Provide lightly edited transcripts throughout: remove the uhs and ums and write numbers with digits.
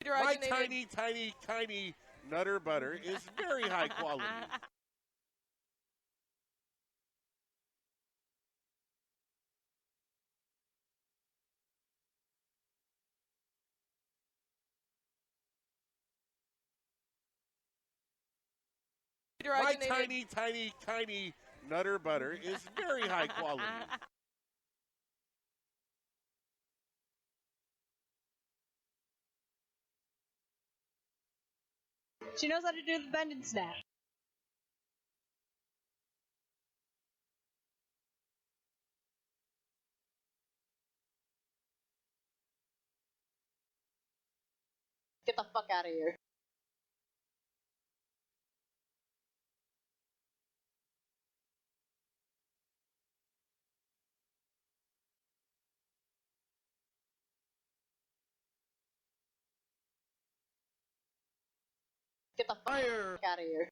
My tiny, tiny, tiny Nutter Butter is very high quality. My tiny, tiny, tiny Nutter Butter is very high quality. She knows how to do the bend and snap. Get the fuck out of here. Get the fuck out of here.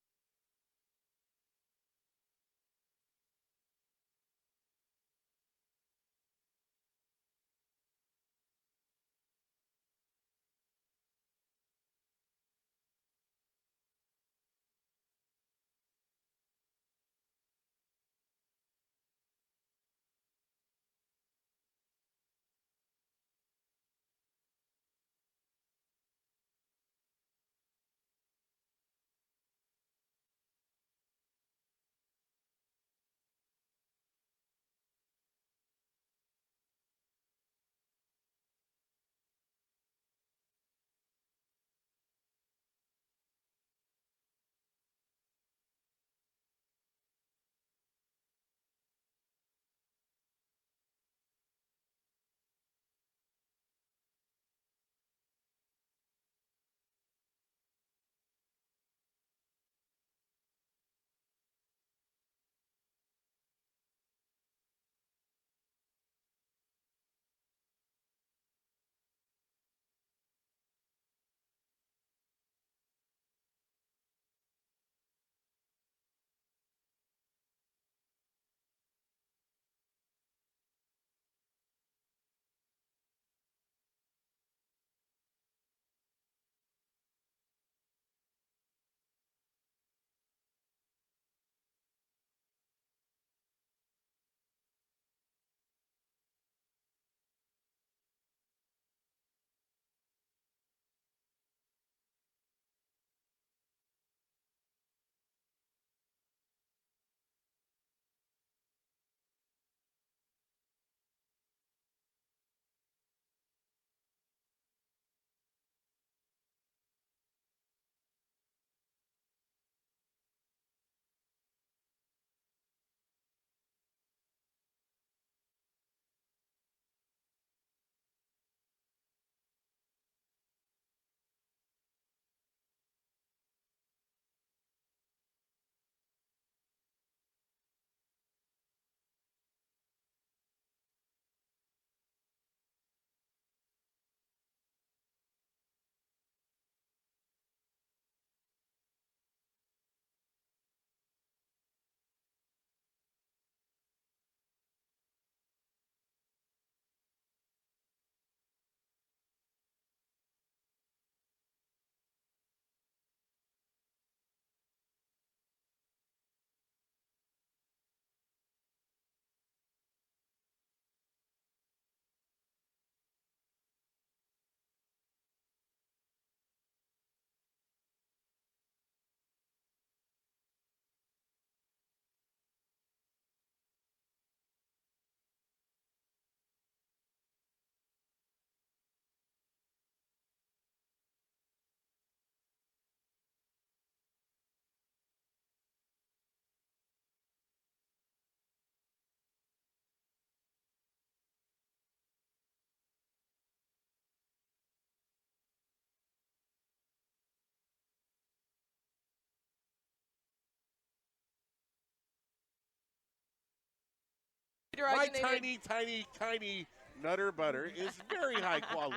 My tiny, tiny, tiny Nutter Butter is very high quality.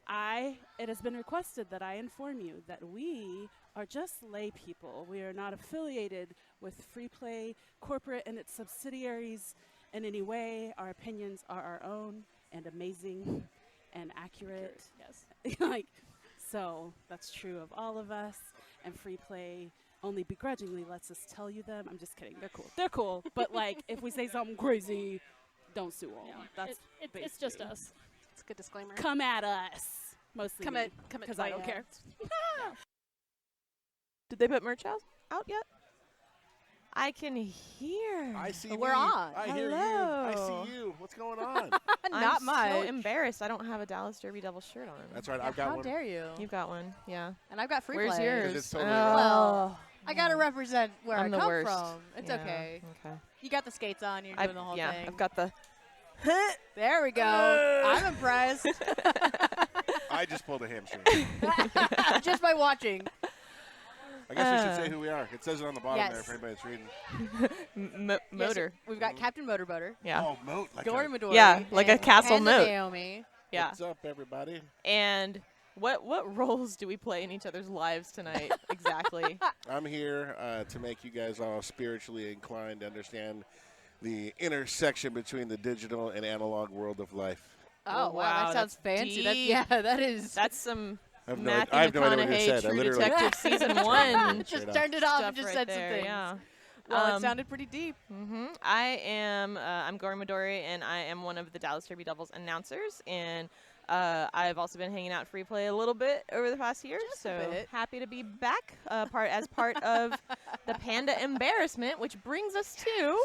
it has been requested that I inform you that we are just lay people. We are not affiliated with Free Play Corporate and its subsidiaries in any way. Our opinions are our own and amazing and accurate. Yes. So that's true of all of us. And Free Play only begrudgingly lets us tell you them. I'm just kidding. They're cool. They're cool. But if we say something crazy, don't sue them. Yeah. That's It's just basically- us. It's a good disclaimer. Come at us. Mostly Come at because I don't care. Did they put merch out yet? I can hear. I see We're me. on. I hear you. I Hello. see you. What's going on? Not I'm much. so embarrassed. I don't have a Dallas Derby Devil shirt on. That's right. I've got How one. dare you? You've got one, yeah. And I've got free Where's play. yours? It's totally Well, I gotta represent where I'm I the come worst. from. It's Yeah, okay. Okay. You got the skates on. You're doing the whole thing. I've got the. There we go. I'm impressed. I just pulled a hamstring. Just by watching. I guess we should say who we are. It says it on the bottom there Yes. for anybody that's reading. Yes, Motor. we've got Captain Motorboater, Yeah. Oh, moat. Like Dory a, Midori. Yeah, like a castle and moat. Naomi. Yeah. What's up, everybody? And what roles do we play in each other's lives tonight exactly? I'm here to make you guys all spiritually inclined to understand the intersection between the digital and analog world of life. Oh, wow, wow, that sounds that's fancy. deep. That is. That's some I have Matthew I have no idea what you McConaughey, said. I True literally Detective season 1 just Straight turned it off stuff and just right said there. some things. Yeah. Well, it sounded pretty deep. I am I'm Gori Midori, and I am one of the Dallas Derby Devils announcers, and I've also been hanging out Free Play a little bit over the past year, Just a so bit. happy to be back as part of the Panda Embarrassment, which brings us to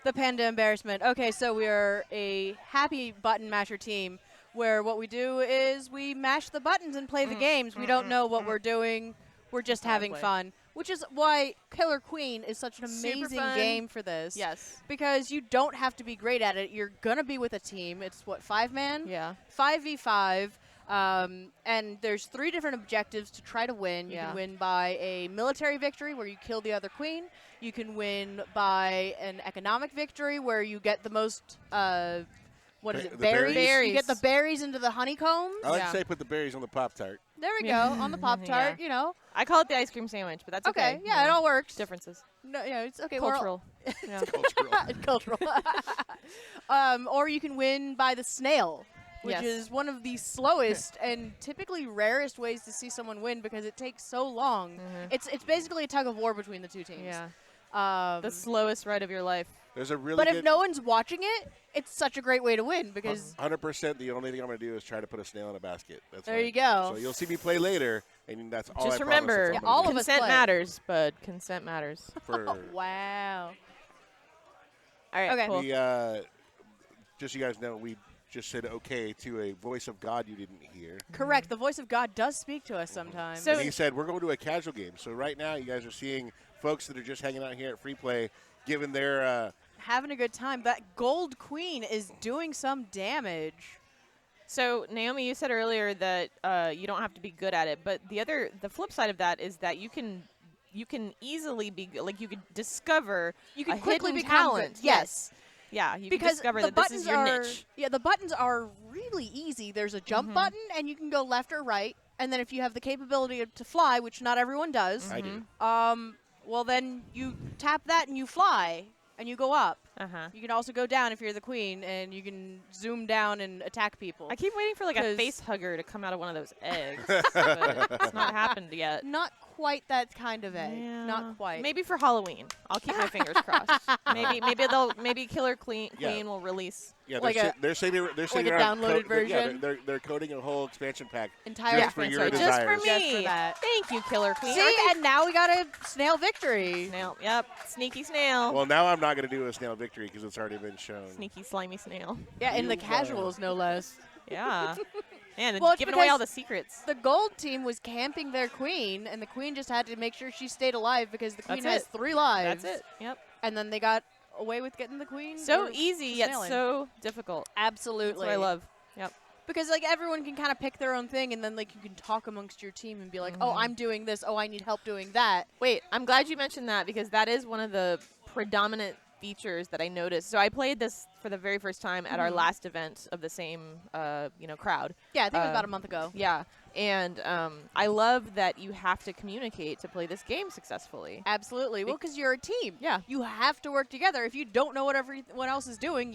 The Panda Embarrassment. Okay, so we are a happy button masher team where what we do is we mash the buttons and play the games. We don't know what we're doing. We're just having Exactly. fun, which is why Killer Queen is such an Super amazing fun. game for this. yes, Because you don't have to be great at it. You're going to be with a team. It's, 5-man? yeah, 5v5. And there's 3 different objectives to try to win. You Yeah. can win by a military victory where you kill the other queen. You can win by an economic victory where you get the most, what is Ba- it, the berries? berries. You get the berries into the honeycombs. I like Yeah. to say put the berries on the Pop-Tart. There we go, Yeah. on the Pop-Tart, you know. I call it the ice cream sandwich, but that's okay. Okay, yeah, it all works. Differences, No, yeah, it's okay. we're all- cultural. yeah. Cultural. cultural. Or you can win by the snail, which Yes. is one of the slowest and typically rarest ways to see someone win because it takes so long. It's basically a tug of war between the two teams. Yeah, Um, the slowest ride of your life. There's a really but good if no one's watching it, it's such a great way to win because 100%. The only thing I'm going to do is try to put a snail in a basket. That's there fine. you go. So you'll see me play later, and that's all Just I remember, promise. Yeah, all of us consent play. matters, bud. Consent matters. For Wow. All right, Okay. cool. we, just so you guys know, we just said okay to a voice of God you didn't hear. Correct. The voice of God does speak to us sometimes. So- And he said, we're going to a casual game. So right now, you guys are seeing folks that are just hanging out here at Free Play, giving their having a good time. That gold queen is doing some damage. So Naomi, you said earlier that you don't have to be good at it, but the flip side of that is that you can easily be like you could discover You can a quickly hidden become good. talent. Yes. Yeah, you can Because discover the that this buttons is your are niche. yeah, the buttons are really easy. There's a jump Mm-hmm. button, and you can go left or right. And then if you have the capability to fly, which not everyone does, I do. well then you tap that and you fly and you go up. Uh-huh. You can also go down if you're the queen, and you can zoom down and attack people. I keep waiting for like a 'Cause- face hugger to come out of one of those eggs, but it's not happened yet. Not quite that kind of egg. Yeah. Not quite. Maybe for Halloween. I'll keep my fingers crossed. Maybe Killer Queen Yeah. will release. Yeah, Like they're saving. They're saving a around downloaded Yeah, version? they're coding a whole expansion pack Entire just for expansion your pack. Just desires. for Just me. for that. Thank you, Killer Queen. See, and now we got a snail victory. Snail. Yep. Sneaky snail. Well, now I'm not going to do a snail victory because it's already been shown. Sneaky slimy snail. Yeah, in the You, casuals, no less. Yeah. Man, Well, it's giving away all the because secrets. The gold team was camping their queen, and the queen just had to make sure she stayed alive because the queen That's has it. 3 lives. That's it. Yep. And then they got away with getting the queen. So or easy yet snailing. so difficult. Absolutely. That's what I love. Yep. Because like everyone can kind of pick their own thing, and then like you can talk amongst your team and be like, "Oh, I'm doing this. Oh, I need help doing that." Wait, I'm glad you mentioned that because that is one of the predominant features that I noticed. So I played this for the very first time at our last event of the same, crowd. Yeah, I think it was about a month ago. Yeah, and I love that you have to communicate to play this game successfully. Absolutely. Well, because you're a team. Yeah. You have to work together. If you don't know what everyone else is doing,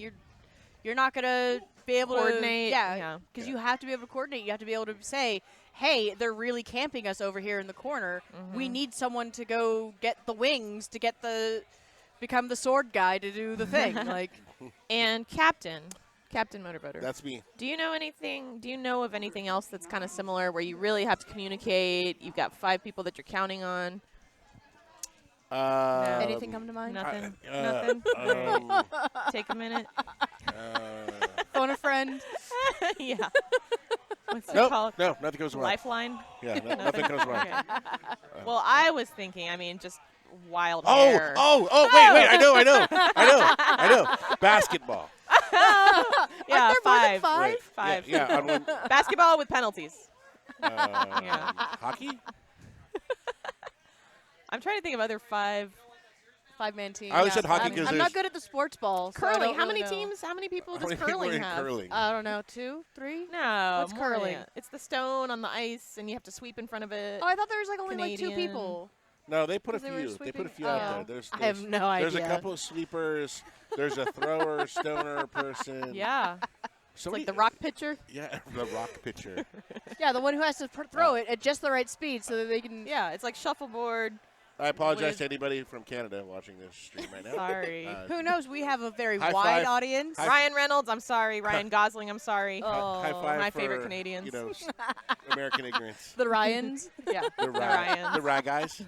you're not gonna be able Coordinate, to. yeah. Yeah. Because you have to be able to coordinate. You have to be able to say, "Hey, they're really camping us over here in the corner. We need someone to go get the wings to become the sword guy to do the thing." Like, And Captain Motorboater. That's me. Do you know anything? Do you know of anything else that's kind of similar where you really have to communicate? You've got 5 people that you're counting on. anything come to mind? Nothing. Nothing. Nothing. Take a minute. Phone a friend. Yeah. What's it Nope. called? No, nothing goes wrong. Lifeline. Yeah, nothing goes wrong. Okay. Well, I was thinking. I mean, just wild Oh, hair. wait. I know. Basketball. Yeah, Aren't there more than 5. five? Right. Five. Yeah, on one, Basketball with penalties. yeah. Hockey? I'm trying to think of other 5. 5-man team. I always said hockey I'm 'cause not there's- good at the sports ball. So I Curling. don't How really many know. teams? How many people How does many people curling in have? curling? I don't know. 2, 3. No. What's more than curling? that. It's the stone on the ice, and you have to sweep in front of it. Oh, I thought there was like only like 2 Canadian. people. No, they put a 'Cause they were few. They put a sweeping? few out Oh. there. There's I have no idea. There's a couple of sweepers. There's a thrower, stoner person. Yeah. It's Somebody, like the rock pitcher. Yeah, the rock pitcher. Yeah, the one who has to throw it at just the right speed so that they can. Yeah, it's like shuffleboard. I apologize With- to anybody from Canada watching this stream right now. Sorry. Who knows? We have a very High wide five. audience. High Ryan Reynolds, I'm sorry. Ryan Gosling, I'm sorry. Oh, High five my for, favorite Canadians. You know, American ignorance. The Ryans. Yeah. The Ryans. The Rye guys.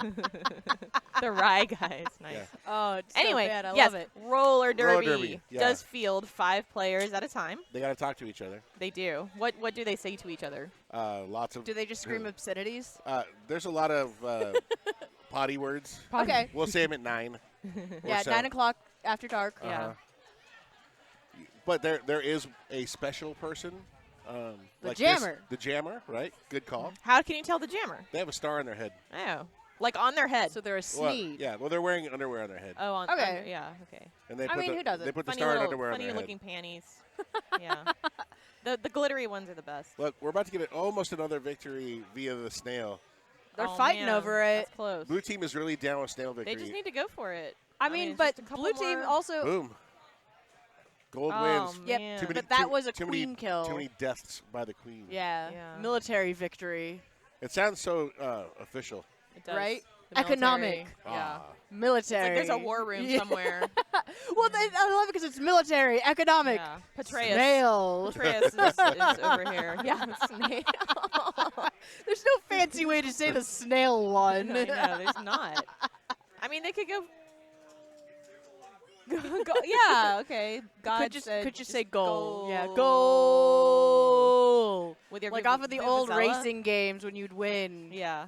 The Rye guys. Nice. Yeah. Oh, it's Anyway, so bad. I yes, love it. roller derby, derby, yeah. does field 5 players at a time. They got to talk to each other. They do. What do they say to each other? Lots of. Do they just scream obscenities? There's a lot of potty words. Okay. We'll say them at 9. Yeah, so. 9 o'clock after dark. Yeah. Uh-huh. But there is a special person. The like jammer. The jammer, right? Good call. How can you tell the jammer? They have a star on their head. Oh, like on their head. So they're a Well, sneed. yeah, well, they're wearing underwear on their head. Oh, on. Okay. Yeah. Okay. And they I put mean, the, who doesn't? They put the Funny star little, underwear on funny their looking head. panties. Yeah. The glittery ones are the best. Look, we're about to get almost another victory via the snail. They're Oh, fighting man, over it. That's close. Blue team is really down with snail victory. They just need to go for it. I mean, it's but just a couple blue team more- also. Boom. Gold Oh, wins. Yep. man. Too many, But that too- was a too queen many, kill. Too many deaths by the queen. Yeah. Yeah. Military victory. It sounds so official. It does. Right? The Economic. military, Yeah. Ah. Military. It's like there's a war room Yeah. somewhere. Well, I love it because it's military, economic. Yeah. Petraeus. Snail. Petraeus is over here. Yeah. Snail. There's no fancy way to say the snail one. No, there's not. I mean, they could go. Yeah. Okay. God could said you just say goal? Yeah, goal. goal. With your Like vuv- off of the old vuvuzela? racing games when you'd win. Yeah.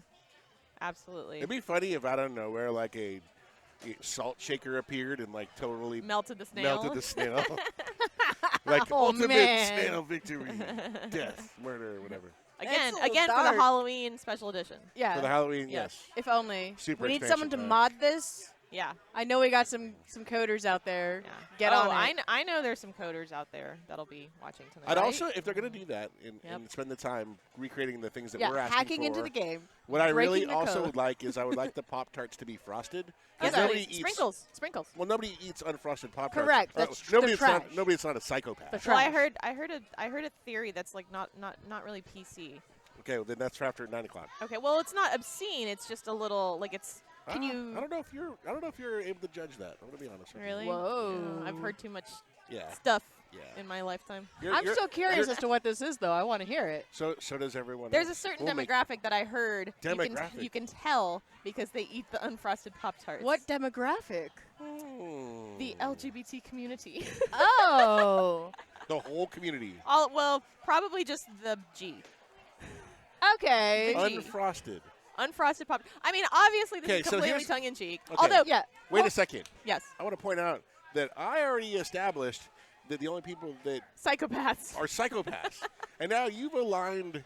Absolutely. It'd be funny if out of nowhere, like a salt shaker appeared and like totally Melted the snail. melted the snail. Like Oh, ultimate man. snail victory, death, murder, whatever. Again, That's a little again for dark. the Halloween special edition. Yeah. For the Halloween, Yeah. yes. If only. Super we need expansion someone to pack. mod this. Yeah. I know we got some coders out there. Yeah. Get on it. I know there's some coders out there that'll be watching tonight. I'd Right? also, if they're going to do that and, Yep. and spend the time recreating the things that Yeah, we're asking hacking for, into the game. what I really breaking the also code. would like is I would like the Pop-Tarts to be frosted. 'Cause Yeah, nobody eats, sprinkles. Sprinkles. Well, nobody eats unfrosted Pop-Tarts. Correct. Or That's nobody, they're that's not, trash. nobody that's not a psychopath. They're Well, trash. I heard a theory that's like not really PC. Okay, well, then that's for after 9 o'clock. Okay, well it's not obscene. It's just a little like it's Can you- I don't know if you're able to judge that. I'm gonna be honest. With really. Whoa. Yeah, I've heard too much You. Yeah. stuff Yeah. in my lifetime. I'm so curious as to what this is, though. I want to hear it. So does everyone. There's a else. certain We'll make- demographic that I heard. Demographic? You can tell because they eat the unfrosted Pop Tarts. What demographic? The LGBT community. Oh. The whole community. Probably just the G. Okay. G. Unfrosted. Unfrosted Pop. I mean, obviously this Okay, is so completely here's- tongue in cheek. Okay. Although, Yeah. Wait a second. yes, I want to point out that I already established that the only people that psychopaths. are psychopaths, and now you've aligned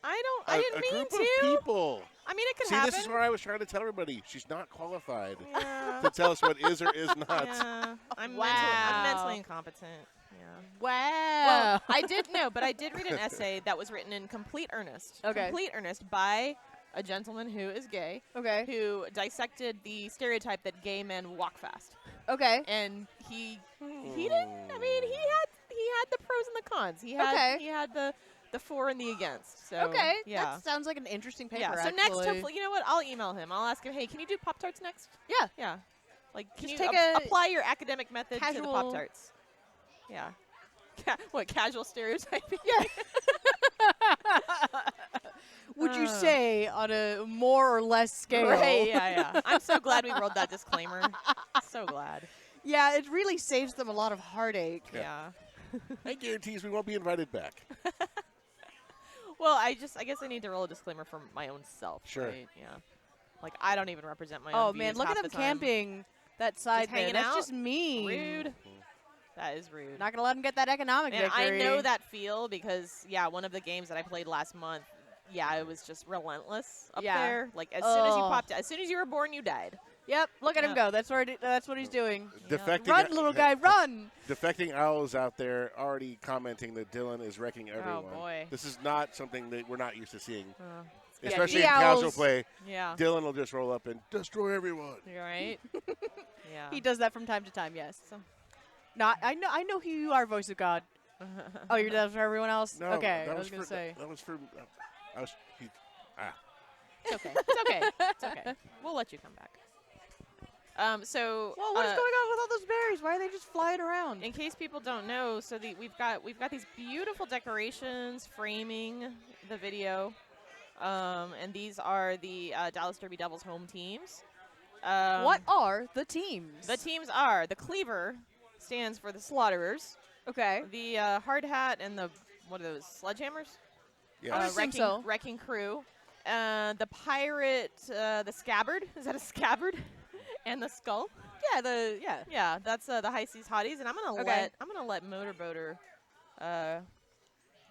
I didn't a mean group to. of people. I mean, it could See, happen. this is where I was trying to tell everybody. She's not qualified Yeah. to tell us what is or is not. Yeah. I'm Wow. mentally incompetent. Yeah. Wow. Well, I did read an essay that was written in complete earnest. Okay. Complete earnest by a gentleman who is gay, okay. who dissected the stereotype that gay men walk fast. Okay. And he didn't. I mean, he had the pros and the cons. He had the for and the against. So Okay. yeah. That sounds like an interesting paper. Yeah. So actually. next, hopefully, you know what? I'll email him. I'll ask him, hey, can you do Pop-Tarts next? Yeah. Yeah. Like, can Just you take a apply your academic method to the casual- Pop-Tarts? Yeah. What, casual stereotyping? Yeah. Would you say on a more or less scale? Right, yeah. I'm so glad we wrote that disclaimer. So glad. Yeah, it really saves them a lot of heartache. Yeah. That guarantees we won't be invited back. Well, I guess I need to roll a disclaimer for my own self. Sure. Right? Yeah. Like, I don't even represent my Oh own man, views look at half them the time. camping that side there. hanging That's out? just mean. Rude. That is rude. Not gonna let them get that economic And I victory. know that feel because, yeah, one of the games that I played last month, yeah, it was just relentless up Yeah. there. Like, as soon as you Ugh. popped, as soon as you were born, you died. Yep. Look at him Yeah. go. That's what he's doing. Defecting, Run, little guy, run! defecting owls out there already commenting that Dylan is wrecking everyone. Oh, boy. This is not something that we're not used to seeing, Yeah, especially in the casual owls- play. Yeah. Dylan will just roll up and destroy everyone. You're right. Yeah. He does that from time to time. Yes. So- Not. I know who you are, voice of God. Oh, you're that for everyone else. No, okay. that I was was gonna for, say. that was for. I was. It's okay. It's okay. It's okay. We'll let you come back. So Well, what is going on with all those berries? Why are they just flying around? in case people don't know, so we've got these beautiful decorations framing the video, and these are the Dallas Derby Devils home teams. What are the teams? The teams are the Cleaver stands for the Slaughterers, Okay. the Hard Hat and the what are those sledgehammers? Yeah. I would assume so. Wrecking Crew, the Pirate, the Scabbard. Is that a Scabbard? And the Skull. Yeah. Yeah, that's the High Seas Hotties, and I'm Okay. gonna let Motorboater.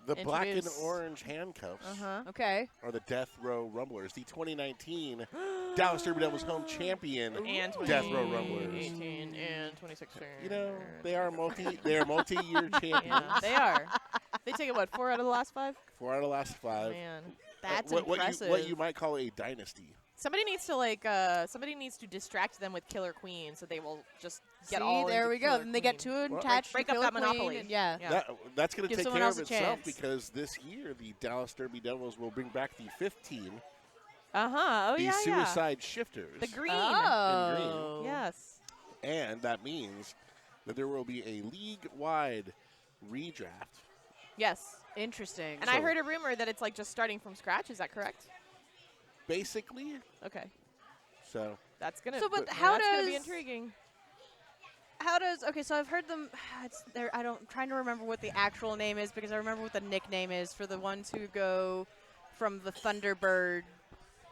The black and introduce- orange handcuffs Okay. are the Death Row Rumblers, the 2019 Dallas Derby Devils home champion. And Death Row Rumblers. 2018 and 2016. You know, they are multi-year champions. Yeah, they are. They take it what 4 out of the last 5. 4 out of the last 5. Man, That's what impressive. you might call a dynasty. somebody needs to distract them with Killer Queen, so they will just get See, all. there into we go. Killer Then they get Queen. too Well, attached break to up Killer that Queen, monopoly. and yeah. Yeah. That's going to Give take someone care of else a itself chance. because this year the Dallas Derby Devils will bring back the 5th team, Oh the yeah, Suicide Shifters. The green. Oh. Yes. And that means that there will be a league-wide redraft. Yes. Interesting. And I heard a rumor that it's like just starting from scratch. Is that correct? Basically, Okay. so That's gonna. So, but yeah, how that's gonna be does- intriguing? Okay, so I've heard them. It's there. I'm trying to remember what the actual name is because I remember what the nickname is for the ones who go from the Thunderbird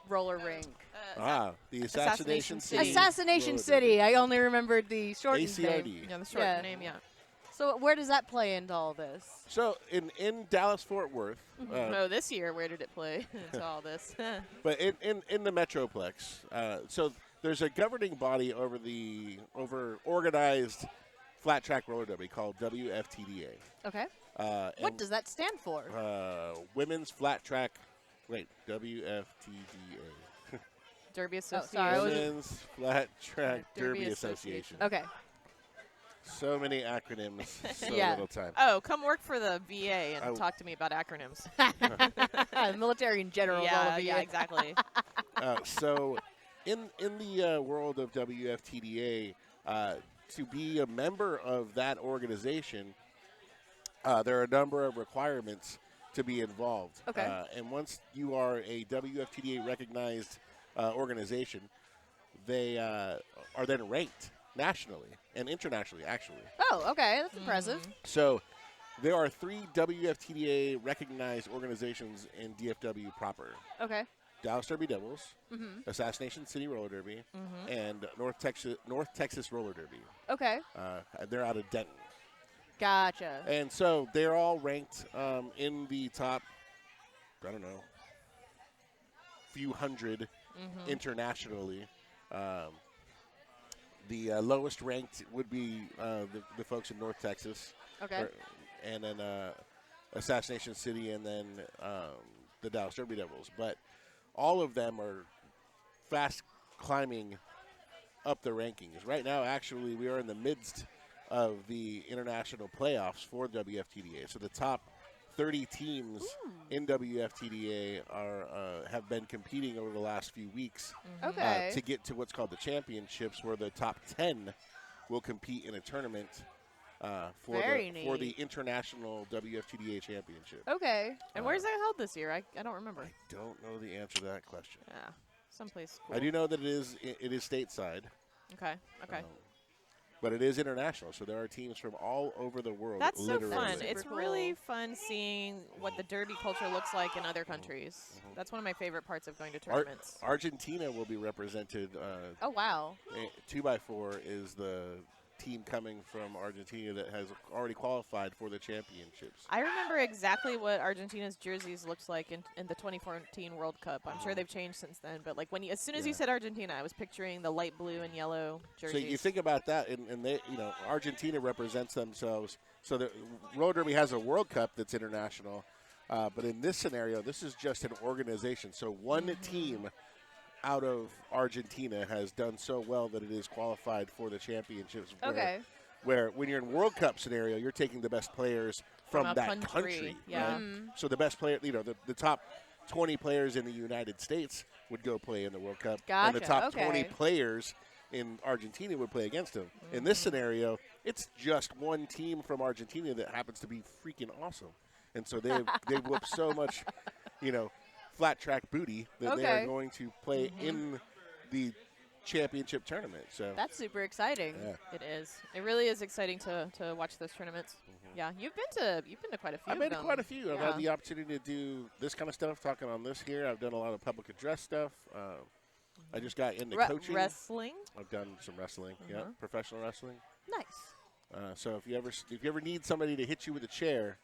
roller rink. the Assassination Assassination City. City. Assassination Roller City. derby. I only remembered the shortened name. ACRD. Yeah, the short Yeah. name. Yeah. So where does that play into all this? So in Dallas Fort Worth, Oh, this year, where did it play? It's all this. but in the Metroplex, so there's a governing body over organized flat track roller derby called WFTDA. Okay. What and, does that stand for? Women's Flat Track. Wait, WFTDA. Derby Association. sorry, I wasn't- Women's Flat Track Derby Derby Association. Association. Okay. So many acronyms, so Yeah. little time. Oh, come work for the VA and Oh. talk to me about acronyms. The military in general. is all yeah, of yeah, you. exactly. So, in the world of WFTDA, to be a member of that organization, there are a number of requirements to be involved. Okay. And once you are a WFTDA recognized organization, they are then ranked nationally and internationally, actually. Oh, okay. That's impressive. So there are 3 WFTDA recognized organizations in DFW proper. Okay. Dallas Derby Devils, Mm-hmm. Assassination City Roller Derby, and North Texas Roller Derby. Okay. They're out of Denton. Gotcha. And so they're all ranked in the top I don't know, few hundred internationally. The lowest ranked would be the folks in North Texas. Okay. And then Assassination City, and then the Dallas Derby Devils. But all of them are fast climbing up the rankings. Right now, actually, we are in the midst of the international playoffs for WFTDA. So the top 30 teams in WFTDA have been competing over the last few weeks Okay. to get to what's called the championships, where the top 10 will compete in a tournament for Very the neat. international WFTDA championship. Okay. And where's that held this year? I don't remember. I don't know the answer to that question. Yeah, someplace cool. I do know that it is stateside. Okay. Okay. But it is international, so there are teams from all over the world. That's so literally. fun. Super It's cool. really fun seeing what the derby culture looks like in other countries. That's one of my favorite parts of going to tournaments. Argentina will be represented. Oh wow. 2x4 is the team coming from Argentina that has already qualified for the championships. I remember exactly what Argentina's jerseys looked like in the 2014 World Cup. I'm sure they've changed since then, but like as soon as you said Argentina, I was picturing the light blue and yellow jerseys. So you think about that, and they, Argentina represents themselves. So the roller derby has a World Cup that's international, but in this scenario, this is just an organization. So one team out of Argentina has done so well that it is qualified for the championships. Okay. Where when you're in World Cup scenario, you're taking the best players from a that country. yeah. right? So the best player, the top 20 players in the United States would go play in the World Cup, and the Gotcha, top okay. 20 players in Argentina would play against them. In this scenario, it's just one team from Argentina that happens to be freaking awesome, and so they've whooped so much, flat track booty that they are Okay. going to play in the championship tournament. So That's super exciting. yeah. It is. It really is exciting to watch those tournaments. Yeah, you've been to quite a few. I've been of to them. quite a few. I've Yeah. had the opportunity to do this kind of stuff, talking on this here. I've done a lot of public address stuff. I just got into coaching. Wrestling. I've done some wrestling, yeah, professional wrestling. Nice. So if you ever need somebody to hit you with a chair,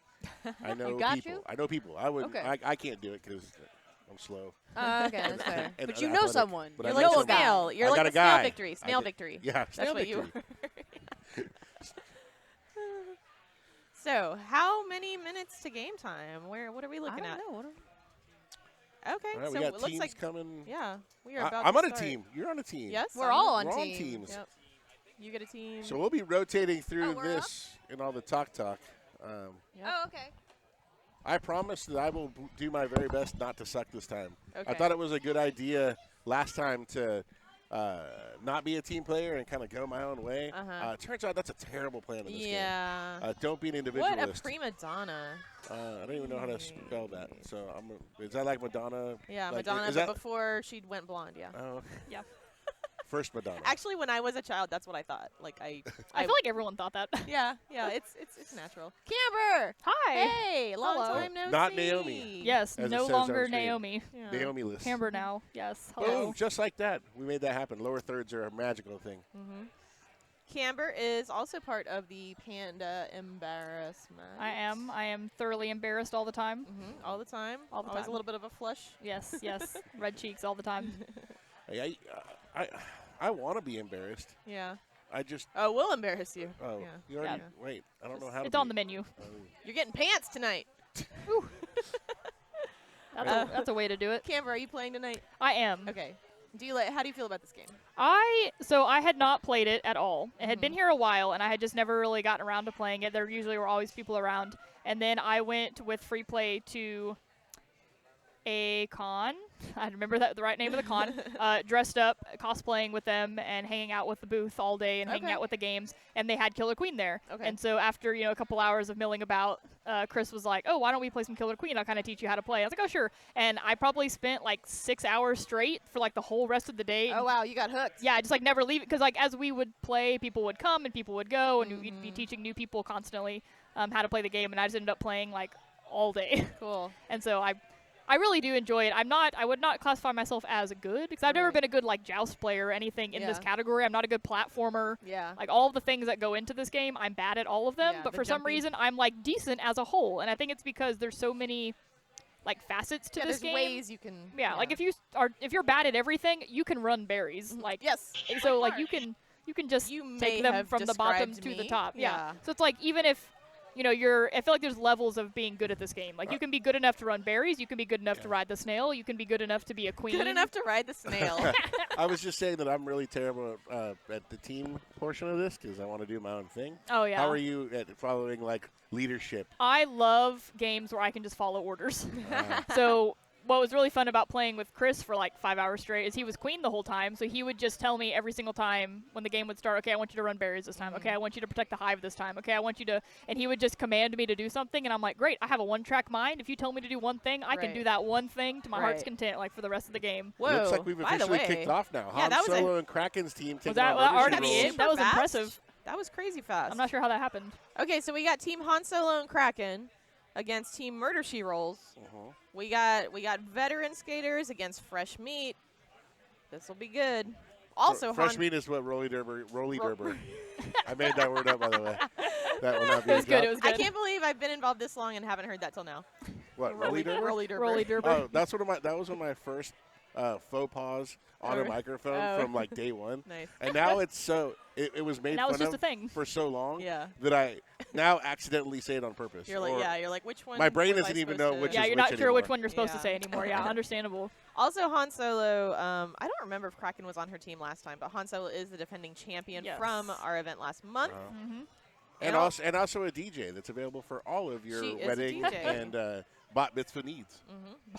I know got people. you? I know people. I would. Okay. I can't do it because I'm slow. Okay, that's fair. And But you know athletic, someone. but You're I like know a someone. guy. Snail. You're I like got the a snail guy. victory. I Snail did- victory. Yeah, That's snail what you victory. were. So, how many minutes to game time? What are we looking I at? don't know. Okay, All right, so we it got looks teams like coming. yeah, we are about I'm to on a start. team. You're on a team. Yes, We're all We're on on teams. teams. Yep. You get a team. So we'll be rotating through Oh, we're up? this and all the talk. Yep. Oh, okay. I promise that I will do my very best not to suck this time. I Okay. thought it was a good idea last time to not be a team player and kind of go my own way. Uh-huh. Turns out that's a terrible plan in this game. Yeah. Don't be an What a individualist. prima donna. I don't even know how to spell that. So is that like Madonna? Yeah, Like, Madonna, is but that- before she went blonde, yeah. Oh, Yeah. first Madonna. Actually, when I was a child, that's what I thought. Like I feel like everyone thought that. yeah, it's natural. Camber. Hi. Hey, long Hello. time no Not see. Naomi. Yes, As it no says on longer screen. Naomi. Yeah. Naomi list. Camber now. Yes. Hello. Boom, just like that. We made that happen. Lower thirds are a magical thing. Camber is also part of the Panda Embarrassment. I am thoroughly embarrassed all the time. All the time. All the Always time. a little bit of a flush. Yes, yes. Red cheeks all the time. I want to be embarrassed. Yeah. I just. Oh, we'll embarrass you. Oh, Yeah. you already. Yeah. Wait, I don't know how to. It's on the menu. You're getting pants tonight. That's a way to do it. Camber, are you playing tonight? I am. Okay. How do you feel about this game? So I had not played it at all. It had been here a while, and I had just never really gotten around to playing it. There usually were always people around. And then I went with free play to a con. I remember the right name of the con. Dressed up, cosplaying with them, and hanging out with the booth all day and hanging Okay. out with the games. And they had Killer Queen there. Okay. And so after a couple hours of milling about, Chris was like, "Oh, why don't we play some Killer Queen? I'll kind of teach you how to play." I was like, "Oh, sure." And I probably spent like 6 hours straight for like the whole rest of the day. Oh, wow. You got hooked. Yeah, I just like never leave it because like as we would play, people would come and people would go, and we'd be teaching new people constantly how to play the game, and I just ended up playing like all day. Cool. And so I really do enjoy it. I would not classify myself as good because I've never Right. been a good like joust player or anything in this Yeah. category. I'm not a good platformer. Yeah. Like all of the things that go into this game, I'm bad at all of them. Yeah, but the for some jumping. reason, I'm like decent as a whole, and I think it's because there's so many like facets to Yeah, this there's game. ways you can. Yeah, like if you're bad at everything, you can run berries. Like yes. so like you can just You may take them have from the bottom described to the me. top. Yeah. So it's like even if I feel like there's levels of being good at this game. Like you can be good enough to run berries, you can be good enough to ride the snail, you can be good enough to be a queen. Good enough to ride the snail. I was just saying that I'm really terrible at the team portion of this because I want to do my own thing. Oh yeah. How are you at following like leadership? I love games where I can just follow orders. Uh, So what was really fun about playing with Chris for like 5 hours straight is he was queen the whole time. So he would just tell me every single time when the game would start, okay, I want you to run berries this time. Okay, I want you to protect the hive this time. Okay, I want you to, and he would just command me to do something. And I'm like, great, I have a one-track mind. If you tell me to do one thing, I can Right. do that one thing to my heart's Right. content, like for the rest of the game. Whoa. Looks like we've by the officially way, kicked off now. Yeah, Han that was Solo and Kraken's team taking Was that on well, leadership already roles. it? That was Super fast. impressive. That was crazy fast. I'm not sure how that happened. Okay, so we got Team Han Solo and Kraken against Team Murder She Rolls. Uh-huh. We got veteran skaters against fresh meat. This will be good. Also, Fresh Han. meat is what Rolly Derber. I made that word up, by the way. That will not be It was a good. job. It was good. I can't believe I've been involved this long and haven't heard that till now. What, Rolly Derber? Rolly Derber. Rolly Derber. Oh, that was one of my first faux pas on a Oh. microphone Oh. from like day one. Nice. And now it's so it was made Now it's fun just of a thing. for so long Yeah. that I now accidentally say it on purpose. You're like, Or yeah, you're like, which one? my brain was I doesn't even supposed know to- which Yeah, is you're which not sure which anymore. one you're supposed Yeah. to say anymore. Yeah, understandable. Also, Han Solo, I don't remember if Kraken was on her team last time, but Han Solo is the defending champion Yes. from our event last month. Mm-hmm. And Yeah. also a DJ that's available for all of your She is a wedding DJ. and bat mitzvah needs.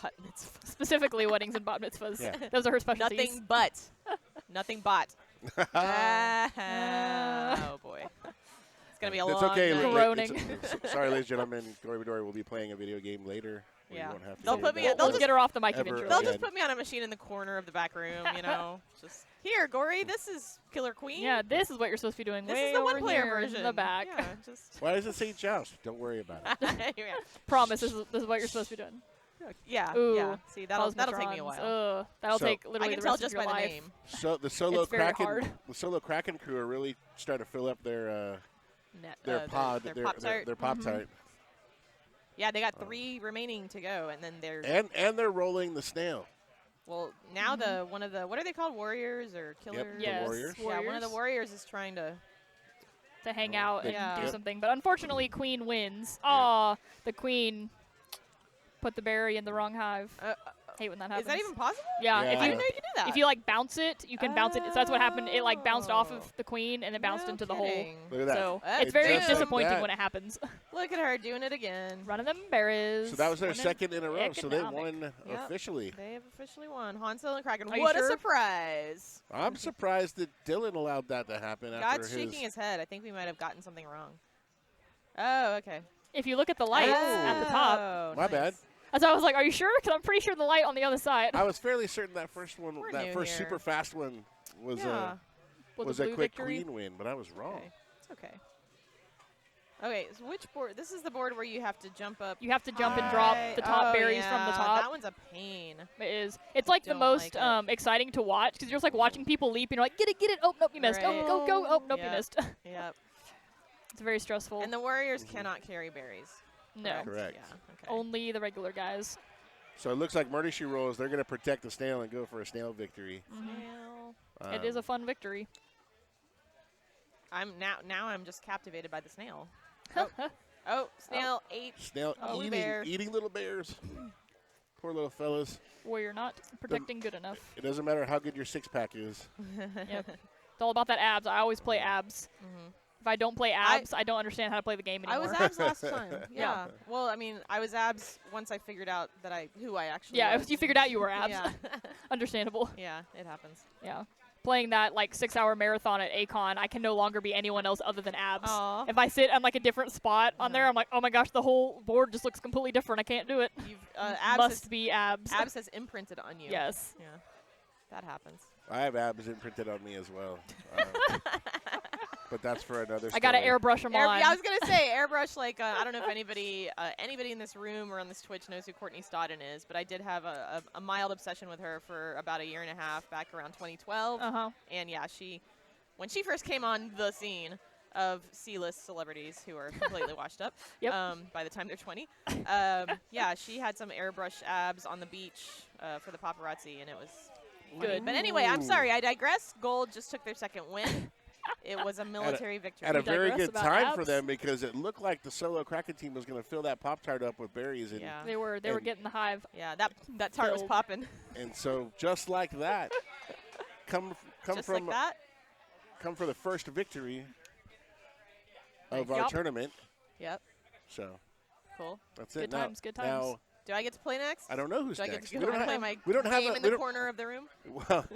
But it's Specifically weddings and bat mitzvahs. Yeah. Those are her specialties. nothing but. Nothing but. Oh, boy. It's going to be a It's long okay. night. Groaning. Sorry, ladies and gentlemen. Gory Midori will be playing a video game later. where you Yeah. won't have to They'll do put me that. at- they'll Let's just- get her off the mic ever eventually. They'll again. just put me on a machine in the corner of the back room, you know. Just, here, Gory, this is Killer Queen. Yeah, this is what you're supposed to be doing. This way is the over one-player here version. in the back. Yeah, just Why does it say joust? Don't worry about it. yeah. Promise, this is what you're supposed to be doing. Yeah, Ooh, yeah. See, that'll take me a Cosmotrons. while. That'll So- take I literally can the tell rest just of your by the life. name. So the solo It's very Kraken, hard. the solo Kraken crew are really starting to fill up their Their pod, their their Pop-Tart. their Pop Tart, Yeah, they got 3 remaining to go, and then they're and they're rolling the snail. well now the one of the what are they called, warriors or killers? the Yes, Warriors. Yeah, one of the warriors is trying to. to hang out and Yeah. do Yep. something. But unfortunately, Queen wins. Aw, the Queen put the berry in the wrong hive. Hate when that happens. Is that even possible? Yeah, Yeah. if I you didn't know you could do that. if you like bounce it, you can bounce it. So that's what happened. It like bounced off Oh. of the Queen and it bounced No into the hole. kidding. Look at that. So That's it's very just like disappointing that. when it happens. Look at her doing it again. Running them berries. So that was their winning second in a row. So they economic. won Yep. officially. They have officially won. Han Solo and Kraken. Are you What a sure? surprise! I'm surprised that Dylan allowed that to happen after God's his. shaking his head. I think we might have gotten something wrong. Oh, okay. If you look at the lights at the top. Oh, My nice. bad. So I was like, "Are you sure?" Because I'm pretty sure the light on the other side I was fairly certain that first one, We're that new first here. super fast one, was Yeah. was a blue quick victory. Queen win, but I was wrong. Okay. It's okay. Okay, so which board? This is the board where you have to jump up. You have to jump and drop high. the top Oh, berries from the yeah, top. That one's a pain. It is. It's like the Don't most like it. exciting to watch because you're just like watching people leap and you're like, get it. Oh, nope, you missed. Right. Oh, go. Oh, nope, you Yep. missed. Yep. It's very stressful. And the warriors Mm-hmm. cannot carry berries. no, Correct. Yeah. Okay. only the regular guys. So it looks like Murder She Rolls, they're going to protect the snail and go for a snail victory. Snail. It is a fun victory. I'm now I'm just captivated by the snail. Oh, snail ate. Snail Oh, bear. eating little bears. Poor little fellas. Well, you're not protecting good enough. It doesn't matter how good your six-pack is. Yep. It's all about that abs. I always play abs. If I don't play abs, I don't understand how to play the game I anymore. was abs last time. Yeah. Yeah. Well, I mean, I was abs once I figured out that who I actually yeah, was. if you figured out you were abs. Yeah. Understandable. Yeah, it happens. Yeah. Playing that like 6-hour marathon at Acon, I can no longer be anyone else other than abs. Aw. If I sit on like a different spot on there, I'm like, oh my gosh, the whole board just looks completely different. I can't do it. You've abs Must be abs. has, abs has imprinted on you. Yes. Yeah. That happens. I have abs imprinted on me as well. But that's for another story. I gotta airbrush them on. Yeah, I was gonna say airbrush. Like I don't know if anybody in this room or on this Twitch knows who Courtney Stodden is, but I did have a mild obsession with her for about a year and a half back around 2012. Uh-huh. And yeah, when she first came on the scene, of C-list celebrities who are completely washed up Yep. by the time they're 20. Yeah, she had some airbrush abs on the beach for the paparazzi, and it was funny. Good. But anyway, I'm Ooh. sorry, I digress. Gold just took their second win. It was a military victory. At a We very digress good about time for abs. them because it looked like the solo Kraken team was going to fill that Pop-Tart up with berries. And, Yeah, They were And- getting the hive. yeah, that tart was Filled. popping. and so just like that, come Just from like that. come for the first victory of our Yup. tournament. Yep, So cool. that's it. Good Now- times, good times. Now, Do I get to play next? I don't know who's Do I get next. to We go don't and play have- my we don't have game a- in we the don't- corner of the room? Well,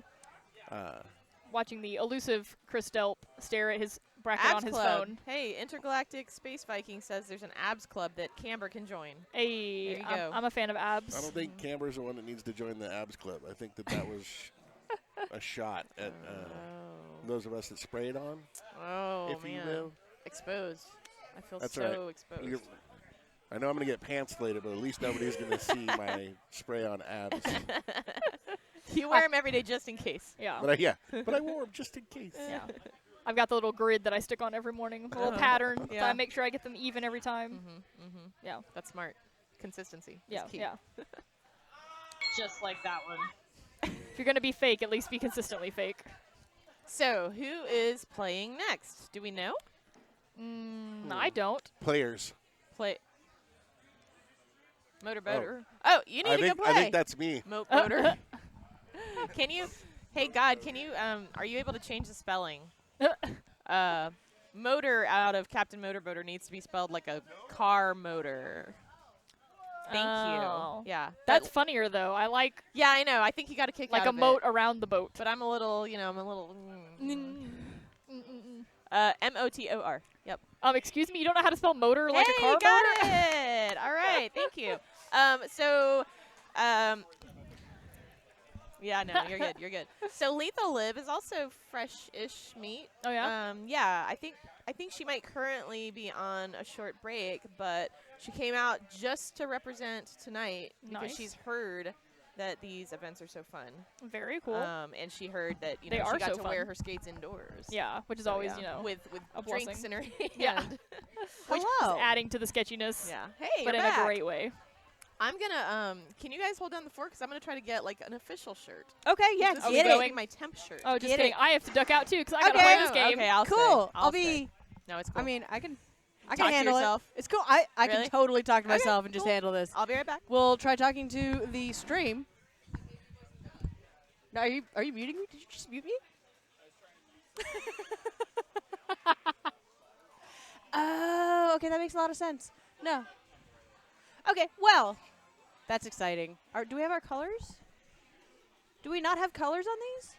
Watching the elusive Chris Delp stare at his bracket Abs on his Club. phone. Hey, Intergalactic Space Viking says there's an abs club that Camber can join. Hey, There you go. I'm a fan of abs. I don't think Camber's the one that needs to join the abs club. I think that was a shot at those of us that sprayed on, Oh, if you man. will. Exposed. I feel That's so right. exposed. You- I know I'm going to get pants later, but at least nobody's going to see my spray on abs. You wear them every day just in case. Yeah. But I wore them just in case. Yeah. I've got the little grid that I stick on every morning, a little Uh-huh. pattern. So Yeah. I make sure I get them even every time. Mm-hmm. Yeah. That's smart. Consistency. is Yeah. key. Yeah. Just like that one. If you're gonna be fake, at least be consistently fake. So, who is playing next? Do we know? I don't. Players. Play. Motorboater. Oh, you need to go play. I think that's me. Motor. Can you? Hey God, can you? Are you able to change the spelling? Motor out of Captain Motorboater needs to be spelled like a car motor. Thank Oh. you. Yeah, That's funnier though. I like yeah, I know. I think you got a kick like out a of it. moat around the boat. But I'm a little, I'm a little. MOTOR. Yep. Excuse me, you don't know how to spell motor like hey, a car you got motor? it. All right, thank you. Yeah, no, you're good. You're good. So Lethal Liv is also fresh-ish meat. Oh yeah. Yeah, I think she might currently be on a short break, but she came out just to represent tonight because Nice. she's heard that these events are so fun. Very cool. And she heard that They she are got so to wear fun. her skates indoors. Yeah, which is So, always, yeah, with a drinks blessing. in her hand. Yeah. which Hello. is adding to the sketchiness, Yeah. Hey, but you're in back. a great way. I'm gonna can you guys hold down the fort because I'm gonna try to get like an official shirt. Okay, yeah, This Oh, is get we it. going? my temp shirt. Oh, just Get kidding. it. I have to duck out too because I gotta Okay. play this game. Okay, I'll Cool. Stay. I'll stay. be. No, it's cool. I mean, I can Talk to handle yourself. it. It's cool. I Really? can totally talk to Okay, myself and just cool. handle this. I'll be right back. We'll try talking to the stream. No, are you muting me? Did you just mute me? Oh, okay, that makes a lot of sense. No. Okay, well, that's exciting. Do we have our colors? Do we not have colors on these?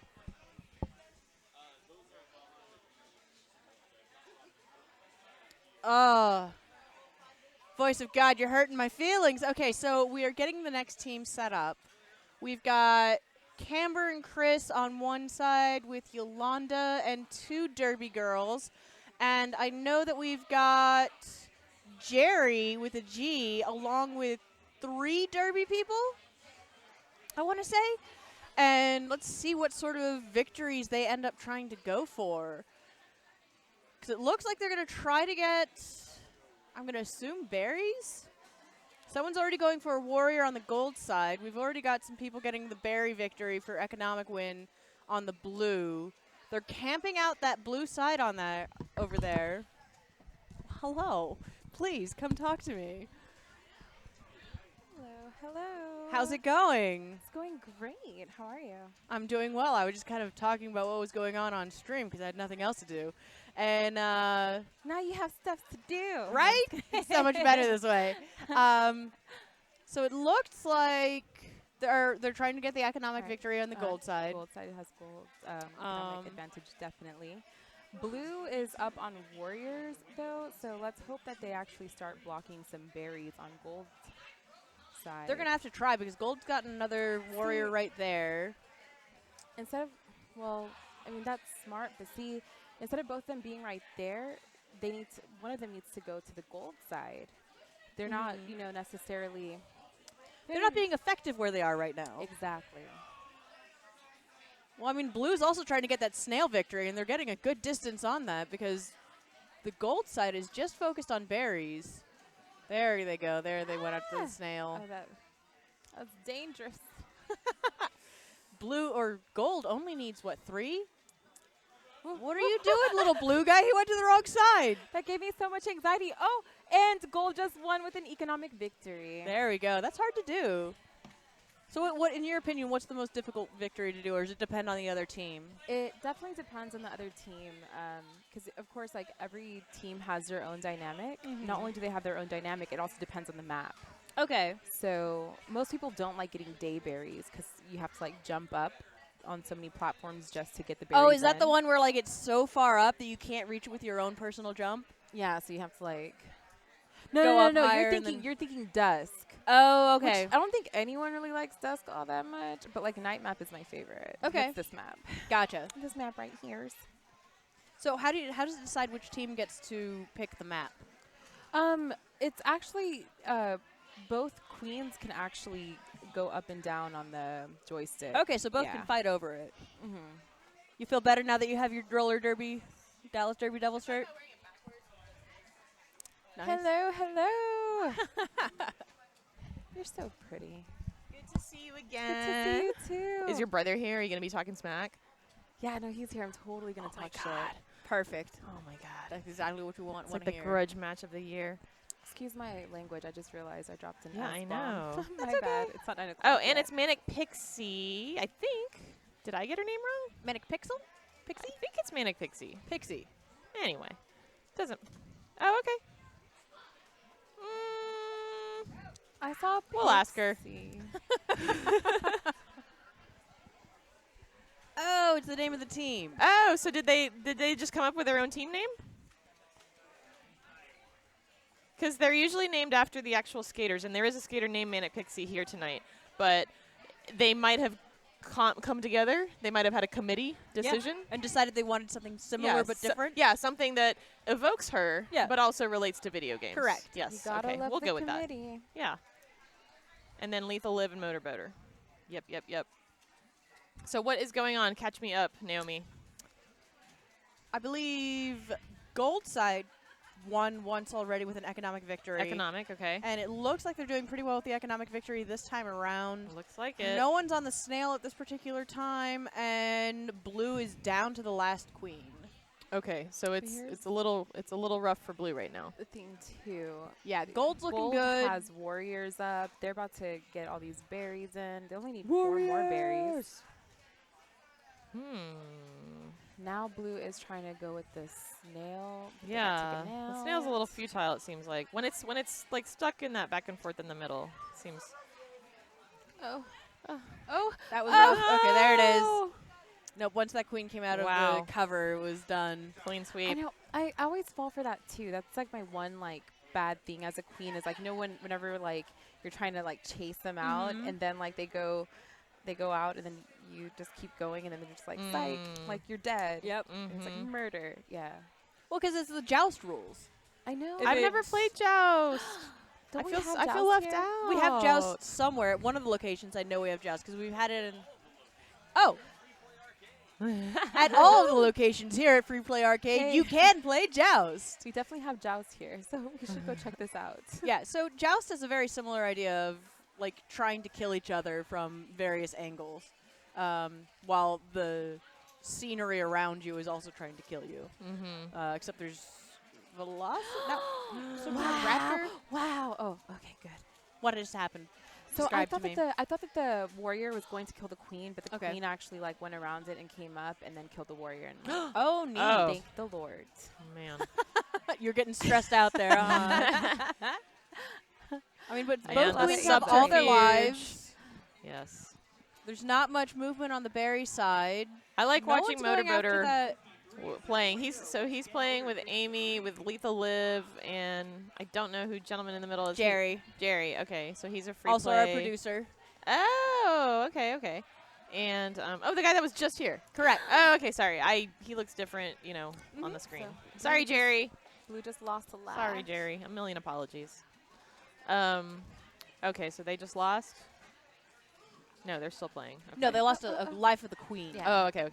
Oh. Voice of God, you're hurting my feelings. Okay, so we are getting the next team set up. We've got Camber and Chris on one side with Yolanda and 2 Derby girls. And I know that we've got Jerry with a G along with 3 Derby people, I want to say. And let's see what sort of victories they end up trying to go for. Because it looks like they're going to try to get, I'm going to assume, berries. Someone's already going for a warrior on the gold side. We've already got some people getting the berry victory for economic win on the blue. They're camping out that blue side on that over there. Hello. Please come talk to me. Hello. How's it going? It's going great. How are you? I'm doing well. I was just kind of talking about what was going on stream because I had nothing else to do. And Now you have stuff to do. right? So much better this way. So it looked like they're trying to get the economic Right. victory on the gold side. Gold side has gold economic advantage, definitely. Blue is up on warriors, though, so let's hope that they actually start blocking some berries on gold side. They're gonna have to try because gold's got another warrior See- right there. Instead of, well, I mean, that's smart, but see, instead of both them being right there, they need to, one of them needs to go to the gold side. They're not, necessarily. They're not being effective where they are right now. Exactly. Well, I mean, blue's also trying to get that snail victory, and they're getting a good distance on that because the gold side is just focused on berries. There they go. There they went after the snail. Oh, that's dangerous. Blue or gold only needs, what, 3? What are you doing, little blue guy? He went to the wrong side. That gave me so much anxiety. Oh, and gold just won with an economic victory. There we go. That's hard to do. So what, in your opinion, what's the most difficult victory to do, or does it depend on the other team? It definitely depends on the other team, because of course, like every team has their own dynamic. Not only do they have their own dynamic, it also depends on the map. Okay. So most people don't like getting day berries because you have to like jump up on so many platforms just to get the berries. Oh, is that the in. one where like it's so far up that you can't reach it with your own personal jump? Yeah, so you have to like. Go No, up no, no. higher You're and thinking. then- You're thinking dusk. Oh, okay. Which I don't think anyone really likes dusk all that much, but like night map is my favorite. Okay. It's this map. Gotcha. This map right here. So how does it decide which team gets to pick the map? It's actually both queens can actually go up and down on the joystick. Okay, so both Yeah. can fight over it. Mm-hmm. You feel better now that you have your roller derby, Dallas Derby Devil shirt? Nice. Hello, hello. You're so pretty. Good to see you Good again. to see you too. Is your brother here? Are you gonna be talking smack? Yeah, no, he's here. I'm totally gonna Oh my talk God. shit. Perfect. Oh my God. That's exactly what you want. It's like the grudge match of the year. Excuse my language. I just realized I dropped an Yeah, S I bomb. know. My That's bad. okay. It's not 9 o'clock. Oh, and yet. it's Manic Pixie, I think. Did I get her name wrong? Manic Pixel? Pixie? I think it's Manic Pixie. Pixie. Anyway. Doesn't. Oh, okay. I saw. We'll ask her. Pixie. Oh, it's the name of the team. Oh, so did they just come up with their own team name? Because they're usually named after the actual skaters, and there is a skater named Manic Pixie here tonight. But they might have come together. They might have had a committee decision. And decided they wanted something similar but different. Yeah, something that evokes her, Yeah. but also relates to video games. Correct. Yes. You gotta okay, love we'll the go with that. committee. Yeah. And then Lethal Live and Motorboater. Yep. So what is going on? Catch me up, Naomi. I believe Gold Side won once already with an economic victory. Economic, okay. And it looks like they're doing pretty well with the economic victory this time around. Looks like it. No one's on the snail at this particular time, and Blue is down to the last queen. Okay, so it's Here's- a little rough for Blue right now. The thing too. Yeah, Gold's looking Gold good. has warriors up. They're about to get all these berries in. They only need 4 more berries. Now Blue is trying to go with the snail. but they gotta Yeah, take it the snail's a little out. futile. It seems like when it's like stuck in that back and forth in the middle. Seems. Oh. That was Oh. okay. There it is. Nope. Once that queen came out Wow. of the cover, it was done. Clean I sweep. know. I always fall for that too. That's like my one like bad thing as a queen is like whenever like you're trying to like chase them out Mhm. and then like they go out and then you just keep going and then they're just like psych, like you're dead. Yep. And it's like Mhm. murder. Yeah. Well, because it's the joust rules. I know. If I've never it's- played Joust. Don't we I have feel joust left here? out. We have joust somewhere at one of the locations. I know we have joust because we've had it in. Oh. At all of the locations here at Free Play Arcade, Hey. you can play joust. We definitely have joust here, so we should go check this out. Yeah, so joust is a very similar idea of like trying to kill each other from various angles, while the scenery around you is also trying to kill you. Mm-hmm. Except there's velocity. No, some kind of raptor. Wow. Oh, okay, good. What just happened? So Describe to me. I thought that the warrior was going to kill the queen, but the Okay. queen actually like went around it and came up and then killed the warrior. And Oh, neat. Oh. thank the Lord. Man. You're getting stressed out there. Huh? I mean, but I both know, queens that's have all their subterfuge. lives. Yes. There's not much movement on the berry side. I like No watching one's going after Motorboater that. playing. He's playing with Amy, with Lethal Live, and I don't know who gentleman in the middle is. Jerry, Jerry. Okay, so he's a free also play. our producer. Oh, okay. And the guy that was just here. Correct. Oh, okay. Sorry. He looks different, on the screen. Sorry, Jerry. Blue just lost a lot. Sorry, Jerry. A million apologies. Okay, so they just lost. No, they're still playing. No, Okay. they lost a life of the queen. Yeah. Oh, okay.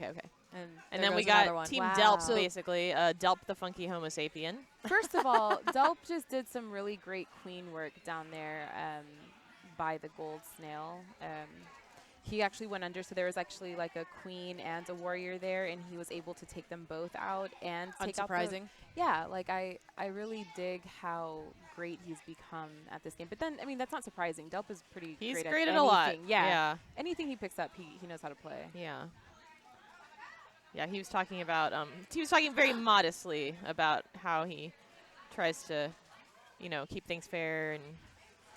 And And there then we goes another got one. Team Wow. Delp, So- basically. Delp the funky Homo sapien. First of all, Delp just did some really great queen work down there by the gold snail. He actually went under, so there was actually like a queen and a warrior there, and he was able to take them both out and take out the, Unsurprising. yeah, like I really dig how great he's become at this game. But then, I mean, that's not surprising. Delp is pretty He's great, great at at a lot. anything. Yeah. Yeah. Anything he picks up, he knows how to play. Yeah. Yeah, he was talking about, he was talking very modestly about how he tries to, you know, keep things fair and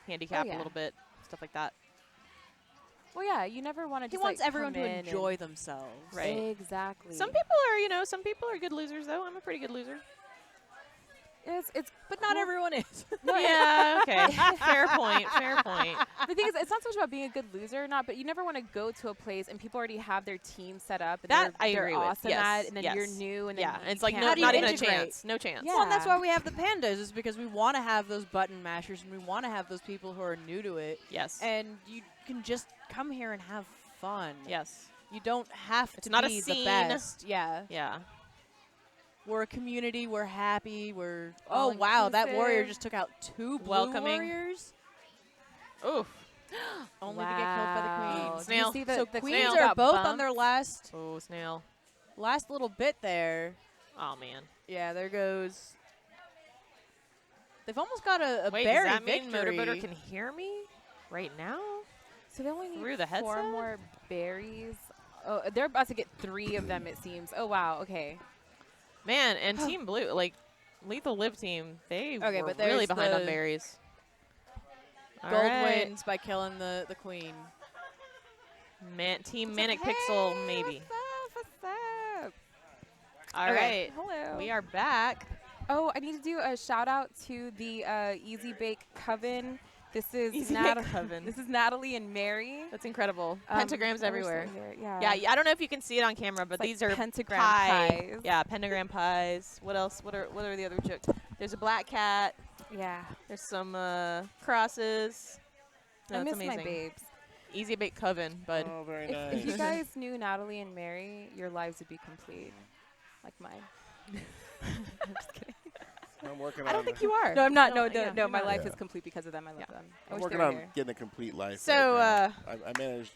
handicap yeah. a little bit, stuff like that. Well, yeah, you never want to He just wants like, everyone come to in and- enjoy themselves. Right. Exactly. Some people are, you know, some people are good losers, though. I'm a pretty good loser. It's But not cool. everyone is. Yeah, okay. Fair point, fair point. The thing is, it's not so much about being a good loser or not, but you never want to go to a place and people already have their team set up and That they're, I they're agree with. awesome Yes, at, and then you're yes. new, and then Yeah, you it's like can't How do you not even a integrate? chance. No chance. Yeah. Well, and that's why we have the pandas, is because we want to have those button mashers and we want to have those people who are new to it. Yes. And you can just come here and have fun. Yes. You don't have It's to not a be scene. the best. Yeah. Yeah. We're a community. We're happy. We're All oh wow, that warrior inclusive. just took out 2 blue Welcoming. warriors. Oof. Only to get killed by the Wow. queen. Did Snail. you see the, So the queens snail are got both on bumped? their last Oh, snail. little bit there. Oh, man. Yeah, there goes. They've almost got a Wait, berry does that mean victory. Motorboater can hear me right now? So they only need Through the 4 headset? more berries. Oh, they're about to get 3 of them, it seems. Oh, wow. Okay. Man, and Team Blue, like, Lethal Live team, they Okay, were but really there's behind on the berries. All Gold right. wins by killing the queen. Team Manic Pixel, maybe. All Okay. right. Hello. We are back. Oh, I need to do a shout out to the Easy Bake Coven. This is Easy Bake Natalie. Coven. This is Natalie and Mary. That's incredible. Um, Pentagrams I wish they everywhere. were here. Yeah. Yeah, I don't know if you can see it on camera, but It's like these are pentagram pie. pies. Yeah, pentagram pies. What else? What are the other jokes? There's a black cat. Yeah. There's some crosses. No, I it's miss amazing. my babes. Easy Bake Coven, bud. Oh, very If nice. you guys knew Natalie and Mary, your lives would be complete, like mine. I'm just kidding. I'm working I don't on. think you are. No, I'm not. No, yeah, no, you're my not. life Yeah. is complete because of them. I love them. I I'm wish they working were on here. getting a complete life. So, right now. I managed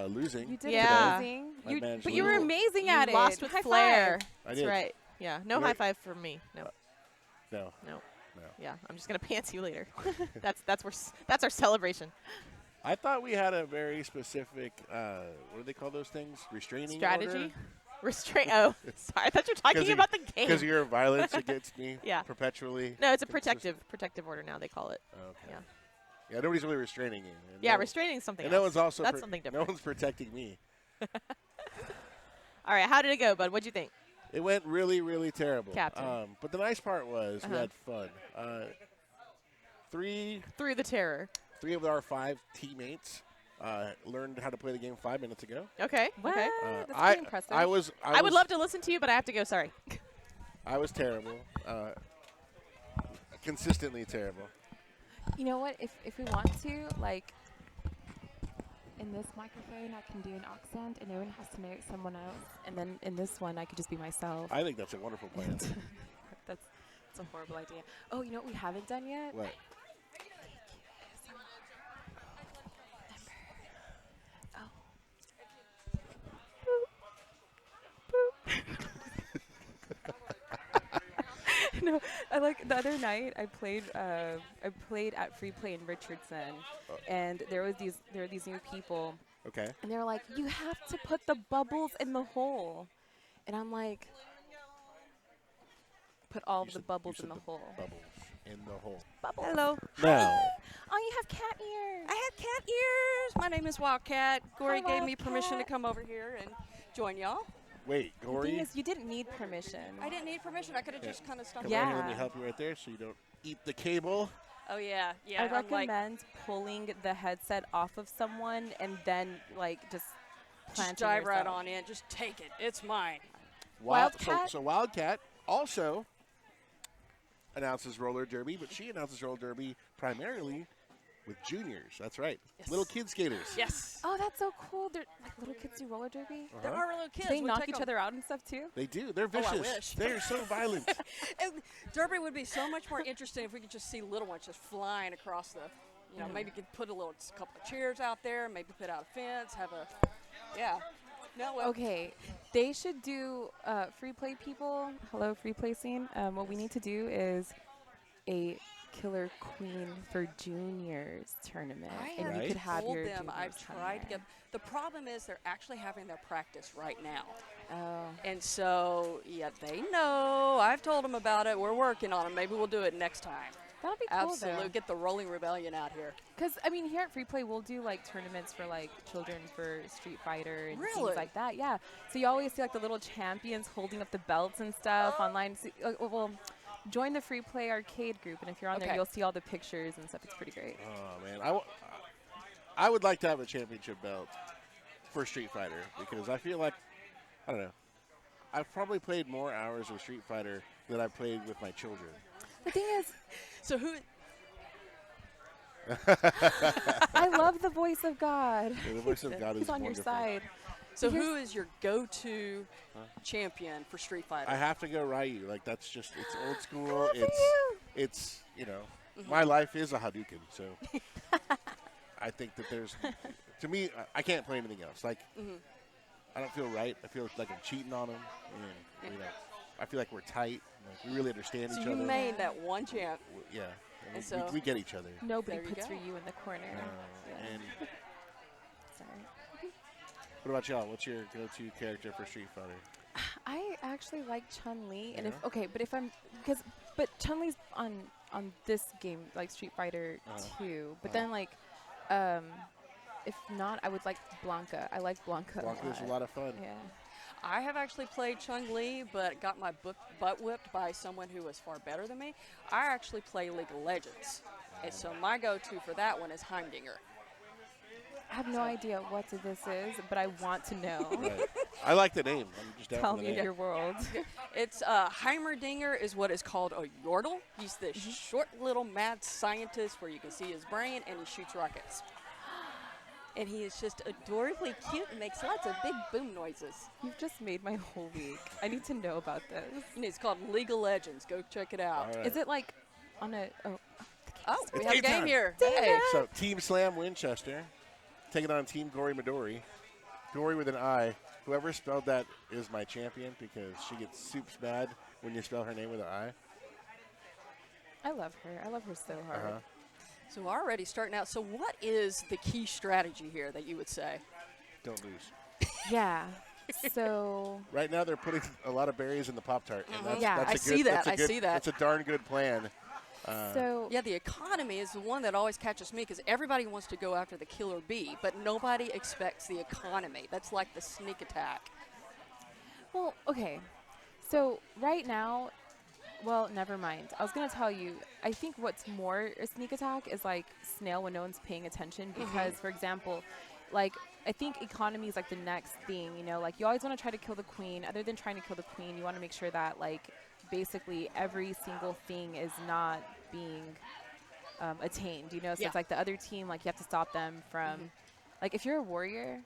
losing. You did Yeah. amazing. I You, managed but to you were lose. amazing You at it. lost with High flair. five. I That's did. right. Yeah. No You high know- five from me. No. No. No. No. Yeah. I'm just gonna pants you later. that's our celebration. I thought we had a very specific. What do they call those things? Restraining Strategy. Restraint. Oh, sorry. I thought you were talking you- about the game. Because of your violence against me. Yeah. Perpetually. No, it's a consistent. protective order now. They call it. Okay. Yeah. Yeah. Nobody's really restraining you. and Yeah, no- restraining is something And else. no one's also. That's something different. No one's protecting me. All right, how did it go, bud? What'd you think? It went really, really terrible. Captain. But the nice part was we Uh-huh. had fun. Three Through the terror. of our 5 teammates learned how to play the game 5 minutes ago. Okay. What? Okay. That's I pretty impressive. I was I would love to listen to you, but I have to go. Sorry. I was terrible. Consistently terrible. You know what? If we want to, like, in this microphone, I can do an accent, and no one has to know it's someone else. And then in this one, I could just be myself. I think that's a wonderful plan. That's a horrible idea. Oh, you know what we haven't done yet? What? No, I like the other night I played at Free Play in Richardson, and there were these new people, Okay. and they were like, you have to put the bubbles in the hole, and I'm like, put all You the said- bubbles you in said the hole. Bubbles in the hole. Bubbles. Hello. Now, Oh, you have cat ears. I have cat ears. My name is Wildcat. Gory Hi, gave me permission to Wildcat. come over here and join y'all. wait, The thing Gory. is, you didn't need permission. I didn't need permission. I could have Yeah. just kind of stopped. Come right here, let me Yeah. help you right there so you don't eat the cable. Oh yeah, yeah. I I'm like, recommend pulling the headset off of someone and then like just just planting dive right yourself. on in. Just take it. It's mine. Wildcat? So Wildcat also announces roller derby, but she announces roller derby primarily with juniors. That's right. Yes. Little kid skaters. Yes. Oh, that's so cool. They're like little kids do roller derby. There are little kids. Do they We knock take each 'em. other out and stuff too? They do. They're Oh, I vicious. wish. They're so violent. And Derby would be so much more interesting if we could just see little ones just flying across the, maybe you could put a couple of chairs out there, maybe put out a fence, have a, yeah. No, well, Okay, they should do free play people. Hello, free play scene. What we need to do is a Killer Queen for Juniors tournament, and have you could have told your them I've juniors come tried to there. get. The problem is they're actually having their practice right now, Oh, and so yeah, they know. I've told them about it. We're working on it. Maybe we'll do it next time. that'll be cool Absolutely, though. get the Rolling Rebellion out here. Because I mean, here at Free Play, we'll do like tournaments for like children for Street Fighter and Really? things like that. Yeah. So you always see like the little champions holding up the belts and stuff online. So, well, join the Free Play arcade group, and if you're on there, Okay. you'll see all the pictures and stuff. It's pretty great. Oh man, I would like to have a championship belt for Street Fighter because I feel like I don't know. I've probably played more hours of Street Fighter than I've played with my children. The thing is, So who? I love the voice of God. Yeah, the voice of God is He's on your wonderful. side. So Here's- who is your go-to champion for Street Fighter? I have to go Ryu. Like that's just it's old school. Good for It's you. it's my life is a Hadouken. So I think that there's to me I can't play anything else. Like I don't feel right. I feel like I'm cheating on him. And, I feel like we're tight. Like we really understand So each you other. made that one champ. Yeah. And And so- we get each other. Nobody There you puts go. for you in the corner. Yeah. And Sorry. what about y'all? What's your go-to character for Street Fighter? I actually like Chun Li, and Yeah? but if I'm but Chun Li's on this game like Street Fighter 2, but then like, if not, I would like Blanca. I like Blanca. Blanca's a lot of fun. Yeah. I have actually played Chung-Li, but got my butt whipped by someone who was far better than me. I actually play League of Legends. And so my go-to for that one is Heimdinger. I have no idea what this is, but I want to know. Right. I like the name. I'm just down Tell for the me name. your world. It's Heimerdinger is what is called a Yordle. He's this short little mad scientist where you can see his brain and he shoots rockets. And he is just adorably cute and makes lots of big boom noises. You've just made my whole week. I need to know about this. And it's called League of Legends. Go check it out. All right. Is it like on a? Oh, Oh, we It's have a game game time. here. Dang Hey. it. So Team Slam Winchester taking on Team Gory Midori. Gory with an I. Whoever spelled that is my champion because she gets soups mad when you spell her name with an I. I love her. I love her so hard. Uh-huh. So we're already starting out. So what is the key strategy here that you would say? Don't lose. Yeah. So Right now they're putting a lot of berries in the Pop-Tart. And that's, Yeah, that's I a see good, that. That's a I good, see that. That's a darn good plan. so Yeah, the economy is the one that always catches me because everybody wants to go after the killer bee, but nobody expects the economy. That's like the sneak attack. well, okay. So right now, well, never mind. I was gonna tell you. I think what's more a sneak attack is like Snail when no one's paying attention because, for example, like I think economy is like the next thing. You know, like you always want to try to kill the queen. Other than trying to kill the queen, you want to make sure that like basically every single thing is not being attained. You know, so Yeah. it's like the other team, like you have to stop them from, like if you're a warrior,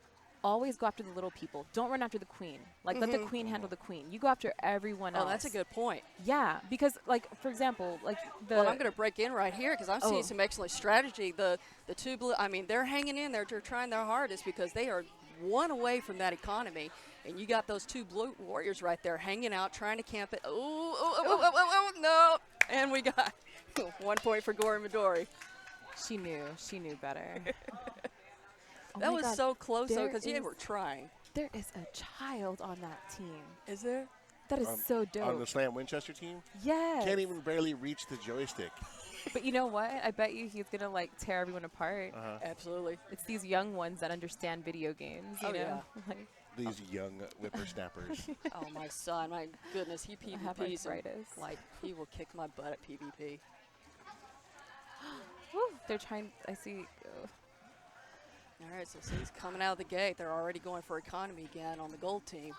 always go after the little people. Don't run after the queen. Like let the queen handle the queen. You go after everyone else. Oh, that's a good point. Yeah, because like for example, like the Well, I'm going to break in right here because I'm Oh. seeing some excellent strategy. The two blue, I mean, they're hanging in there. They're trying their hardest because they are one away from that economy. And you got those two blue warriors right there hanging out, trying to camp it. Oh, no. And we got 1 point for Gory Midori. she knew better. Oh That my was God, so close, though, there because they is- were trying. There is a child on that team. Is there? That is so On dope. the Slam Winchester team, Yes. can't even barely reach the joystick. But you know what? I bet you he's gonna like tear everyone apart. Absolutely. It's these young ones that understand video games. You Oh, know? Like, These young whippersnappers. Oh, my son. My goodness. He I have PvPs. and, arthritis. like, he will kick my butt at PvP. woo, they're trying. I see. All right, so he's coming out of the gate. They're already going for economy again on the gold team.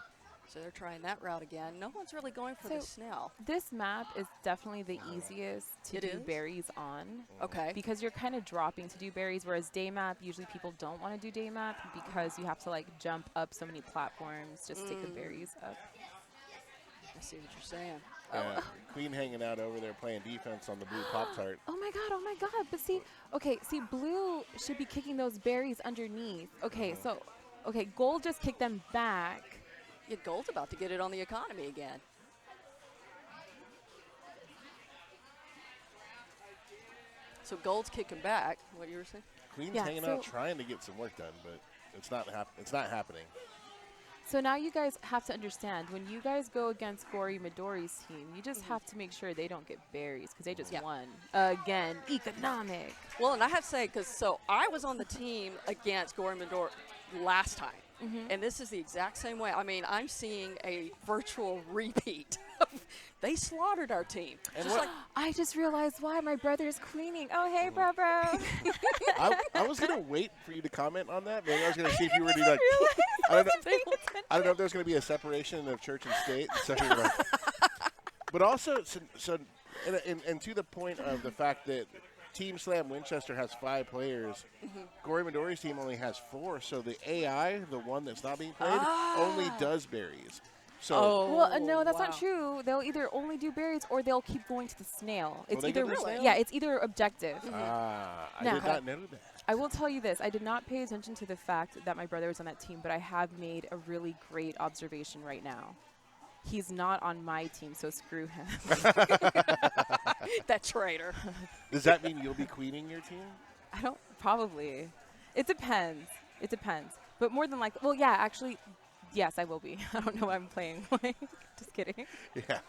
So they're trying that route again. No one's really going for the So- snail. This map is definitely the easiest to It do is? berries on. Okay. Because you're kind of dropping to do berries, whereas day map, usually people don't want to do day map because you have to like jump up so many platforms just to take the berries up. I see what you're saying. Queen hanging out over there playing defense on the blue Pop-Tart. Oh my god. But see, blue should be kicking those berries underneath. Okay, gold just kicked them back. Yeah, gold's about to get it on the economy again. So gold's kicking back. What you were saying? Queen's Yeah, hanging out so- trying to get some work done, but it's not happening. So now you guys have to understand, when you guys go against Gory Midori's team, you just have to make sure they don't get berries because they just won. Again, economic. Well, and I have to say, so I was on the team against Gory Midori last time. And this is the exact same way. I mean, I'm seeing a virtual repeat. They slaughtered our team. And Just what- like, I just realized why my brother's queening. Oh, hey, bro. I was gonna wait for you to comment on that. Maybe I was gonna see if you were gonna like. I don't know if there's gonna be a separation of church and state. So, but also, and to the point of the fact that Team Slam Winchester has 5 players, Gory Midori's team only has 4. So the AI, the one that's not being played, only does berries. So Well, no, that's wow. not true. They'll either only do berries or they'll keep going to the snail. It's they go either to the snail? yeah, it's either objective. I No. did not know that. I will tell you this. I did not pay attention to the fact that my brother was on that team, but I have made a really great observation right now. He's not on my team, so screw him. that traitor. Does that mean you'll be queening your team? I don't probably. It depends. It depends. But more than likely, well, yeah, actually, yes, I will be. I don't know what I'm playing. Just kidding. Yeah.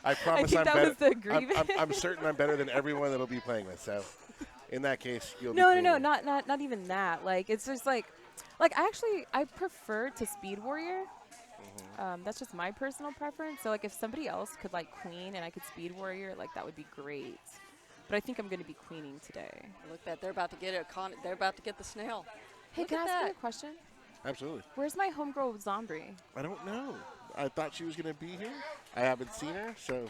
I promise think I'm that better. was the agreement. I'm certain I'm better than everyone that'll be playing with. So, in that case, you'll be No, queening. not even that. Like, it's just like I prefer to Speed Warrior. That's just my personal preference. So, like, if somebody else could like queen and I could Speed Warrior, like that would be great. But I think I'm going to be queening today. Look at that. They're about to get it. They're about to get the snail. Hey, Look can I at ask you that. a question? Absolutely. Where's my homegirl Zombie? I don't know. I thought she was going to be here. I haven't seen her, so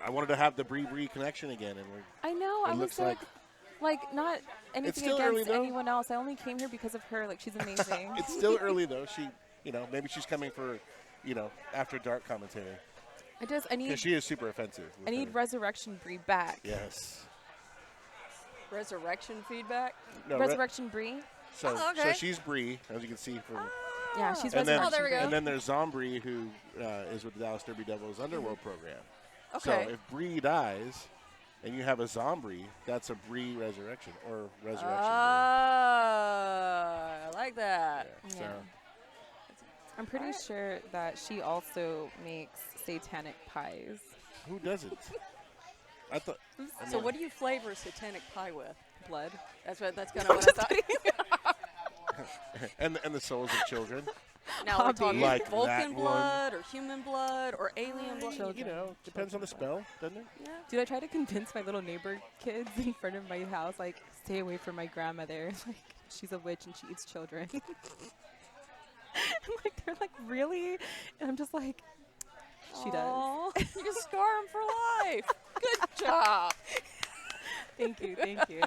I wanted to have the Bree connection again, and I know. It I looks was like not anything still early, against though. anyone else. I only came here because of her. Like, she's amazing. it's still early though. She, maybe she's coming for, after dark commentary I need because she is super offensive. with I need her. Resurrection Bree back. Yes. Resurrection feedback. No, Resurrection Bree. so okay. she's Bree, as you can see from. Yeah, she's And then, Resurrection there we go. Bree. and then there's Zombie, who is with the Dallas Derby Devils Underworld program. Okay. So if Bree dies, and you have a Zombie, that's a Bree resurrection or resurrection. I like that. Bree. Yeah. So I'm pretty sure that she also makes satanic pies. who doesn't? I thought. So what do you flavor satanic pie with? Blood. That's kind of what I thought. and the souls of children. Now we're Hobby. talking Like that Vulcan one. blood or human blood or alien blood. Children. Depends on the spell, doesn't it? Yeah. Dude, I try to convince my little neighbor kids in front of my house, like, stay away from my grandmother. Like, she's a witch and she eats children. And, like, they're like, really? And I'm just like, she does. Aw, you can scar them for life. Good job. Thank you, thank you.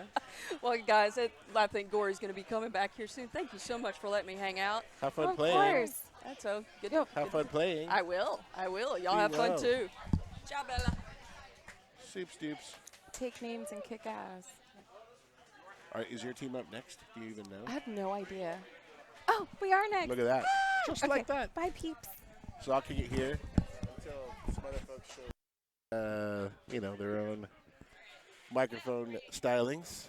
Well, guys, I think Gory's going to be coming back here soon. Thank you so much for letting me hang out. Have fun Of playing. course. That's so good. Yep. Have fun playing. I will. Y'all Be have fun well. too. Ciao, Bella. Soup Stoops. Take names and kick ass. All right, is your team up next? Do you even I know? have no idea. Oh, we are next. Look at that. Just Okay, like that. Bye, peeps. So I'll kick it here until smarter folks show, their own microphone stylings.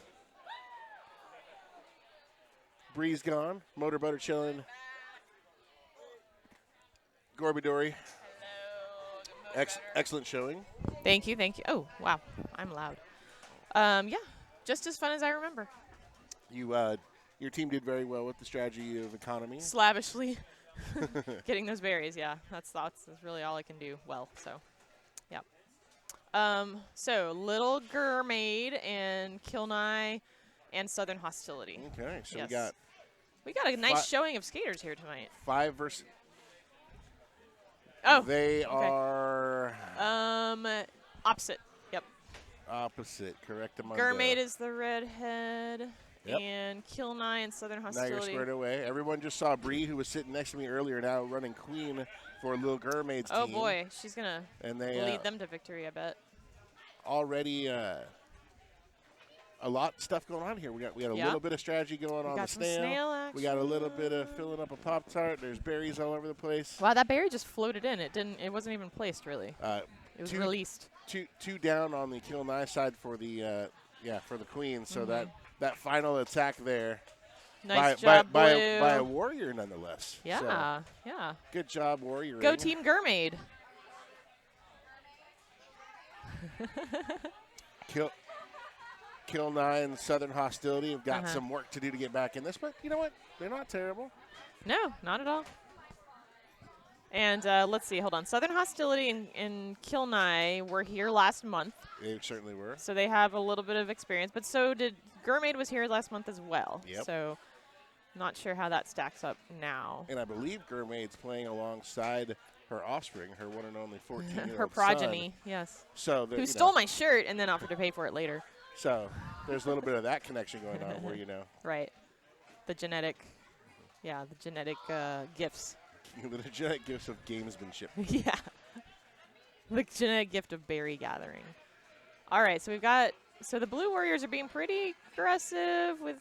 Breeze gone. Motor Butter chilling. Gorbidori. Excellent showing. Thank you. Oh, wow. I'm loud. Yeah, just as fun as I remember. Your team did very well with the strategy of economy. Slavishly getting those berries. Yeah, that's really all I can do well. So, yeah. So Little Gurmaid and Kilnai and Southern Hostility. Okay, so Yes. we got We got a nice Fi- showing of skaters here tonight. 5 versus Oh, They are opposite. Yep. opposite. Correct. Gurmaid is the redhead, Yep. and Kilnai and Southern Now Hostility. you're squared away. Everyone just saw Bree, who was sitting next to me earlier, now running queen for Lil Gurmaid's Oh team. boy, she's gonna And they lead them to victory, I bet. already a lot of stuff going on here. We had a Yeah. little bit of strategy going We on got the some snail action. We got a little bit of filling up a Pop-Tart. There's berries all over the place. Wow, that berry just floated in. It wasn't even placed really. It was two- released. Two down on the Kilnai side for the for the queen. So Mm-hmm. that final attack there Nice job, by Blue. a warrior nonetheless. Yeah, So, yeah. good job, warrior. Go Team Gurmaid. Kill 9 Southern Hostility have got Uh-huh. some work to do to get back in this, but you know what? They're not terrible. No, not at all. And let's see, hold on. Southern Hostility and Kilnai were here last month, They certainly were. so they have a little bit of experience. But so did Gurmaid was here last month as well. Yep. So not sure how that stacks up now. And I believe Gurmaid's playing alongside her offspring, her one and only 14-year-old Her progeny, yes. So Who stole my shirt and then offered to pay for it later. So there's a little bit of that connection going on where, Right. The genetic gifts. the genetic gifts of gamesmanship. Yeah. The genetic gift of berry gathering. All right, so so the Blue Warriors are being pretty aggressive with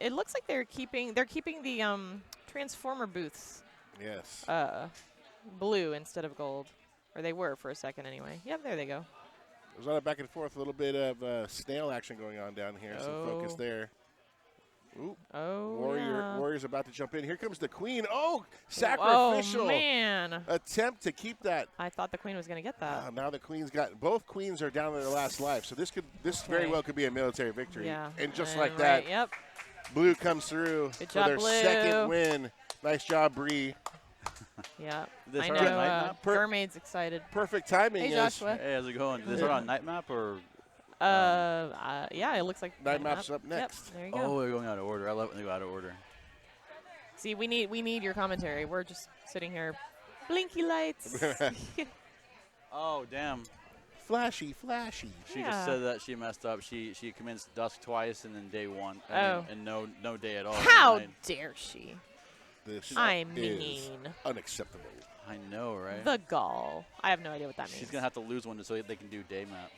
it looks like they're keeping the transformer booths Yes. blue instead of gold. Or they were for a second anyway. Yep, there they go. There's a lot of back and forth, a little bit of snail action going on down here. Some focus there. Ooh. Oh, yeah. Warrior's about to jump in. Here comes the queen. Oh, sacrificial Oh, man. attempt to keep that. I thought the queen was going to get that. Now the queen's got both queens are down to their last life, so this very Okay. well could be a military victory. Yeah. And just And like that, right, yep. Blue comes through Good for job, their Blue. second win. Nice job, Bree. Yep. This I are know on night map? Gurmaid's excited. Perfect timing. Hey, as Joshua. Hey, how's it going? Is this on night map or? Yeah, it looks like Night map's up next. Yep, there you go. Oh, they're going out of order. I love when they go out of order. See, we need your commentary. We're just sitting here, blinky lights. Oh, damn. Flashy. She Yeah. just said that she messed up. She commenced dusk twice and then day one. Oh. And no day at all. How Night. dare she? This I is mean, unacceptable. I know, right? the gall. I have no idea what that means. She's going to have to lose one so they can do day map.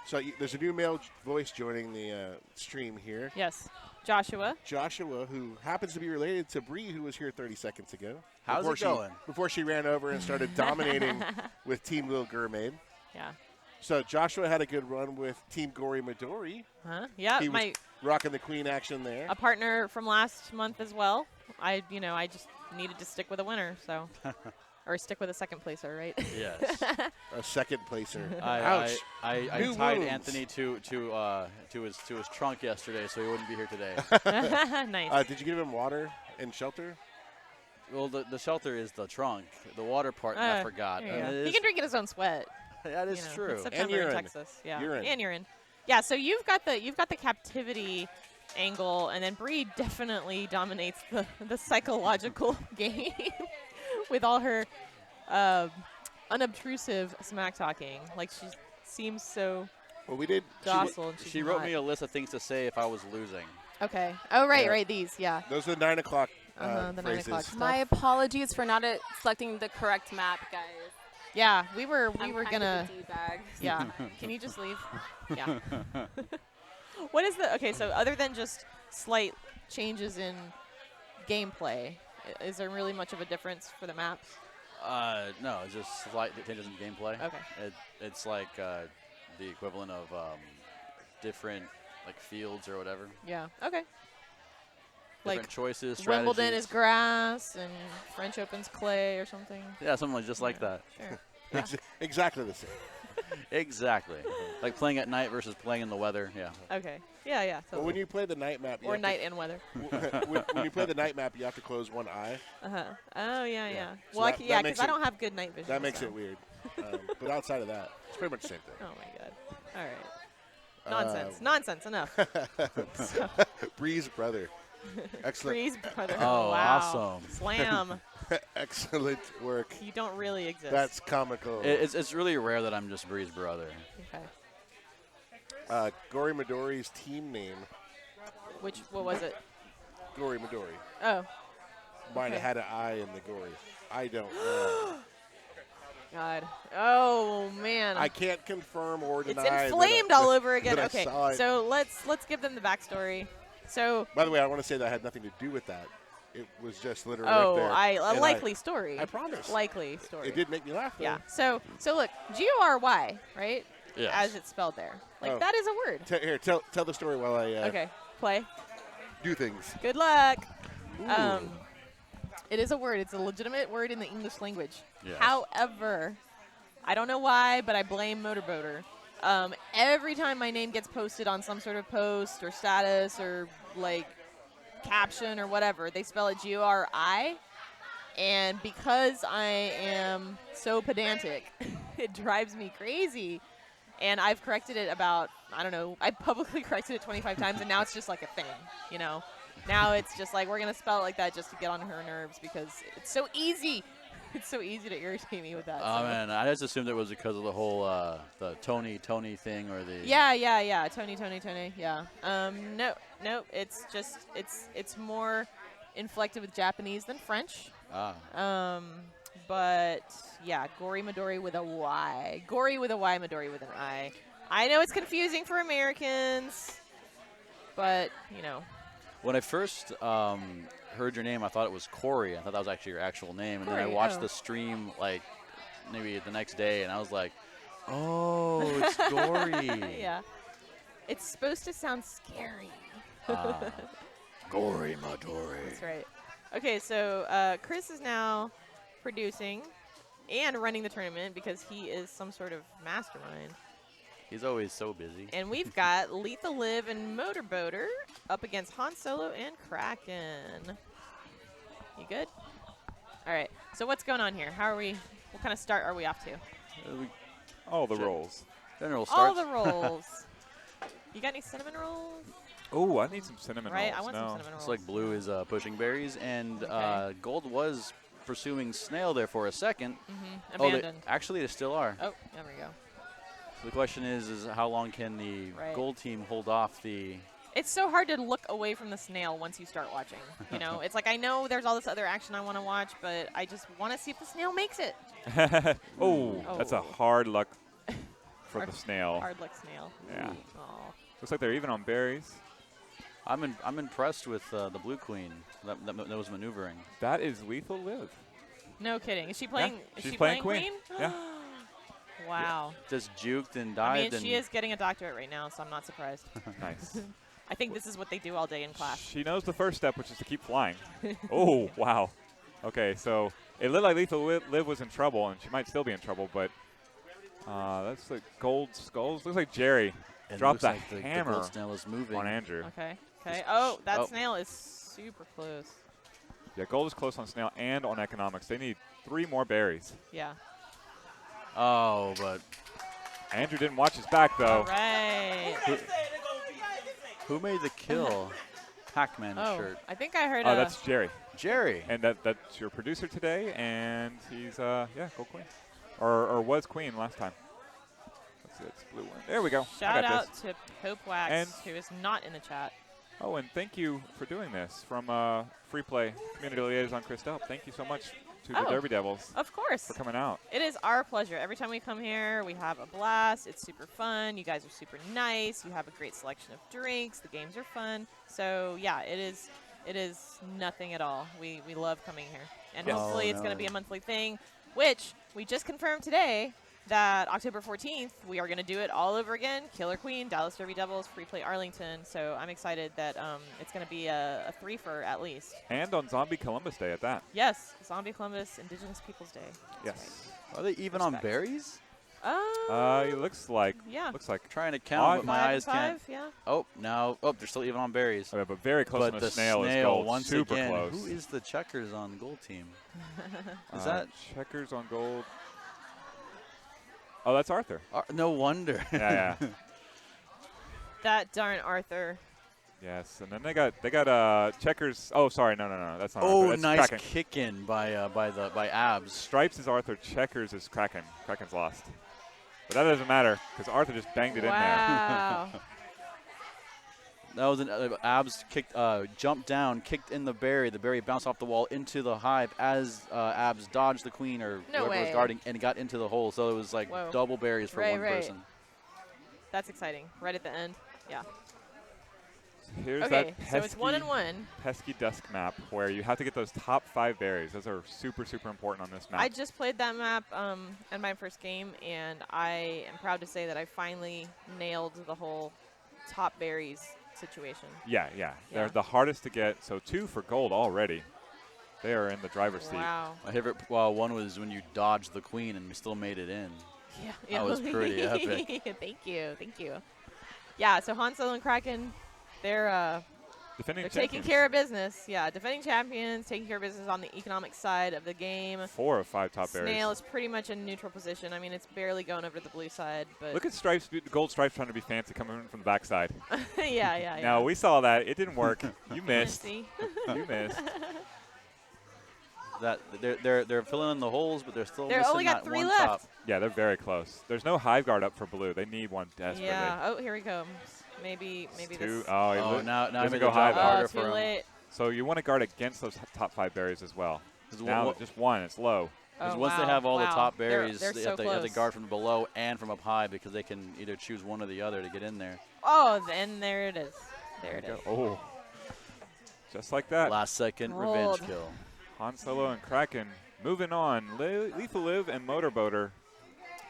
So there's a new male voice joining the stream here. Yes, Joshua. Joshua, who happens to be related to Bree, who was here 30 seconds ago. How's it going? Before she ran over and started dominating with Team Lil Gurmaid. Yeah. So Joshua had a good run with Team Gory Midori. Huh? Yeah. He was rocking the queen action there. A partner from last month as well. I just needed to stick with a winner, so. Or stick with a second placer, right? Yes. A second placer. I Ouch. New tied wounds. Anthony to his trunk yesterday, so he wouldn't be here today. Nice. Did you give him water and shelter? Well, the shelter is the trunk. The water part, I forgot. There you go. It He is- can drink in his own sweat. that is you know, true. It's September urine. in Texas. Yeah. Urine. And urine. Yeah, so you've got the captivity angle, and then Bree definitely dominates the psychological game with all her unobtrusive smack talking. Like she seems so Well, we did. docile. And she's She wrote not. me a list of things to say if I was losing. Okay. Oh right, Yeah. right. These. Yeah. Those are the 9 o'clock The 9 phrases. o'clock stuff. My apologies for not selecting the correct map, guys. Yeah, we were I'm kind gonna. of a D-bag. Yeah. Can you just leave? Yeah. What is the so other than just slight changes in gameplay, is there really much of a difference for the maps? No, it's just slight changes in gameplay. Okay. It's like the equivalent of different like fields or whatever. Yeah. Okay. Different Like choices. Wimbledon is strategies. grass and French Open's clay or something. Yeah, something like just like that. Sure. Exactly the same. Exactly. Like playing at night versus playing in the weather. Yeah. Okay. Yeah. Yeah. Well, Totally. when you play the night map, you Or have night and weather. when you play the night map, you have to close one eye. Oh yeah, yeah. So Well, that yeah, makes because I it- don't have good night vision. That makes so. it weird. But outside of that, it's pretty much the same thing. Oh my god. All right. Nonsense. Nonsense. Enough. Bree's brother. Excellent. Breeze brother. Oh, wow. awesome. Slam. Excellent work. You don't really exist. That's comical. It's really rare that I'm just Bree's brother. okay. Gory Midori's team name, What was it? Gory Midori. Oh, Might Okay. have had an I in the Gory. I don't know. God. Oh man. I can't confirm or it's deny. inflamed that I- all over again. that I Okay. saw it. So let's give them the backstory. So By the way, I want to say that had nothing to do with that. It was just literally up there. a and likely story. I promise. Likely story. It did make me laugh, though. Yeah. So look, GORY, right? Yes. As it's spelled there. Like Oh. that is a word. Here, tell the story while I Okay. Play. do things. Good luck. Ooh. It is a word. It's a legitimate word in the English language. Yes. However, I don't know why, but I blame Motorboater. Every time my name gets posted on some sort of post or status or like caption or whatever, they spell it GORI. And because I am so pedantic, it drives me crazy. And I've corrected it about, I don't know, I publicly corrected it 25 times, and now it's just like a thing, you know? Now it's just like, we're going to spell it like that just to get on her nerves because it's so easy. It's so easy to irritate me with that. Oh, so. man. I just assumed it was because of the whole the Tony thing or the. Yeah. Tony. Yeah. No. It's just it's more inflected with Japanese than French. Ah. But yeah, Gory Midori with a Y. Gory with a Y, Midori with an I. I know it's confusing for Americans, but you know. When I first heard your name, I thought it was Corey. I thought that was actually your actual name. And then I Corey, watched oh. the stream like maybe the next day, and I was like, oh, it's Gory. Yeah. It's supposed to sound scary. Gory Midori. That's right. Okay, so Chris is now producing and running the tournament because he is some sort of mastermind. He's always so busy. And we've got Lethal Liv and Motorboater up against Han Solo and Kraken. You good? All right. So what's going on here? What kind of start are we off to? All the Sure. rolls. General All starts. the rolls. You got any cinnamon rolls? Oh, I need some cinnamon Right, rolls. I want no. some cinnamon rolls. Looks like Blue is pushing berries, and Okay. Gold was pursuing Snail there for a second. Abandoned. Actually, they still are. Oh, there we go. So the question is how long can the Right. Gold team hold off the? It's so hard to look away from the snail once you start watching. You know, it's like I know there's all this other action I want to watch, but I just want to see if the snail makes it. That's a Oh. hard luck for Hard- the snail. Hard luck snail. Yeah. Oh. Looks like they're even on berries. I'm impressed with the Blue Queen that was maneuvering. That is Lethal Liv. No kidding. Is she playing? Is she's she playing Queen? Yeah. Wow. Just juked and I dived. mean, she is getting a doctorate right now, so I'm not surprised. Nice. I think this is what they do all day in class. She knows the first step, which is to keep flying. Oh, wow. Okay, so it looked like Lethal Liv was in trouble, and she might still be in trouble, but that's like Gold Skulls. Looks like Jerry It dropped looks the like the hammer Gold Snail is moving. on Andrew. Okay. Okay. Just Oh, that oh. snail is super close. Yeah, Gold is close on Snail and on Economics. They need 3 more berries. Yeah. Oh, but Andrew didn't watch his back, though. All right. who made the kill? Pac-Man Oh, shirt. I think I heard. Oh, that's Jerry. Jerry. And that's your producer today, and he's, Gold Queen. Or was Queen last time. Let's see, it's blue one. There we go. Shout I got out this. to Pope Wax, And- who is not in the chat. Oh, and thank you for doing this from Free Play Community Liaison Chris Delp. Thank you so much to the Oh, Derby Devils Of course. for coming out. It is our pleasure. Every time we come here, we have a blast. It's super fun. You guys are super nice. You have a great selection of drinks. The games are fun. So yeah, it is nothing at all. We love coming here. And Yes. hopefully Oh, it's going to no. be a monthly thing, which we just confirmed today that October 14th, we are going to do it all over again. Killer Queen, Dallas Derby Devils, Free Play Arlington. So I'm excited that it's going to be a threefer at least. And on Zombie Columbus Day at that. Yes, Zombie Columbus, Indigenous Peoples Day. That's Yes. Are they even on Respect. berries? right. It looks like. Yeah. Looks like. Trying to count, Odd. but my 5 eyes and can't. 5, yeah. Oh, no. Oh, they're still even on berries. But very close But on the the snail is Gold. once Super again, close. who is the checkers on the Gold team? Is Uh, that checkers on Gold? Oh, that's Arthur. no wonder. Yeah, yeah. That darn Arthur. Yes, and then they got checkers. Oh, sorry, no, that's not. Oh, Arthur. That's nice Kraken. kick in by Abs. Stripes is Arthur, checkers is Kraken. Kraken's lost. But that doesn't matter because Arthur just banged it Wow. That was an Abs kicked, jumped down, kicked in the berry. The berry bounced off the wall into the hive as Abs dodged the queen or No whoever was way. guarding and got into the hole. So it was like Whoa. double berries for one Right. person. That's exciting. Right at the end. Yeah. there. Here's Okay, that so it's 1-1. pesky dusk map where you have to get those top 5 berries. Those are super, super important on this map. I just played that map in my first game, and I am proud to say that I finally nailed the whole top berries situation. Yeah. Yeah. They're the hardest to get. So 2 for gold already. They are in the driver's seat. Wow. My favorite one was when you dodged the queen and we still made it in. Yeah. That was pretty epic. Thank you. Yeah, so Han Solo and Kraken, they're Defending taking champions. care of business. Yeah, defending champions, taking care of business on the economic side of the game. 4 of 5 top berries. Snail is pretty much in neutral position. I mean, it's barely going over the blue side, but Look at Stripes, gold Stripes trying to be fancy coming in from the backside. yeah. Now, we saw that. It didn't work. You missed. See? You missed. That they're filling in the holes, but they're still They're missing only got that 3 one left. top. Yeah, they're very close. There's no hive guard up for blue. They need one desperately. Yeah. Oh, here he comes. Maybe Two. this. Oh, Oh, now I doesn't made go the hive job guard. harder Oh, too for him. late. So you want to guard against those top 5 berries as well. 'Cause Now what- just one. It's low. Because Oh, once they wow. have all the Wow. top They're- berries, they're they so have to close. guard from below and from up high because they can either choose one or the other to get in there. Oh, then there it is. There it Go. is. Oh. Just like that. Last second Gold. revenge kill. Han Solo and Kraken moving on. Lethal Liv and Motorboater.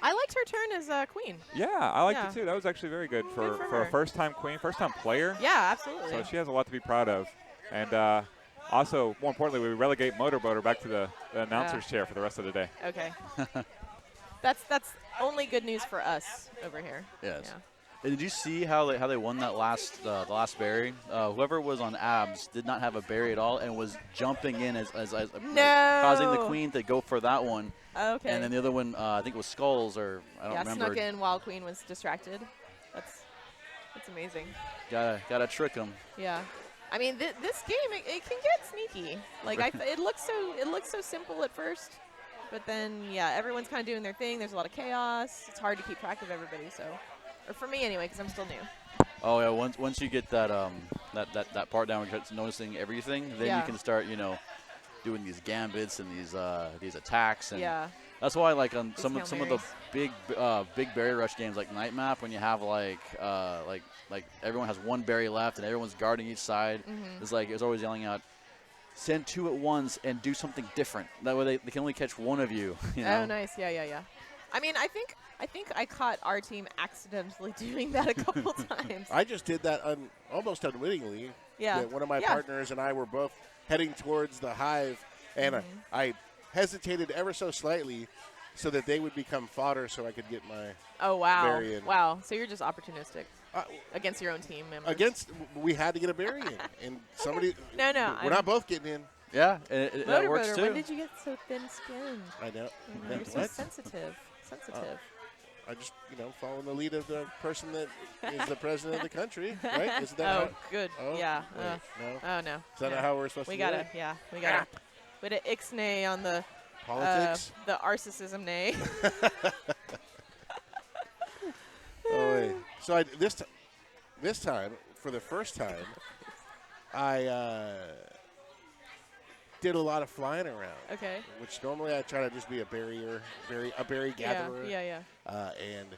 I liked her turn as queen. Yeah, I liked Yeah. it too. That was actually very good for for a her. first-time queen, first-time player. Yeah, absolutely. So she has a lot to be proud of. And also, more importantly, we relegate Motorboater back to the announcer's chair for the rest of the day. Okay. that's only good news for us over here. Yes. Yeah. And did you see how they won that the last berry? Whoever was on Abs did not have a berry at all and was jumping in as causing the queen to go for that one. Okay. And then the other one, I think it was Skulls or I don't yeah, remember. snuck in while queen was distracted. That's amazing. Gotta trick them. Yeah. I mean, this game it can get sneaky. Like it looks so simple at first, but then yeah, everyone's kind of doing their thing. There's a lot of chaos. It's hard to keep track of everybody. So, or for me anyway, because I'm still new. Oh yeah, once you get that that part down where you start noticing everything, then Yeah. you can start doing these gambits and these attacks and Yeah. that's why like on These some Hail of the big berry rush games like Night Map when you have like everyone has one berry left and everyone's guarding each side, it's always yelling out, send 2 at once and do something different. That way they can only catch one of you. Oh, nice. Yeah. I mean, I think I caught our team accidentally doing that a couple times. I just did that almost unwittingly. Yeah. One of my Yeah. partners and I were both heading towards the hive, and I hesitated ever so slightly so that they would become fodder so I could get my Oh wow. berry in. Wow. So you're just opportunistic Uh, against your own team members. we had to get a berry in, and somebody. No. We're not both getting in. Yeah, and that works Motorboater, too. when did you get so thin-skinned? I know. You're Yeah, so what? sensitive. I just, following the lead of the person that is the president of the country, right? Isn't that Oh, how? good. Oh, Yeah. wait, no. Oh no. Is that no. not how we're supposed We to gotta. do it? Yeah. We gotta. We gotta ixnay on the Politics? the narcissism nay. Oh, wait. So this time, for the first time, I did a lot of flying around. Okay. Which normally I try to just be a berry gatherer. Yeah. And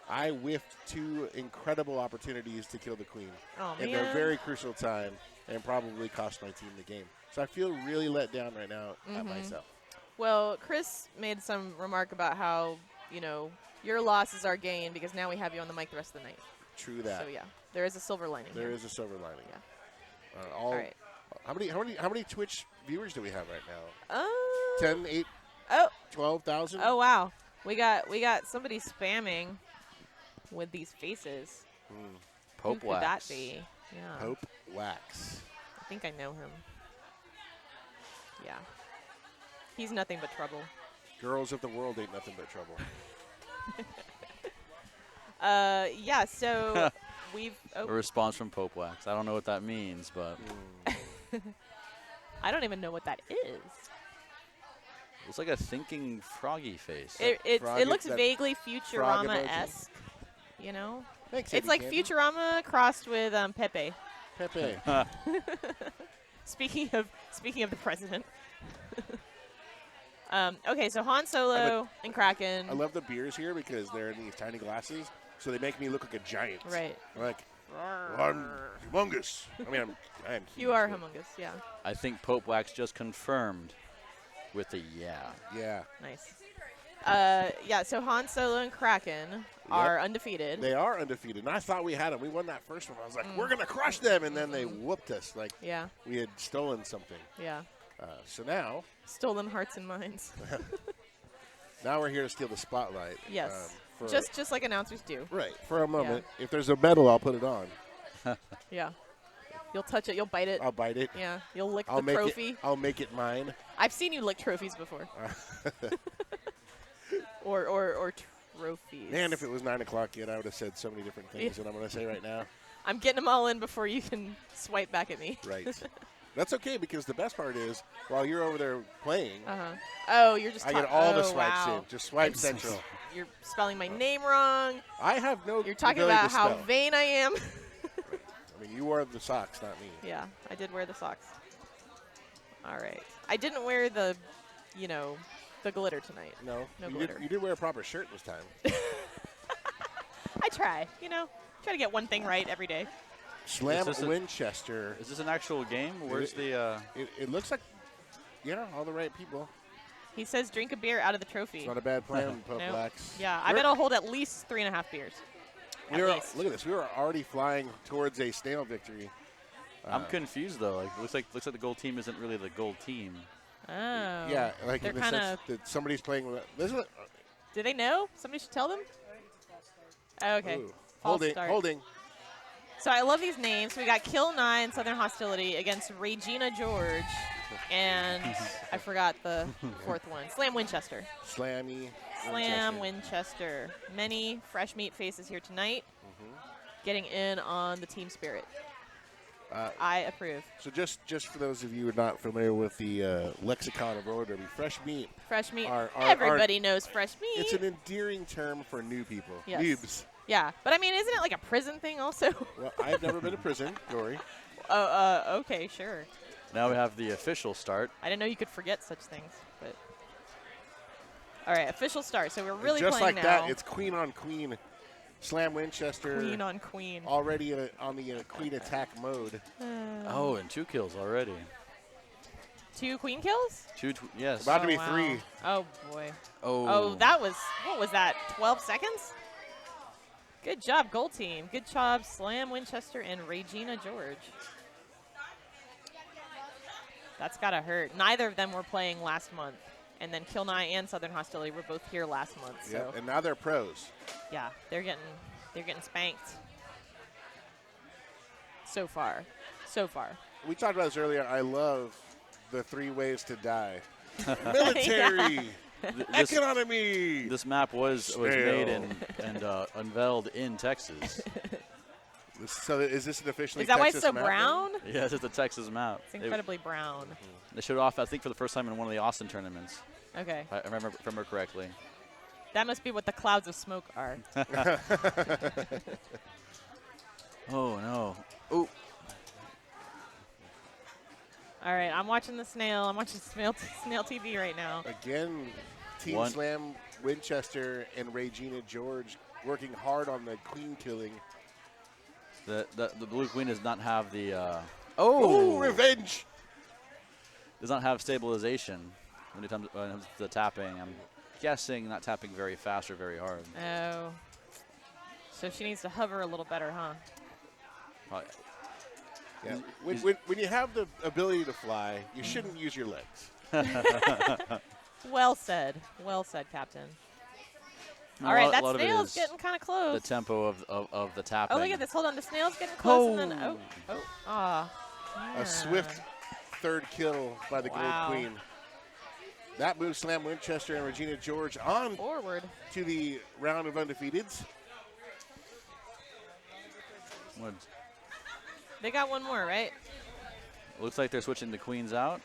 I whiffed 2 incredible opportunities to kill the queen Oh in man. a very crucial time, and probably cost my team the game. So I feel really let down right now at myself. Well, Chris made some remark about how your loss is our gain because now we have you on the mic the rest of the night. True that. So yeah, there is a silver lining. There here. is a silver lining. Yeah. All right. How many Twitch viewers do we have right now? 10, 8, Oh. 12,000? Oh wow, we got somebody spamming with these faces. Pope Who could that Wax. be? Yeah. Pope Wax. I think I know him. Yeah. He's nothing but trouble. Girls of the world ain't nothing but trouble. Yeah, so we've. A Oh, response from Pope Wax. I don't know what that means, but I don't even know what that is. it's like a thinking froggy face. It looks that vaguely frog Futurama-esque. You know, Thanks, it's Eddie like Candy. Futurama crossed with Pepe. Pepe. Speaking of the president. Okay, so Han Solo and Kraken. I love the beers here because they're in these tiny glasses, so they make me look like a giant. Right. Like, I'm humongous. I mean, I am. You huge, are but- humongous, yeah. I think Pope Wax just confirmed with the yeah. Yeah. Nice. Yeah, so Han Solo and Kraken are undefeated. They are undefeated, and I thought we had them. We won that first one. I was like, we're gonna crush them, and then they whooped us like Yeah, we had stolen something. yeah. So now Stolen hearts and minds. we're here to steal the spotlight. Yes. For, Just like announcers do. right for a moment. If there's a medal, I'll put it on. Yeah. You'll touch it, you'll bite it. I'll bite it. Yeah, you'll lick I'll the make trophy. it. I'll make it mine. I've seen you lick trophies before. or trophies. Man, if it was 9 o'clock yet, I would have said so many different things that I'm going to say right now. I'm getting them all in before you can swipe back at me. Right. That's okay because the best part is while you're over there playing, Oh, you're just I get talking. all oh, the swipes wow. in. Just swipe It's- central. You're spelling my name wrong. I have no. You're talking ability about to how spell. vain I am. I mean, you wore the socks, not me. Yeah, I did wear the socks. All right. I didn't wear the, the glitter tonight. No, No you glitter. did. You did wear a proper shirt this time. I try, try to get one thing right every day. Slam this a- Winchester. Is this an actual game? Where's the? It looks like, all the right people. He says drink a beer out of the trophy. It's not a bad plan, Pope Nope. Blacks. Yeah, I We're- bet I'll hold at least 3.5 beers. we were, least. look at this. We were already flying towards a snail victory. I'm confused though. Like looks like the gold team isn't really the gold team. Oh. Yeah, like They're in the sense kinda- that somebody's playing with. This is Do they know? Somebody should tell them? Oh, okay. ooh, False holding, start. holding. So I love these names. We got Kill 9, Southern Hostility against Regina George. And I forgot the fourth one. Slam Winchester. Slammy. Slam Winchester. Winchester. Many fresh meat faces here tonight. Getting in on the team spirit. I approve. So just for those of you who are not familiar with the lexicon of roller derby, fresh meat. Fresh meat. Are- Everybody knows fresh meat. It's an endearing term for new people. Yes. Noobs. Yeah, but I mean, isn't it like a prison thing also? Well, I've never been to prison. Dory. Okay, sure. Now we have the official start. I didn't know you could forget such things, but. All right, official start. So we're really Just playing like now. that, it's queen on queen. Slam Winchester. Queen on queen. Already on the queen attack mode. Oh, and 2 kills already. 2 queen kills? Yes. About to be wow. 3. Oh boy. Oh. Oh, that was, what was that? 12 seconds? Good job, gold team. Good job, Slam Winchester and Regina George. That's gotta hurt. Neither of them were playing last month. And then Kill 9 and Southern Hostility were both here last month. So Yep. And now they're pros. yeah, they're getting spanked. So far. So far. We talked about this earlier. I love the 3 ways to die. Military. This, Economy. this map was Snail. made and unveiled in Texas. So is this an officially Is that why it's Texas so map brown? Yes, it's a Texas map. It's incredibly brown. They showed it off, I think, for the first time in one of the Austin tournaments. Okay. If I remember correctly. That must be what the clouds of smoke are. Oh no. Oh. All right, I'm watching the snail. I'm watching snail TV right now. Again, Team One. Slam Winchester and Regina George working hard on the queen killing. The blue queen does not have the Oh, revenge! does not have stabilization when it comes to tapping. I'm guessing not tapping very fast or very hard. Oh. So she needs to hover a little better, huh? Probably. Yeah. When you have the ability to fly, you shouldn't use your legs. Well said. Well said, Captain. A All right, lot- that lot of it snail's is getting kind of The close. tempo of the tapping. Oh, look at this. Hold on. The snail's getting close. And then, Oh. ah. A swift third kill by the Wow. Gold Queen. That moves Slam Winchester and Regina George on Forward. to the round of undefeateds. They got one more, right? Looks like they're switching the queens out.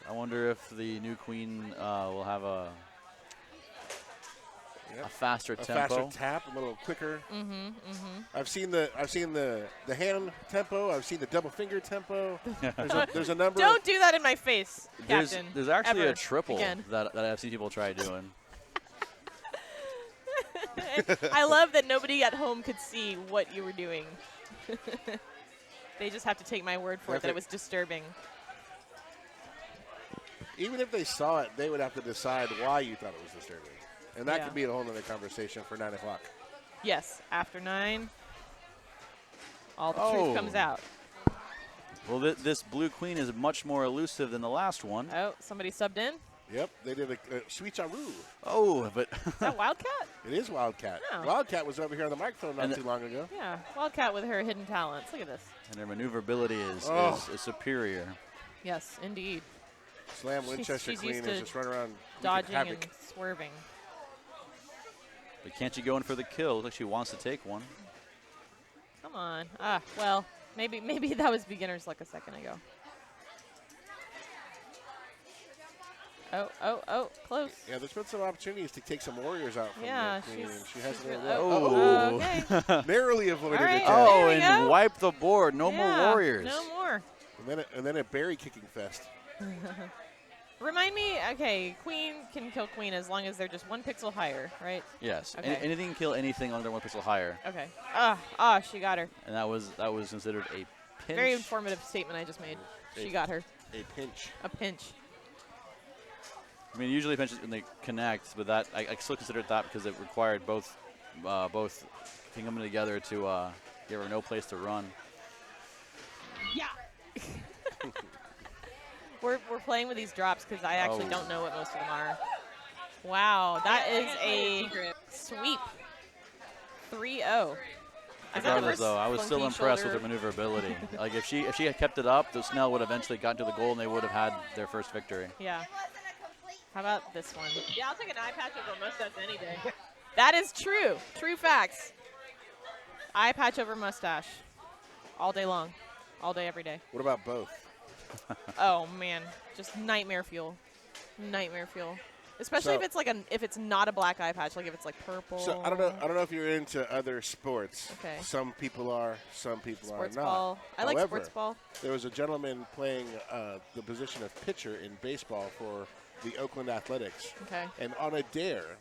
I wonder if the new queen will have a faster tempo. Faster tap, a little quicker. I've seen the hand tempo. I've seen the double finger tempo. There's a number. Don't do that in my face, Captain. There's actually Ever. a triple Again. that I've seen people try doing. I love that nobody at home could see what you were doing. They just have to take my word for it that it was disturbing. Even if they saw it, they would have to decide why you thought it was disturbing. And that Yeah. could be a whole other conversation for 9 o'clock. Yes, after 9, all the Oh. truth comes out. Well, this blue queen is much more elusive than the last one. Oh, somebody subbed in? Yep, they did a switcheroo. Oh, but Is that Wildcat? It is Wildcat. Oh. Wildcat was over here on the microphone not too long ago. Yeah, Wildcat with her hidden talents. Look at this. and her maneuverability is superior. Yes, indeed. Slam Winchester she's Queen used is to just running around dodging havoc. and swerving. But can't you go in for the kill? Looks like she wants to take one. Come on. Ah, well, maybe that was beginner's luck a second ago. Oh, close. Yeah, there's been some opportunities to take some warriors out from Yeah, the Queen, she's- and she hasn't she's really. really- okay. Narrowly avoided All right. it. Oh, There we and go. wipe the board. No more Yeah, warriors. No more. And then a berry kicking fest. Remind me, okay, Queen can kill Queen as long as they're just 1 pixel higher, right? Yes. Okay. Anything can kill anything under 1 pixel higher. Okay. She got her. And that was considered a pinch. Very informative statement I just made. She got her. A pinch. A pinch. I mean, usually pinches when they connect, but that I still consider it that because it required both coming together to give her no place to run. Yeah. We're playing with these drops because I actually Oh. don't know what most of them are. Wow, that is a sweep. 3-0. Is that the Regardless, first though, I was still funky impressed with shoulder? her maneuverability. Like if she had kept it up, the Snell would have eventually gotten to the goal and they would have had their first victory. Yeah. How about this one? Yeah, I'll take an eye patch over a mustache any day. That is true. True facts. Eye patch over mustache. All day long. All day, every day. What about both? Oh man, just nightmare fuel. Nightmare fuel. Especially So- if it's like if it's not a black eye patch, like if it's like purple. So I don't know if you're into other sports. Okay. Some people are, some people Sports are not. ball. I like However, sports ball. There was a gentleman playing the position of pitcher in baseball for the Oakland Athletics. Okay. And on a dare,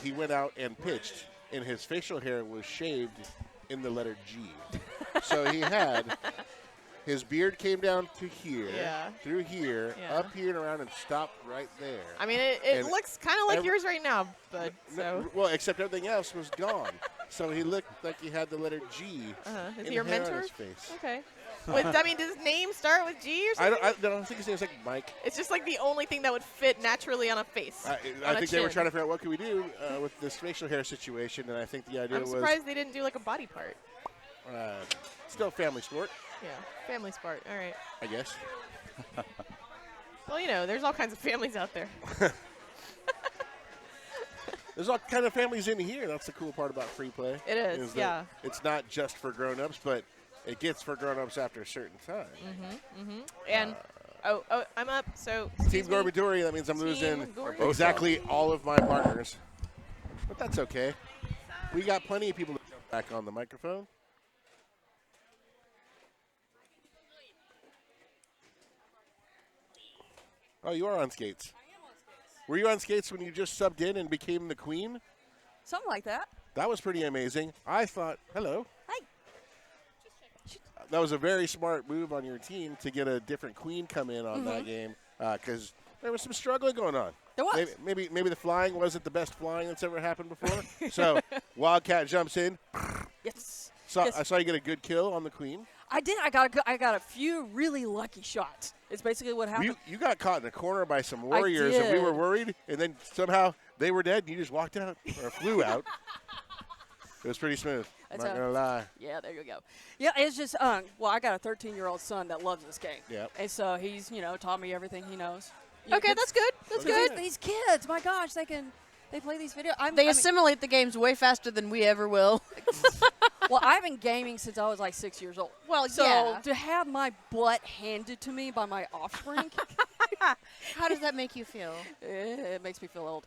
he went out and pitched, and his facial hair was shaved in the letter G. So he had his beard came down to here, Yeah. through here, Yeah. up here and around, and stopped right there. I mean, it And looks kind of like every- yours right now, bud. No, So. well, except everything else was gone. So he looked like he had the letter G Is in he your hair on mentor? his face. Okay. I mean, does his name start with G or I something? don't think his name's like Mike. It's just like the only thing that would fit naturally on a face. I on a think they were chin. trying to figure out what could we do with this facial hair situation, and I think the idea I'm was surprised they didn't do like a body part. still family sport, Yeah, family sport. All right. I guess. Well, you know, there's all kinds of families out there. There's all kind of families in here. That's the cool part about free play. It is, that yeah. It's not just for grown-ups, but it gets for grown-ups after a certain time. And I'm up. So Team Gorbidori, that means I'm Team losing Gorbidori. exactly all of my partners. But that's okay. We got plenty of people to jump back on the microphone. Oh, you are on skates. Were you on skates when you just subbed in and became the queen? Something like that. That was pretty amazing. I thought, hello. Hi. That was a very smart move on your team to get a different queen come in on that game because there was some struggling going on. There was. Maybe the flying wasn't the best flying that's ever happened before. So Wildcat jumps in. Yes. I saw you get a good kill on the queen. I did. I got a few really lucky shots. It's basically what happened. You got caught in a corner by some warriors, and we were did. worried. And then somehow they were dead, and you just walked out or flew out. It was pretty smooth. That's Not a- gonna lie. Yeah, there you go. Yeah, it's just, well, I got a 13-year-old son that loves this game. Yep. And so he's, taught me everything he knows. Okay, that's good. That's good. These kids, my gosh, they play these videos. They assimilate the games way faster than we ever will. Well, I've been gaming since I was like 6 years old. Well, So yeah. to have my butt handed to me by my offspring, How does that make you feel? it makes me feel old.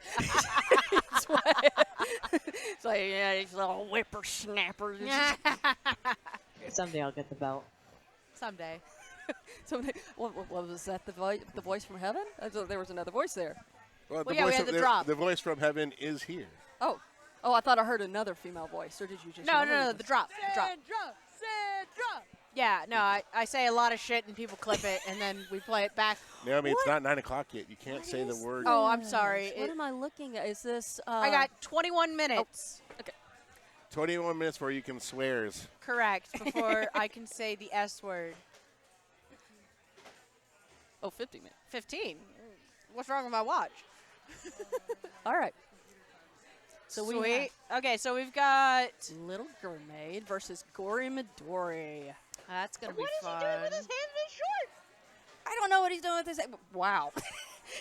It's like, yeah, these little whippersnappers. Someday I'll get the belt. Someday. What was that? The voice from heaven? I thought there was another voice there. Well, Well, yeah, we had the drop. the voice from heaven is here. Oh, I thought I heard another female voice, or did you just? No, the drop. The drop. Yeah, no, I say a lot of shit and people clip it and then we play it back. Naomi, it's not 9 o'clock yet. You can't say the word. Oh, I'm sorry. What am I looking at? Is this? I got 21 minutes. 21 minutes where you can swears. Correct. Before I can say the S word. 50 minutes. 15. What's wrong with my watch? All right. So we Sweet. Okay, so we've got. have Little Mermaid versus Gory Midori. That's going to be What is fun. he doing with his hands this short? I don't know what he's doing with his. Wow.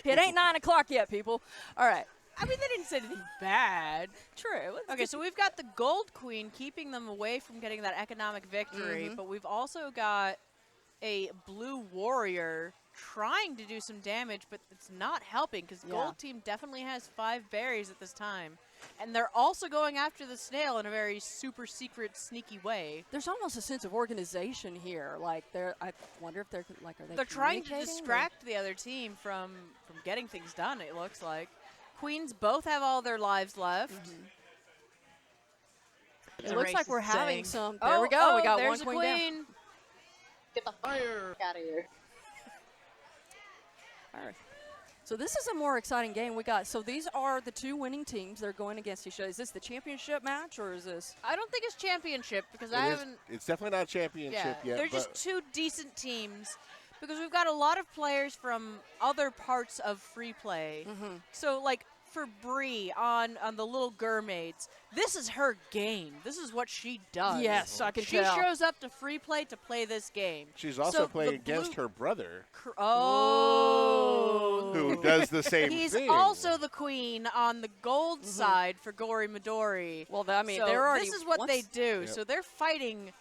It ain't 9 o'clock yet, people. All right. I mean, they didn't say anything bad. True. Okay, so we've got the Gold Queen keeping them away from getting that economic victory, but we've also got a Blue Warrior trying to do some damage, but it's not helping because Gold Team definitely has 5 berries at this time. And they're also going after the snail in a very super secret, sneaky way. There's almost a sense of organization here. Like I wonder if they're like, are they? They're trying to communicating, or- distract the other team from getting things done, it looks like. Queens both have all their lives left. It The looks race like is we're having saying- some. There we go. We got there's one a queen down. queen. Get the fire out of here. All right. So this is a more exciting game. We got. So these are the 2 winning teams. They're going against each other. Is this the championship match or is this? I don't think it's championship because I haven't. It's definitely not a championship yet. They're just 2 decent teams because we've got a lot of players from other parts of free play. So like for Bree on the Little Mermaids, this is her game. This is what she does. Yes, I can she tell. shows up to free play to play this game. She's also So playing the against blue- her brother, Oh. who does the same He's thing. also the queen on the gold side for Gory Midori. Well, I mean, So they're already. this is what they once- do. Yep. So they're fighting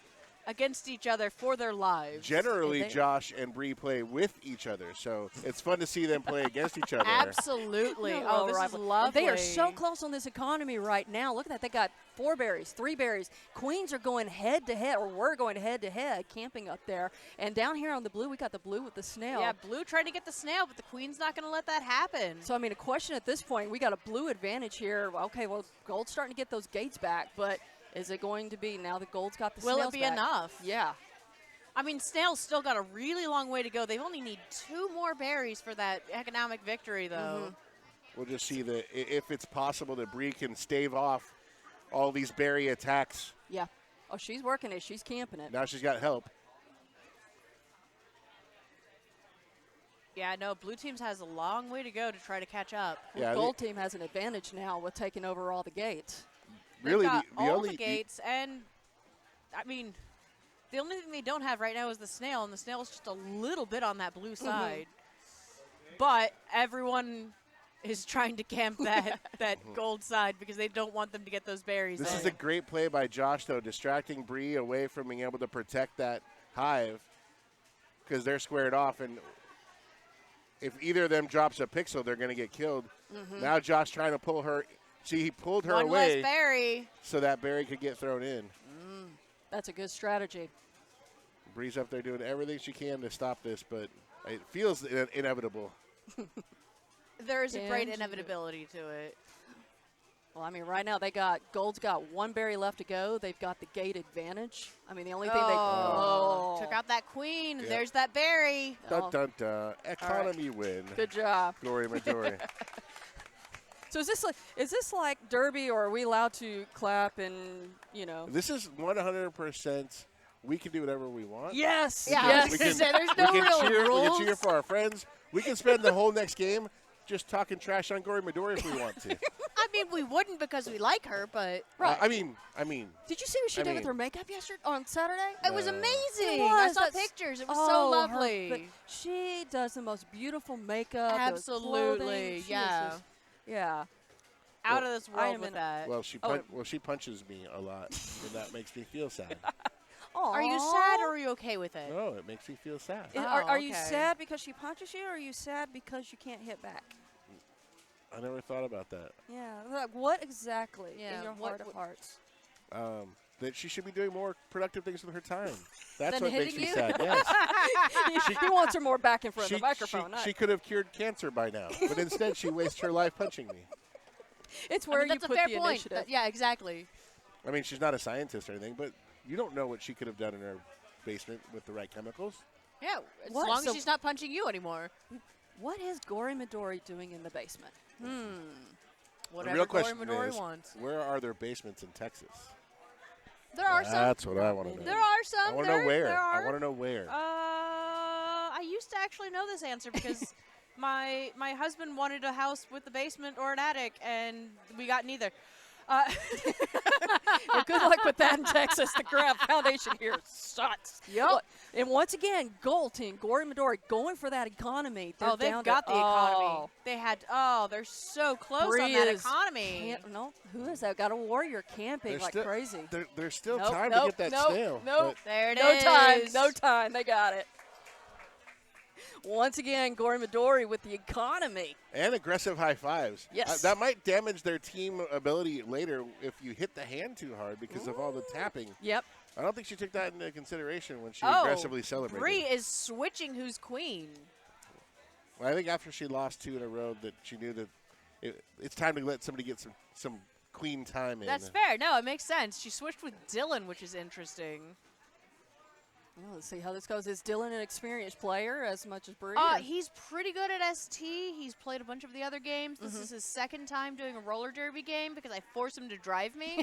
against each other for their lives. Generally, They- Josh and Bree play with each other, so it's fun to see them play against each other. Absolutely. No Oh, this is rival. lovely. They are so close on this economy right now. Look at that. They got 4 berries, 3 berries. Queens are going head to head, or we're going head to head, camping up there. And down here on the blue, we got the blue with the snail. Yeah, Blue tried to get the snail, but the queen's not going to let that happen. So, I mean, a question at this point, we got a blue advantage here. Okay, well, gold's starting to get those gates back, but is it going to be now that gold's got the Will snails it be back? enough? Yeah. I mean, Snail's still got a really long way to go. They only need 2 more berries for that economic victory, though. We'll just see if it's possible that Bree can stave off all these berry attacks. Yeah. Oh, she's working it. She's camping it. Now she's got help. Yeah, no, Blue Teams has a long way to go to try to catch up. Yeah, Gold team has an advantage now with taking over all the gates. Really, They've got the all only the gates, and I mean, the only thing they don't have right now is the snail, and the snail's just a little bit on that blue side. But everyone is trying to camp that gold side because they don't want them to get those berries. This in. is a great play by Josh, though, distracting Bree away from being able to protect that hive because they're squared off. And if either of them drops a pixel, they're going to get killed. Now Josh trying to pull her. See, he pulled her one away less berry. so that berry could get thrown in. That's a good strategy. Bree's up there doing everything she can to stop this, but it feels inevitable. There is a great Can you- inevitability to it. Well, I mean, right now Gold's got 1 berry left to go. They've got the gate advantage. I mean, the only thing Took out that queen. Yep. There's that berry. Dun, dun, dun. Economy win. Good job. Glory Midori. So is this like Derby, or are we allowed to clap and This is 100%. We can do whatever we want. Yes. Yeah, Yes. We can, there's we no can real cheer, rules. We can cheer for our friends. We can spend the whole next game just talking trash on Glory Midori if we want to. I mean, we wouldn't because we like her, but Right. I mean, Did you see what she did with her makeup yesterday on Saturday? it was amazing. It I was. saw That's- pictures. It was Oh, so her- lovely. but she does the most beautiful makeup. those Absolutely, clothing. She is yeah. just- yeah. out of this I world am with in that. Well, Oh, she punches me a lot, and that makes me feel sad. Are you sad or are you okay with it? No, it makes me feel sad. Are you okay. sad because she punches you, or are you sad because you can't hit back? I never thought about that. Yeah. Like, what exactly Yeah, in your what- heart of what- hearts? That she should be doing more productive things with her time. That's Than what makes hitting me you? sad. Yes. He wants her more back in front of the microphone. She could have cured cancer by now, but instead she wastes her life punching me. It's I where mean, you that's put a fair the point. initiative. Yeah, exactly. I mean, she's not a scientist or anything, but you don't know what she could have done in her basement with the right chemicals. Yeah, as What? long So- as she's not punching you anymore. What is Gory Midori doing in the basement? Whatever the real Gory question Midori is, wants. where are there basements in Texas? There are some. That's what I want to know. There are some. I want to know where. There are. I want to know where. I used to actually know this answer because my husband wanted a house with a basement or an attic, and we got neither. Well, good luck with that in Texas. The Grab Foundation here sucks. Yep. And once again, Gold Team, Gory Midori, going for that economy. They're They've down got to, the economy. They had. Oh, they're so close Bree on that is economy. No, who is that? Got a warrior camping There's like still- crazy. There's still Nope, time nope, to get that nope, snail. nope. There it No is. time. No time. They got it. Once again, Gory Midori with the economy. And aggressive high fives. Yes. That might damage their team ability later if you hit the hand too hard because of all the tapping. Yep. I don't think she took that into consideration when she Oh, aggressively celebrated. Bree is switching who's queen. Well, I think after she lost 2 in a row that she knew that it's time to let somebody get some queen time in. That's fair. No, it makes sense. She switched with Dylan, which is interesting. Well, let's see how this goes. Is Dylan an experienced player as much as Bree? or- He's pretty good at ST. He's played a bunch of the other games. This is his second time doing a roller derby game because I forced him to drive me.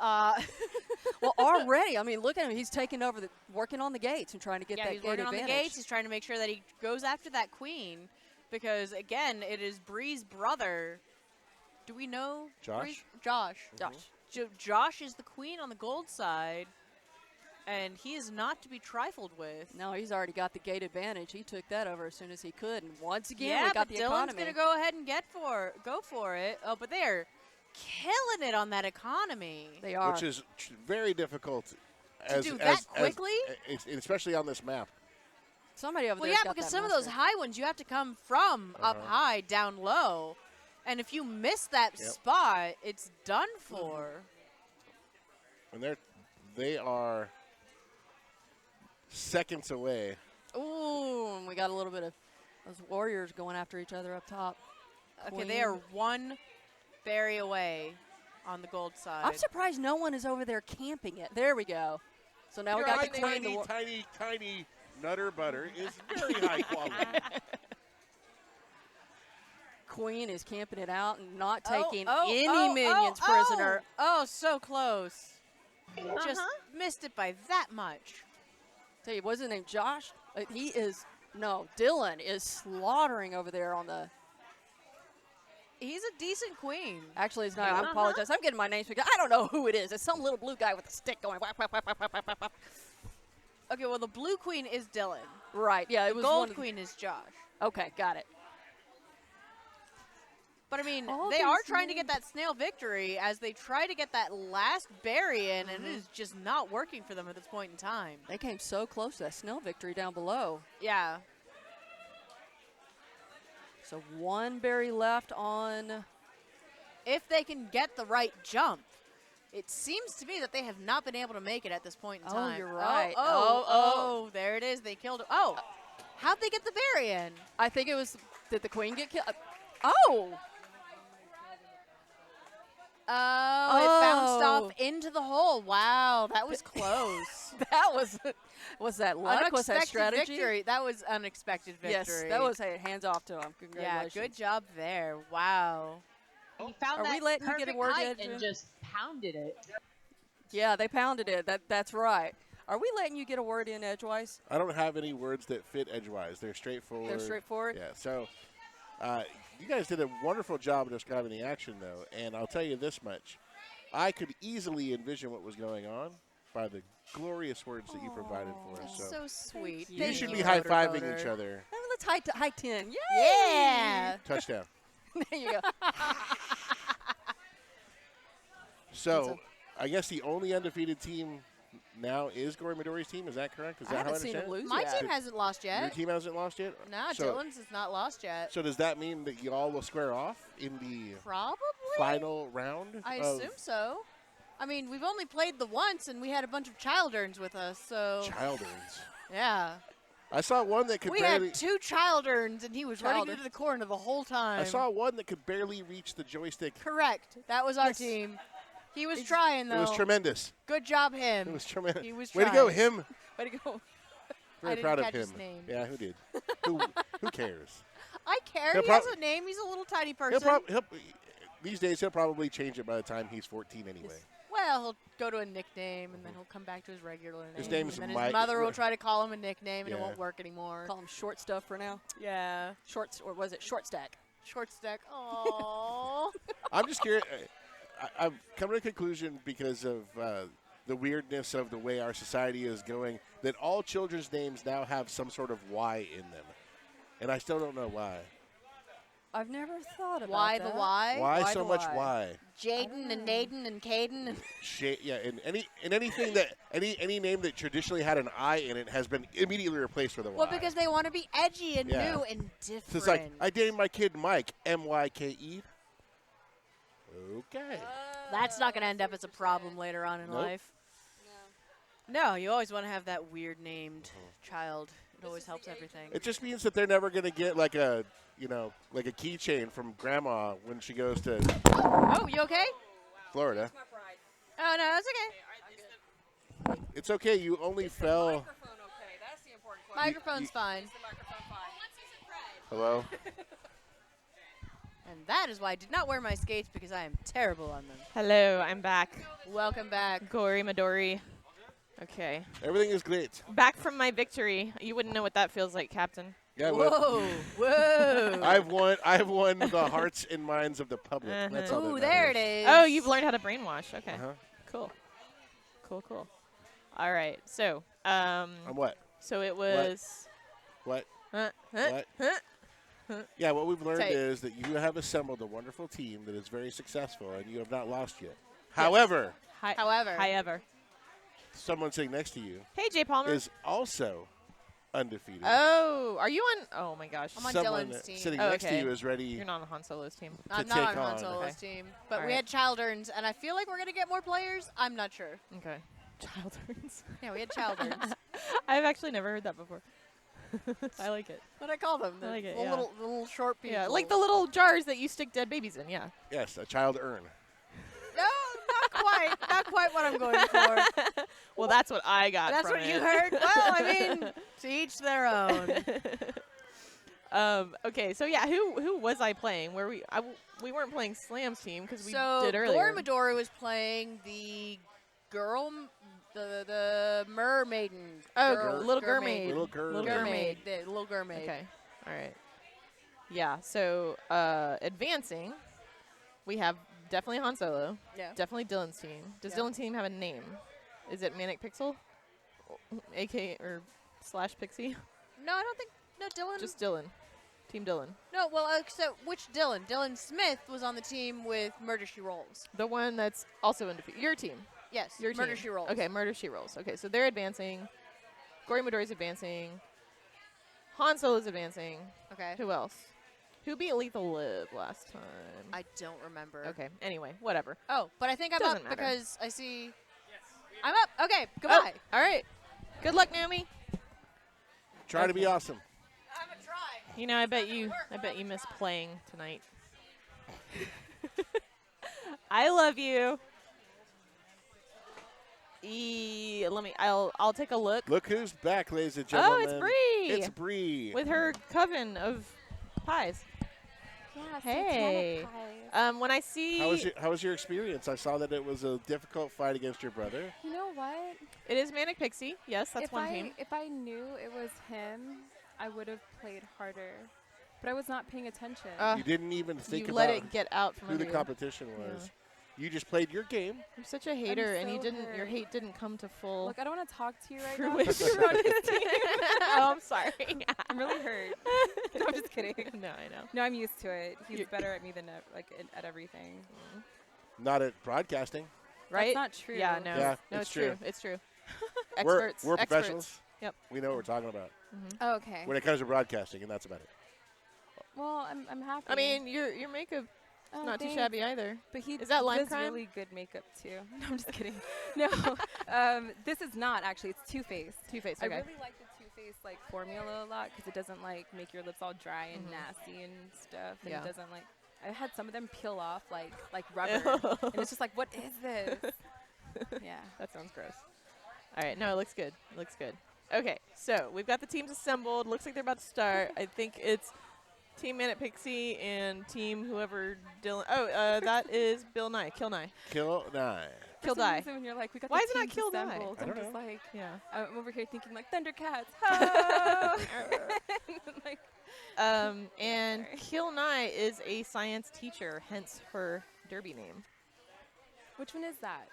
Well, already, I mean, look at him. He's taking over, working on the gates and trying to get Yeah, that he's gate working on the advantage. gates. He's trying to make sure that he goes after that queen because, again, it is Bree's brother. Do we know? Josh? Bree's- Josh. Josh. Josh is the queen on the gold side, and he is not to be trifled with. No, he's already got the gate advantage. He took that over as soon as he could. And once again, Yeah, we got but the Dylan's economy. going to go ahead and go for it. Oh, but they are killing it on that economy. They are. Which is very difficult do that quickly? especially on this map. Somebody over Well, there's yeah, got because that some of those master. high ones you have to come from up high, down low. And if you miss that spot, it's done for. And they are seconds away. Ooh, and we got a little bit of those warriors going after each other up top. Okay, they are one berry away on the gold side. I'm surprised no one is over there camping it. There we go. So now we got the queen. Tiny nutter butter is very high quality. Queen is camping it out and not Oh, taking oh, any oh, minions oh, prisoner. Oh, so close. Just missed it by that much. Tell you, what's his name? Josh? Dylan is slaughtering over there on the. He's a decent queen. Actually, it's not. I apologize. I'm getting my names because I don't know who it is. It's some little blue guy with a stick going. Whap, whap, whap, whap, whap, whap, whap. Okay, well, the blue queen is Dylan. Right. Yeah, it The was gold one of the- queen is Josh. Okay, got it. But I mean, All they these are trying to names. get that snail victory as they try to get that last berry in, and it is just not working for them at this point in time. They came so close to that Snell victory down below. Yeah. So one berry left on. If they can get the right jump. It seems to me that they have not been able to make it at this point in Oh, time. you're right. Oh, there it is. They killed it. Oh, how'd they get the berry in? I think it was. Did the queen get killed? Oh! Oh, it bounced off into the hole. Wow, that was close. That was that luck? Was that Unexpected strategy? victory. That was unexpected victory. Yes, that was a hands off to him. Yeah, Congratulations. good job there. Wow. He found Are we that letting you get a perfect word height in, and Drew? just pounded it. Yeah, they pounded it. That's right. Are we letting you get a word in edgewise? I don't have any words that fit edgewise. They're straightforward. They're straightforward? Yeah, so you guys did a wonderful job of describing the action, though, and I'll tell you this much. I could easily envision what was going on by the glorious words that you provided for us. That's so sweet. You Thank should you, be Motor high-fiving Motor. each other. Let's high 10. Yay! Yeah. Touchdown. There you go. So, I guess the only undefeated team now is Gory Midori's team. Is that correct? Is I that how I haven't seen understand him it? lose My yet. team hasn't lost Your yet. team hasn't lost yet? No, So, Dylan's has not lost yet. so does that mean that y'all will square off in the Probably. final round? I of assume so. I mean, we've only played the once, and we had a bunch of Childerns with us, so Childerns. yeah. I saw one that could We barely. had 2 Childerns, and he was running Childer. into the corner the whole time. I saw one that could barely reach the joystick. Correct. That was our team. He was trying, though. It was tremendous. Good job, him. It was tremendous. He was Way to go, trying. him. Way to go. Very didn't proud of catch him. his name. Yeah, who did? who cares? I care. He'll He has prob- a name. He's a little tiny He'll person. these days he'll probably change it by the time he's 14 anyway. Well, he'll go to a nickname, and then he'll come back to his regular name. His name's and then Mike- his mother will try to call him a nickname, and it Yeah. won't work anymore. Call him short stuff for now. Yeah. Or was it short stack? Short stack. Aww. I'm just curious. I've come to a conclusion because of the weirdness of the way our society is going that all children's names now have some sort of Y in them, and I still don't know why. I've never thought about Why that. the why? Why so the much Y? Y? Jaden and Naden and Caden. And Yeah, and anything that any name that traditionally had an I in it has been immediately replaced with a Y. well, because they want to be edgy and Yeah. new and different. So it's like I named my kid Mike, Myke. Okay. That's not going to end up as a problem later on in Nope. life. No, you always want to have that weird named child. It always helps everything. It just means that they're never going to get like a keychain from grandma when she goes to Oh, you okay? Florida. Oh, no, that's okay. It's okay. You only fell. Microphone's fine. Hello. And that is why I did not wear my skates, because I am terrible on them. Hello, I'm back. Welcome back. Gory Midori. Okay. Everything is great. Back from my victory. You wouldn't know what that feels like, Captain. Yeah. Well, Whoa, whoa. I've won the hearts and minds of the public. That's all that Ooh, there it matters. is. Oh, you've learned how to brainwash. Okay. Uh-huh. Cool. Cool. All right. So, I'm what? so it was. What? Huh? What? Huh? Yeah, what we've learned Say- is that you have assembled a wonderful team that is very successful, and you have not lost yet. However, However. someone sitting next to you Hey, Jay Palmer. is also undefeated. Oh, are you on? Oh my gosh. I'm on Someone Dylan's team. sitting Oh, next to okay. you is ready. You're not on Han Solo's team. I'm to not take on Han on. Solo's Okay. team. But All we right. had Childerns, and I feel like we're going to get more players. I'm not sure. Okay. Childerns. Yeah, we had Childerns. I've actually never heard that before. I like it. What do I call them? I like it, The yeah. little short people. Yeah, like the little jars that you stick dead babies in. Yeah. Yes, a child urn. No, not quite. Not quite what I'm going for. Well, that's what I got. That's from what you it. heard. Well, I mean, to each their own. Okay, so yeah, who was I playing? We weren't playing Slam's team because we So did earlier. Gory Midori was playing the mermaiden. Oh, little Gurmaid. Little girl. Little Gurmaid. The little Gurmaid. Okay. All right. Yeah. So advancing, we have definitely Han Solo. Yeah. Definitely Dylan's team. Does Yeah. Dylan's team have a name? Is it Manic Pixel? AK or / Pixie? No, I don't think. No, Dylan. Just Dylan. Team Dylan. No, well, so which Dylan? Dylan Smith was on the team with Murder She Rolls. The one that's also in defeat. Your team. Yes, Your Murder team. She Rolls. Okay, Murder She Rolls. Okay, so they're advancing. Gory Midori's advancing. Han Solo's advancing. Okay. Who else? Who beat Lethal Live last time? I don't remember. Okay. Anyway, whatever. Oh, but I think I'm Doesn't up matter. because I see. I'm up. Okay, goodbye. Oh, all right. Good luck, Naomi. Try to be Okay. awesome. I'm a try. You know, I bet you miss playing tonight. I love you. I'll take a look. Look who's back, ladies and Oh, gentlemen. it's Bree. It's Bree. With her coven of pies. Yeah, Hey. When I see How was your experience? I saw that it was a difficult fight against your brother. You know what? it is Manic Pixie, yes, that's if one I team. if I knew it was him, I would have played harder. But I was not paying attention. You didn't even think you about let it get out from who under the you. competition was. You just played your game. You're such a hater, and you so didn't. Your hurt. hate didn't come to full Look, I don't want to talk to you right now. fruition. You're on his team. Oh, I'm sorry. I'm really hurt. No, I'm just kidding. No, I know. No, I'm used to it. He's You're- better at me than at everything. Not at broadcasting. right? not true. Yeah, no. Yeah, no, it's it's true. true. It's true. We're Experts. professionals. Yep. We know what we're talking about Okay. when it comes to broadcasting, and that's about it. Well, I'm happy. I mean, your makeup is Oh, not too thanks. shabby either. But he Is that Lime does Crime? really good makeup too. No, I'm just kidding. No, this is not actually. It's Too Faced. Too Faced. I Okay. really like the Too Faced like formula a lot because it doesn't like make your lips all dry and nasty and stuff. And Yeah. it doesn't like. I had some of them peel off like rubber, and it's just like, what is this? Yeah. That sounds gross. All right. No, it looks good. It looks good. Okay. So we've got the teams assembled. Looks like they're about to start. I think it's Team Manic Pixie and Team whoever Dylan. Oh, that is Bill Nye. Kill Nye. Kill 9. Kill For some Die. reason when you're like, we got Why the is it not teams Kill Die? assembled, I I'm don't just know. like, Yeah. I'm over here thinking like Thundercats. Ho! like, And Sorry. Kill Nye is a science teacher, hence her derby name. which one is that?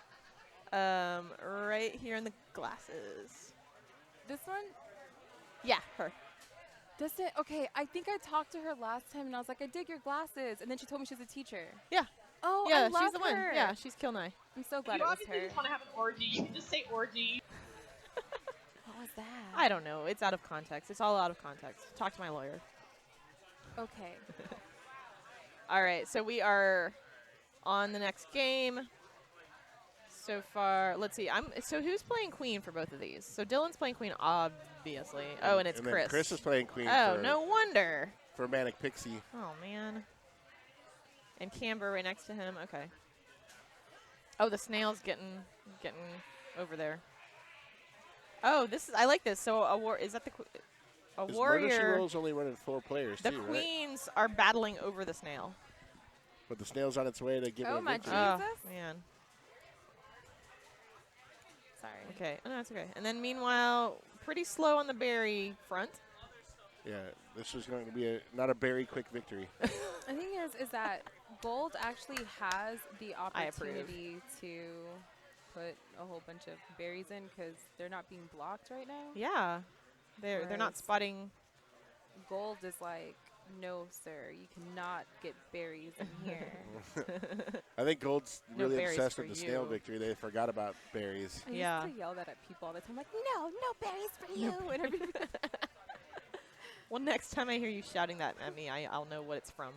Right here in the glasses. This one? Yeah, her. Does it? Okay, I think I talked to her last time, and I was like, I dig your glasses, and then she told me she's a teacher. Yeah. Oh, Yeah, I love she's the one. her. Yeah, she's Kill Nye. I'm so glad you it was obviously her. just want to have an orgy. You can just say orgy. What was that? I don't know. It's out of context. It's all out of context. Talk to my lawyer. Okay. All right, so we are on the next game. So far, let's see. So who's playing Queen for both of these? So Dylan's playing Queen, obviously. Oh, and it's then Chris. Chris is playing Queen Oh, no wonder. for Manic Pixie. Oh man. And Camber right next to him. Okay. Oh, the snail's getting over there. Oh, I like this. So is that a 'Cause Murder, She warrior? Roll's only running 4 players The too, right? queens are battling over the snail. But the snail's on its way to give Oh, her a my victory. Oh Jesus. man. Sorry. Okay. Oh, no, that's okay. And then meanwhile, pretty slow on the berry front. Yeah, this is going to be not a very quick victory. The thing is that Gold actually has the I approve. opportunity to put a whole bunch of berries in because they're not being blocked right now. Yeah. They're not Whereas- spotting. Gold is like, no, sir, you cannot get berries in here. I think Gold's No really berries obsessed for with the snail you. victory. They forgot about berries. I Yeah. used to yell that at people all the time, like, no berries for you. And everybody- Well, next time I hear you shouting that at me, I'll know what it's from.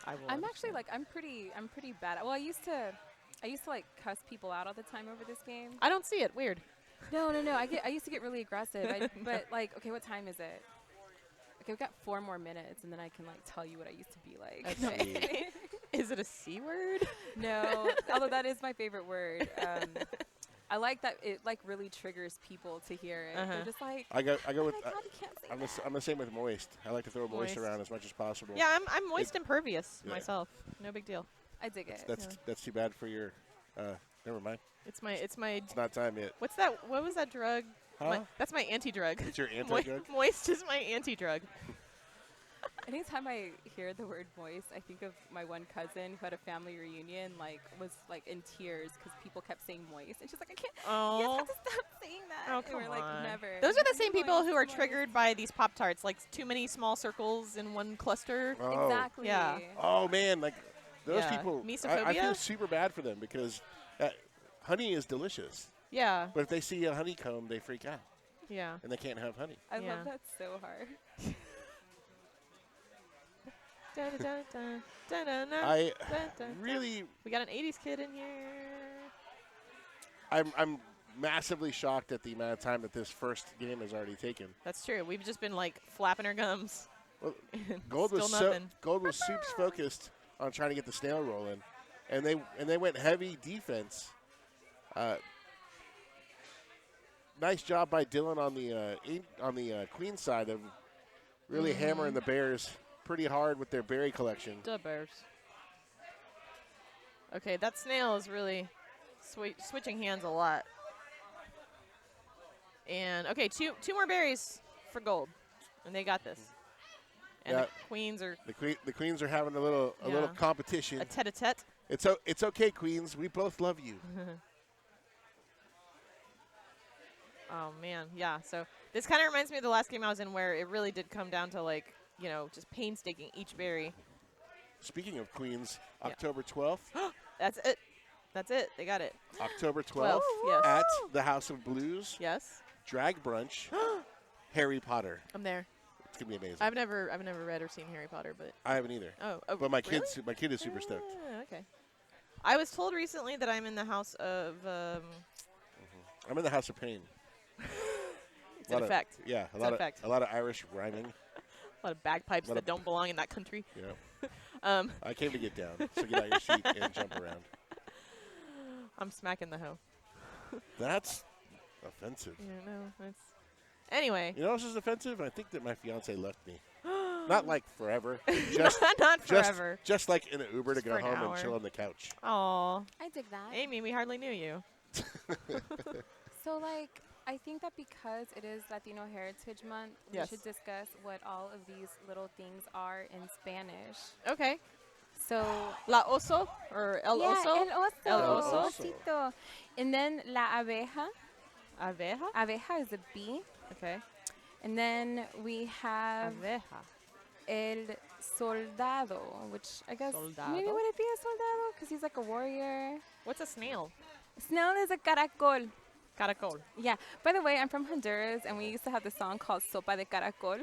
I will. I'm actually understand. like, I'm pretty bad. Well, I used to like cuss people out all the time over this game. I don't see it. Weird. No. I used to get really aggressive. But like, okay, what time is it? Okay, we've got 4 more minutes, and then I can like tell you what I used to be like. Okay. Is it a C word? No, although that is my favorite word. I like that it like really triggers people to hear it. Uh-huh. They're just like, I go oh with. my God, you can't say I'm the same with moist. I like to throw moist Moist. around as much as possible. Yeah, I'm moist impervious yeah. myself. No big deal. I dig it. That's too bad for your. Never mind. It's my. It's not time yet. What's that? What was that drug? Huh? That's my anti-drug. It's your anti-drug? Moist is my anti-drug. Anytime I hear the word moist, I think of my one cousin who had a family reunion, like was like in tears because people kept saying moist, and she's like, I can't. You Oh. have to stop saying that. Oh, and come we're like, on. never. Those are the same people Moist, who are moist. triggered by these Pop-Tarts, like too many small circles in one cluster. Oh. Exactly. Yeah. Oh man, like those Yeah. people. I Mesophobia? feel super bad for them because honey is delicious, Yeah. but if they see a honeycomb, they freak out Yeah. and they can't have honey. I Yeah. love that so hard. I really, We got an 80s kid in here. I'm massively shocked at the amount of time that this first game has already taken. That's true. We've just been like flapping our gums. Well, and Gold still was nothing. Gold was super focused on trying to get the snail rolling, and they went heavy defense. Nice job by Dylan on the queen side of really hammering the bears pretty hard with their berry collection. The bears. Okay, that snail is really switching hands a lot. And okay, two more berries for Gold, and they got this. And Yeah. the queens are The queens are having a little Yeah. competition. a tete-a-tete. It's okay, queens. We both love you. Oh man, yeah. So this kind of reminds me of the last game I was in, where it really did come down to like, you know, just painstaking each berry. Speaking of queens, Yeah. October 12th. That's it. That's it. They got it. October 12th 12, yes. at the House of Blues. Yes. Drag brunch. Harry Potter. I'm there. It's gonna be amazing. I've never read or seen Harry Potter, but I haven't either. oh But my really? kid is super stoked. Okay. I was told recently that I'm in the house of I'm in the House of Pain. it's an effect. Yeah, It's an effect. a lot of Irish rhyming. A lot of bagpipes Lot that of- don't belong in that country. Yeah. I came to get down, so get out your seat and jump around. I'm smacking the hoe. That's offensive. Yeah, no, it's anyway. You know what else is offensive? I think that my fiance left me. Not like forever. Just Not just- forever. Just like in an Uber to Just go for an home hour. and chill on the couch. Aw, I dig that. Amy, we hardly knew you. So, like, I think that because it is Latino Heritage Month, Yes. we should discuss what all of these little things are in Spanish. Okay. So, La oso or el yeah, oso? el oso. El oso. Osito. And then la abeja. Abeja. Abeja is a bee. Okay. And then we have Abeja. el soldado, which I guess maybe Soldado? would it be a soldado? Because he's like a warrior. What's a snail? Snail is a caracol. Caracol. Yeah. By the way, I'm from Honduras, and we used to have this song called Sopa de Caracol.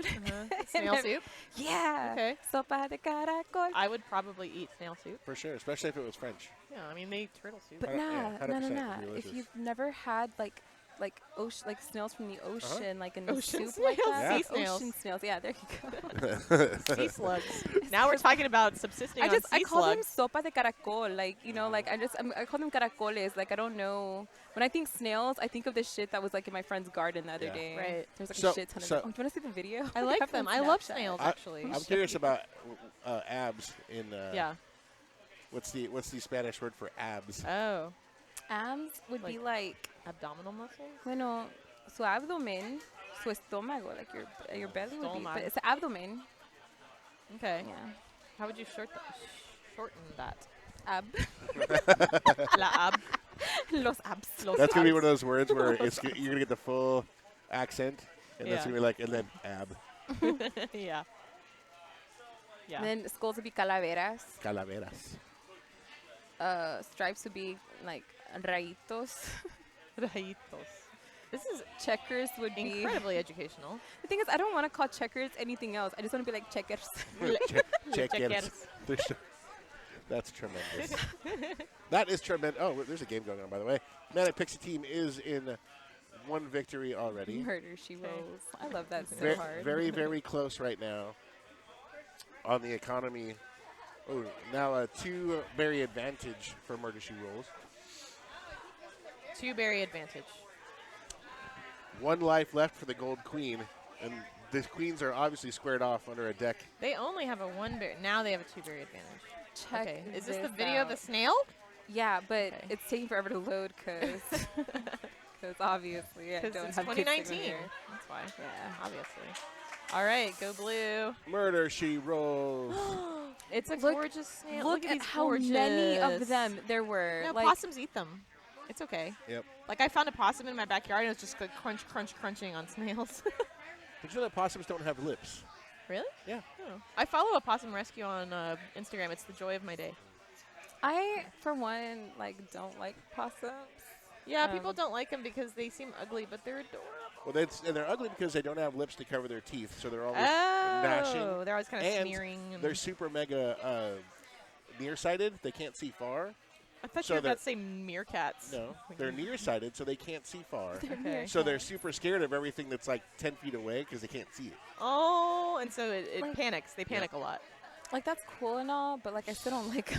Snail soup? Yeah. Okay. Sopa de Caracol. I would probably eat snail soup. For sure, especially if it was French. Yeah, I mean, they eat turtle soup. But Yeah, nah, 100% If delicious. you've never had like ocean, like snails from the ocean, like in the Ocean soup like snails? that. Sea snails. Ocean snails. Yeah, there you go. Sea slugs. Now we're talking about subsisting I on just sea I call them slugs. sopa de caracol, like you know, like I call them caracoles. Like I don't know. When I think snails, I think of the shit that was like in my friend's garden the other Yeah. day. Right. There's like So- a shit ton of so- them. Oh, do you want to see the video? I We like have it on them. I love Snapchat. snails, I- actually. I'm curious about abs in. Yeah. What's the Spanish word for abs? Oh. Abs would be like, Abdominal muscles? bueno, su abdomen, su estómago, like your belly would be, Stomach. but it's abdomen. Okay. Yeah. How would you shorten that? Ab. La ab. Los abs. Los That's gonna be abs. one of those words where you're gonna get the full accent, and that's Yeah. gonna be like, and then ab, Yeah. Yeah. And then skulls would be calaveras. calaveras. Stripes would be like rayitos. Rayitos. This is Checkers would be. incredibly educational. The thing is, I don't want to call checkers anything else. I just want to be like checkers. Check Checkers. That's tremendous. That is tremendous. Oh, there's a game going on, by the way. Manic Pixie Team is in one victory already. Murder She Rolls. I love that so Ve- hard. Very, very close right now on the economy. Oh, now a two-berry advantage for Murder She Rolls. Two-berry advantage. One life left for the Gold Queen, and the queens are obviously squared off under a deck. They only have a one-berry. Now they have a two-berry advantage. Check Okay. Is this the this video of the out. snail? Yeah, but Okay. it's taking forever to load because obviously I Because don't it's have good signal 2019. here. That's why. Yeah. Obviously. All right, go blue. Murder She Rolls. It's a Look- gorgeous snail. Look at at these how many of gorgeous. them there were. No, like, possums eat them. It's okay. Yep. Like I found a possum in my backyard and it was just like crunching on snails. Did you know that possums don't have lips? Really? Yeah. Oh. I follow a possum rescue on Instagram. It's the joy of my day. I, for one, like don't like possums. Yeah, people don't like them because they seem ugly, but they're adorable. Well, and they're ugly because they don't have lips to cover their teeth, so they're always Oh, gnashing. they're always kind of And smearing. And They're super mega nearsighted. They can't see far. I thought so you were they're- about to say meerkats. No, they're nearsighted, so they can't see far. Okay. So they're super scared of everything that's like 10 feet away because they can't see it. Oh, and so it Like- panics. They panic a lot. Like that's cool and all, but like I still don't like.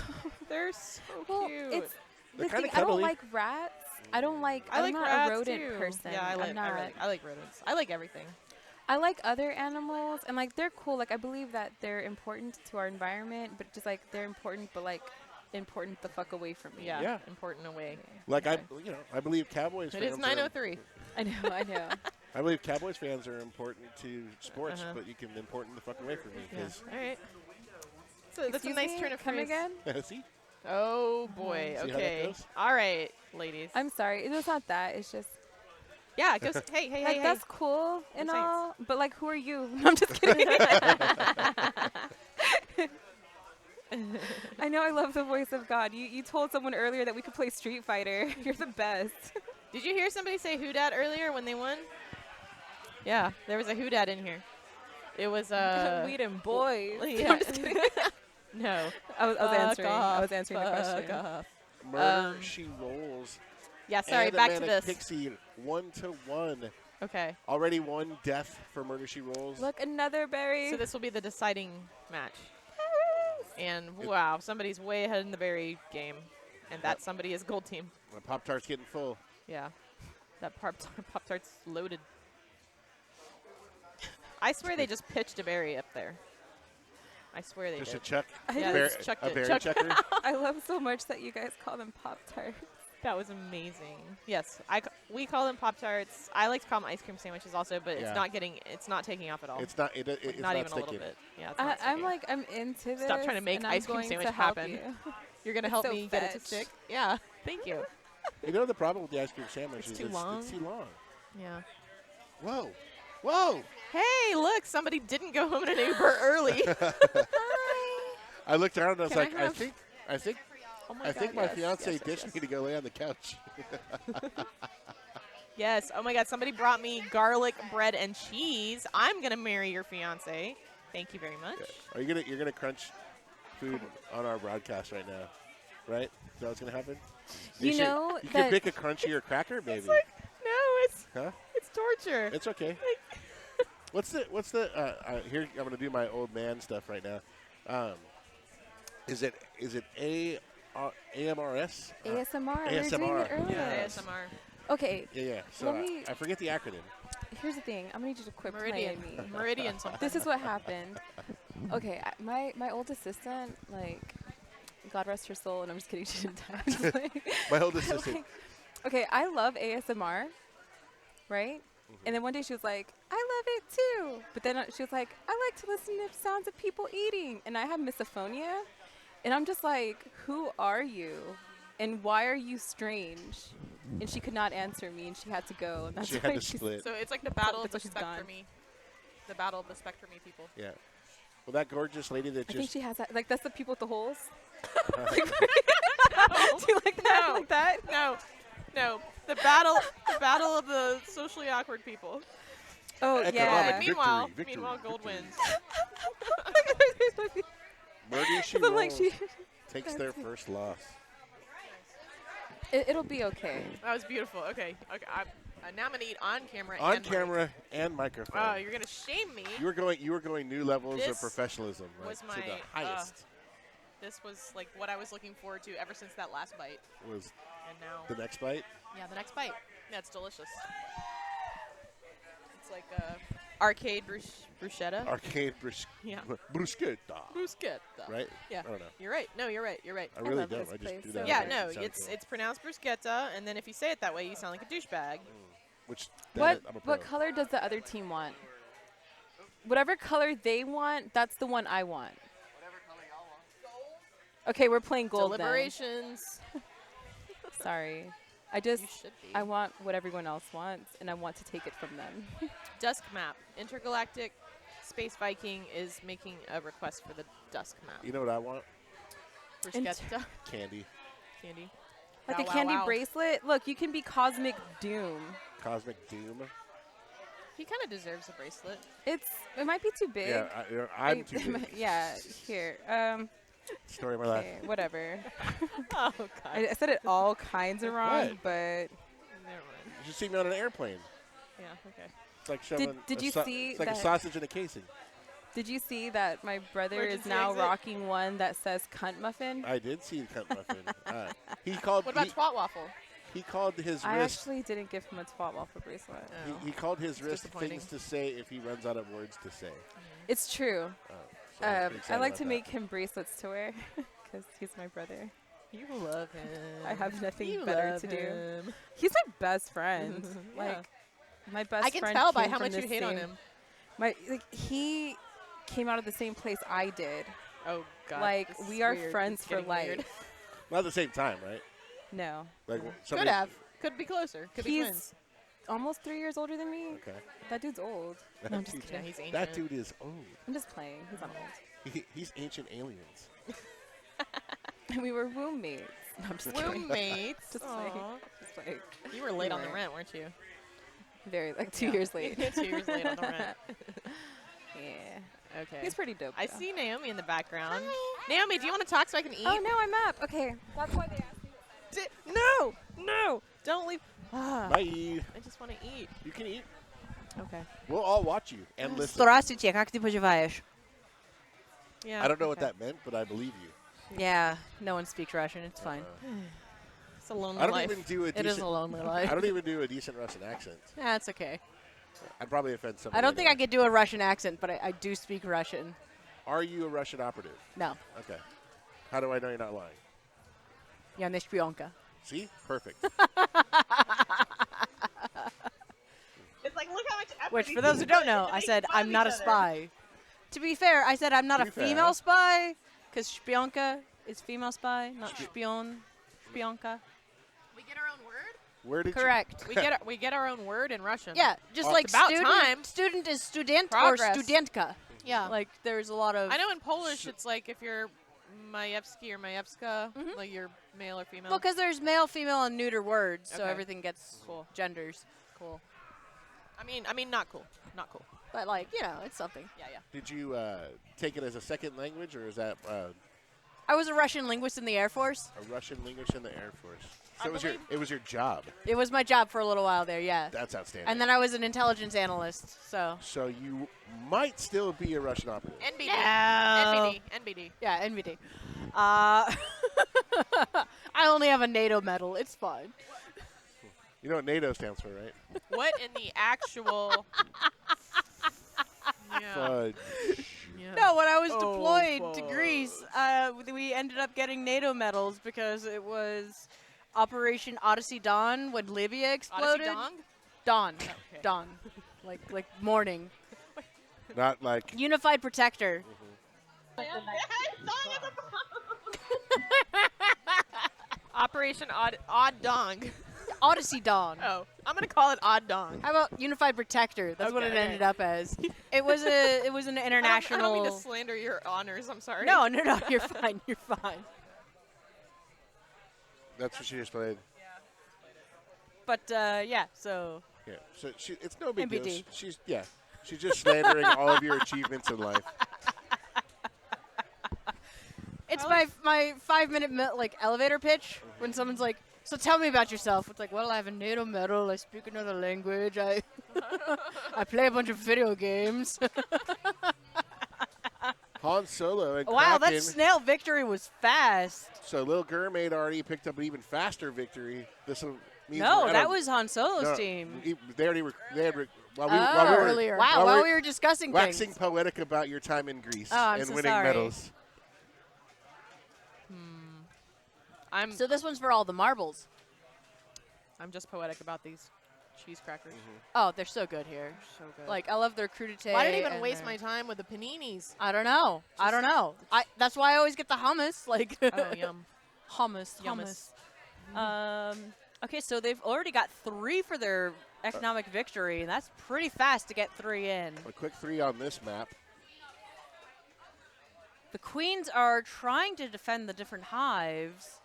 They're so well, cute. it's They're the kinda thing. I don't cuddly. like rats. I don't like. I I'm like not rats a rodent too. person. Yeah, I I'm not. I like rodents. I like everything. I like other animals, and like they're cool. Like I believe that they're important to our environment, but just like they're important, but like important the fuck away from me. Yeah, Yeah. important away. Like Okay. I believe Cowboys. It fans is 9:03. I know. I know. I believe Cowboys fans are important to sports, Uh-huh. but you can important the fuck away from me Yeah. because All right. So that's a Excuse nice me? turn of Come phrase. again? see. Oh boy. See how that Okay. goes? All right, ladies. I'm sorry. It's not that. It's just Yeah, it goes. Hey, hey, like hey, that's cool and Saints. all, but like who are you? I'm just kidding. I know I love the voice of God. You told someone earlier that we could play Street Fighter. You're the best. Did you hear somebody say who dat earlier when they won? Yeah, there was a who dat in here. It was We them boys. Yeah. I'm just kidding. No. I was answering. I was Fuck answering the question. off. Murder She Rolls. Yeah, sorry, and the back to Manic this. Pixie 1-1. Okay. Already one death for Murder She Rolls. Look, another berry. So this will be the deciding match. And wow, somebody's way ahead in the berry game. And that somebody is gold team. Pop-Tart's getting full. Yeah. That Pop-Tart's loaded. I swear they just pitched a berry up there. I swear they Just did. a chuck. Yeah, Bear- they just chucked a it. berry Chucked chucker. I love so much that you guys call them Pop-Tarts. That was amazing. Yes, we call them Pop-Tarts. I like to call them ice cream sandwiches also, but Yeah. it's not taking off at all. It's not. It's not even sticking. a little bit. Yeah, it's not I'm sticking. like, I'm into this. Stop trying to make and I'm ice cream going sandwich to help happen. you. You're gonna It's help so me get it to fetch. stick. Yeah, thank you. You know the problem with the ice cream sandwich It's is too long. It's too long. Yeah. Whoa, whoa! Hey, look, somebody didn't go home in an Uber early. I looked around and I was Can I like, have- I think Oh I think my yes, fiance yes, ditched yes. me to go lay on the couch. Yes. Oh my God, somebody brought me garlic bread and cheese. I'm gonna marry your fiance. Thank you very much. Are you're gonna crunch food on our broadcast right now, right? Is that what's gonna happen? You should- know you that- could pick a crunchy or cracker, maybe. No, it's Huh? it's torture. It's okay. What's the here? I'm gonna do my old man stuff right now. Is it AMRS? ASMR. We were doing ASMR. it earlier. Yeah, Yes. ASMR. Okay, Yeah. So Let me- I forget the acronym. here's the thing. I'm gonna need you to quit Meridian. playing me. Meridian something. This is what happened. Okay, my old assistant, like, God rest her soul, and I'm just kidding, she didn't die. I'm just like- My old assistant. like, okay, I love ASMR, right? And then one day she was like, I love it too. But then she was like, I like to listen to sounds of people eating. And I have misophonia. And I'm just like, who are you? And why are you strange? And she could not answer me, and she had to go. And that's She why had to she's- split. So it's like the battle of That's the why she's gone. spectrumy. The battle of the spectrumy people. Yeah. Well, that gorgeous lady that I think just she has that. Like, that's the people with the holes. No. Do you like that? No. Like that? No. The battle of the socially awkward people. Oh, Economic yeah. victory, Meanwhile, victory, Gold victory. wins. Murder She I'm like, Rolls she, takes their first loss. it'll be okay. That was beautiful. Okay. Now I'm gonna eat on camera. On and mic. camera and microphone. Oh, you're gonna shame me. You were going new levels of This professionalism, right? was to my, the highest. This was like what I was looking forward to ever since that last bite, Was and now the next bite? yeah, the next bite. Yeah, it's delicious. It's like arcade bruschetta. Arcade Yeah. bruschetta. Bruschetta. Right? Yeah. I don't know. You're right. No, you're right. You're right. I really love don't. this I just place do so that. Yeah, to make no, it sound it's cool. it's pronounced bruschetta, and then if you say it that way, you sound like a douchebag. Which What I'm a pro. what color does the other team want? Whatever color they want, that's the one I want. Okay, we're playing gold then. Deliberations. Sorry. I just You should be. I want what everyone else wants, and I want to take it from them. Dusk map. Intergalactic Space Viking is making a request for the Dusk map. You know what I want? Bruschetta. Candy. Candy. Like Wow, a wow, candy wow. bracelet. Look, you can be Cosmic Doom. Cosmic Doom. He kind of deserves a bracelet. It might be too big. Yeah, I'm too big. Yeah, here. Story of my life. Okay, whatever. Oh, God. I said it all kinds of wrong, What? but Never mind. You should see me on an airplane. Yeah, okay. It's like shoving. did a you sau- see It's like a that- sausage in a casing. did you see that my brother is Emergency now exit. rocking one that says cunt muffin? I did see the cunt muffin. He called. What about twat waffle? he called his I wrist. actually didn't give him a twat waffle bracelet. Oh. He called his It's wrist disappointing. things to say if he runs out of words to say. It's true. Oh, so I'm pretty I excited like about to that. make him bracelets to wear because he's my brother. You love him. I have nothing You better love to do. him. He's my best friend. Yeah. Like my best I can friend tell by came how from much you the hate on same- him. He came out of the same place I did. Oh, God. Like this is we are weird. friends It's for getting life. weird. Not at the same time, right? No. Like Could somebody- have. Could be closer. Could be He's twins. almost 3 years older than me. Okay. That dude's old. No, I'm just That kidding. Yeah, he's ancient. That dude is old. I'm just playing. He's not old. He's ancient aliens. We were roommates. No, I'm just kidding. Roommates. Just Aw. like, just like You were late on the were. rent, weren't you? very like 2 Yeah. years late. 2 years late on the rent. Yeah. Okay. He's pretty dope. I though. see Naomi in the background. Naomi, do you want to talk so I can eat? Oh no, I'm up. Okay, that's why they asked me. No, don't leave. Ah, Bye. I just want to eat. You can eat. Okay. We'll all watch you and listen. Здравствуйте, как ты поживаешь? Yeah. I don't know what okay. that meant, but I believe you. Yeah, no one speaks Russian. It's fine. It's a lonely I don't life. even do a It is a decent. lonely I life. don't even do a decent Russian accent. Yeah, it's okay. I'd probably offend somebody. I don't think I anyway. could do a Russian accent, but I do speak Russian. Are you a Russian operative? No. Okay. How do I know you're not lying? Я не шпионка. See? Perfect. It's like, look how much effort Which, these for those who people don't put know, into I making said fun I'm of not a each other. spy. To be fair, I said I'm not To a be fair. female spy, because špionka is female spy, not špion. Špionka. We get our own word? Where did Correct. We get our own word in Russian. Yeah, just Oh. like It's about student. time. Student is student Progress. or studentka. Yeah. Like there's a lot of. I know in Polish it's like if you're Majewski or Majewska, like you're male or female. Well, because there's male, female, and neuter words, so Okay. everything gets Cool. genders. Cool. I mean, not cool. Not cool. But like, it's something. Yeah, yeah. Did you take it as a second language, or is that I was a Russian linguist in the Air Force. a Russian language in the Air Force? So I it was your job. It was my job for a little while there, yeah. That's outstanding. And then I was an intelligence analyst, so. So you might still be a Russian operative. NBD. No. NBD. Yeah, NVD. I only have a NATO medal. It's fine. You know what NATO stands for, right? What in the actual? Yeah. Fudge. Yeah. No, when I was Oh, deployed to fuck. Greece, we ended up getting NATO medals because it was Operation Odyssey Dawn when Libya Odyssey exploded. Dong? Dawn. Okay. Dawn. Like morning. Not like Unified Protector. Operation Odd Dong. Odyssey Dawn. Oh, I'm gonna call it Odd Dong. How about Unified Protector? That's what it Okay. ended up as. It was an international. I don't mean to slander your honors. I'm sorry. No, you're fine. You're fine. that's what she just played. But yeah, so Yeah. So it's no big deal. NBD. She's just slandering all of your achievements in life. it's my 5-minute elevator pitch when someone's like, "So tell me about yourself." It's like, "Well, I have a NATO medal. I speak another language. I I play a bunch of video games." Han Solo and Wow, Kraken. that snail victory was fast. So Little Mermaid already picked up an even faster victory. This one means No, we're at that a- was Han Solo's no, team. They already while we Oh, were earlier. Wow, while we were discussing waxing things. poetic about your time in Greece Oh, I'm and so winning sorry. medals. So this one's for all the marbles. I'm just poetic about these cheese crackers. Oh, they're so good here. So good. Like, I love their crudité. why did I even and waste their- my time with the paninis? I don't know. I don't know. That's why I always get the hummus. Like, Oh, yum. hummus. Okay, so they've already got 3 for their economic victory, and that's pretty fast to get 3 in. A quick 3 on this map. The queens are trying to defend the different hives,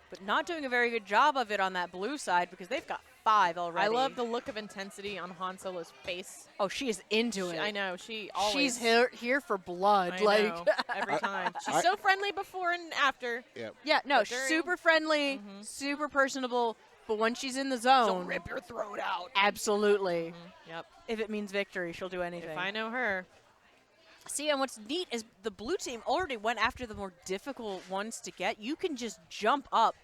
but not doing a very good job of it on that blue side because they've got 5 already. I love the look of intensity on Han Solo's face. Oh, she is into it. I know. She always. She's here for blood. I like know, every time. She's I- so friendly before and after. Yeah, no, But during- super friendly, super personable, but when she's in the zone, She'll rip your throat out. absolutely. Yep. If it means victory, she'll do anything. If I know her. See, and what's neat is the blue team already went after the more difficult ones to get. You can just jump up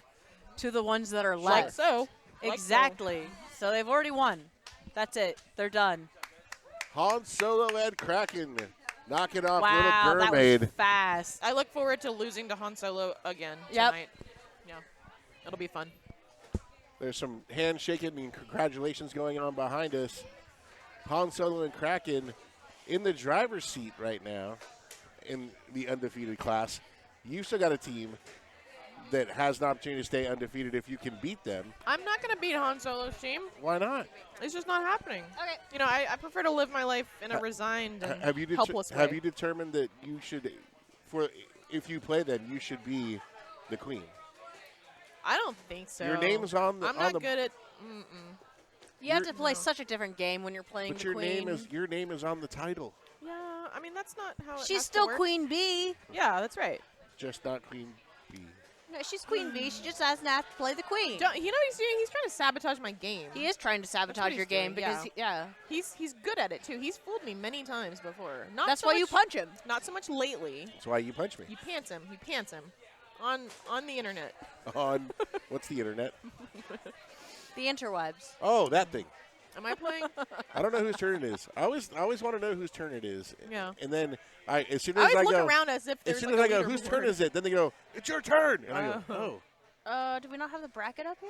to the ones that are Like left. so. Exactly. So they've already won. That's it. They're done. Han Solo and Kraken knocking off Wow, Little that Mermaid. was fast. I look forward to losing to Han Solo again Yep. tonight. Yeah. It'll be fun. There's some handshaking and congratulations going on behind us. Han Solo and Kraken in the driver's seat right now in the undefeated class. You've still got a team that has an opportunity to stay undefeated if you can beat them. I'm not going to beat Han Solo's team. Why not? It's just not happening. Okay. You know, I prefer to live my life in a resigned and Have you helpless way. have you determined that you should, for if you play them, you should be the queen. I don't think so. Your name's on the. I'm on not the, good at. You have You're- to play such a different game when you're playing But the your queen. name is on the title, Yeah, I mean that's not how. It She's has to still work. Queen Bee. Yeah, that's right. just not Queen Bee. No, she's Queen Bee. She just doesn't have to play the queen. Don't, you know what he's doing? He's trying to sabotage my game. He is trying to sabotage he's your game doing, because yeah. He's good at it too. He's fooled me many times before. Not that's so why much, you punch him. Not so much lately. That's why you punch me. You pants him. He pants him. On the internet. On what's the internet? The interwebs. Oh, that thing. Am I playing? I don't know whose turn it is. I always want to know whose turn it is. Yeah. And then as soon I as always I look go, around as if as there's soon like as a I go, whose turn leaderboard. is it? Then they go, it's your turn. And I go, Oh. oh. Do we not have the bracket up here?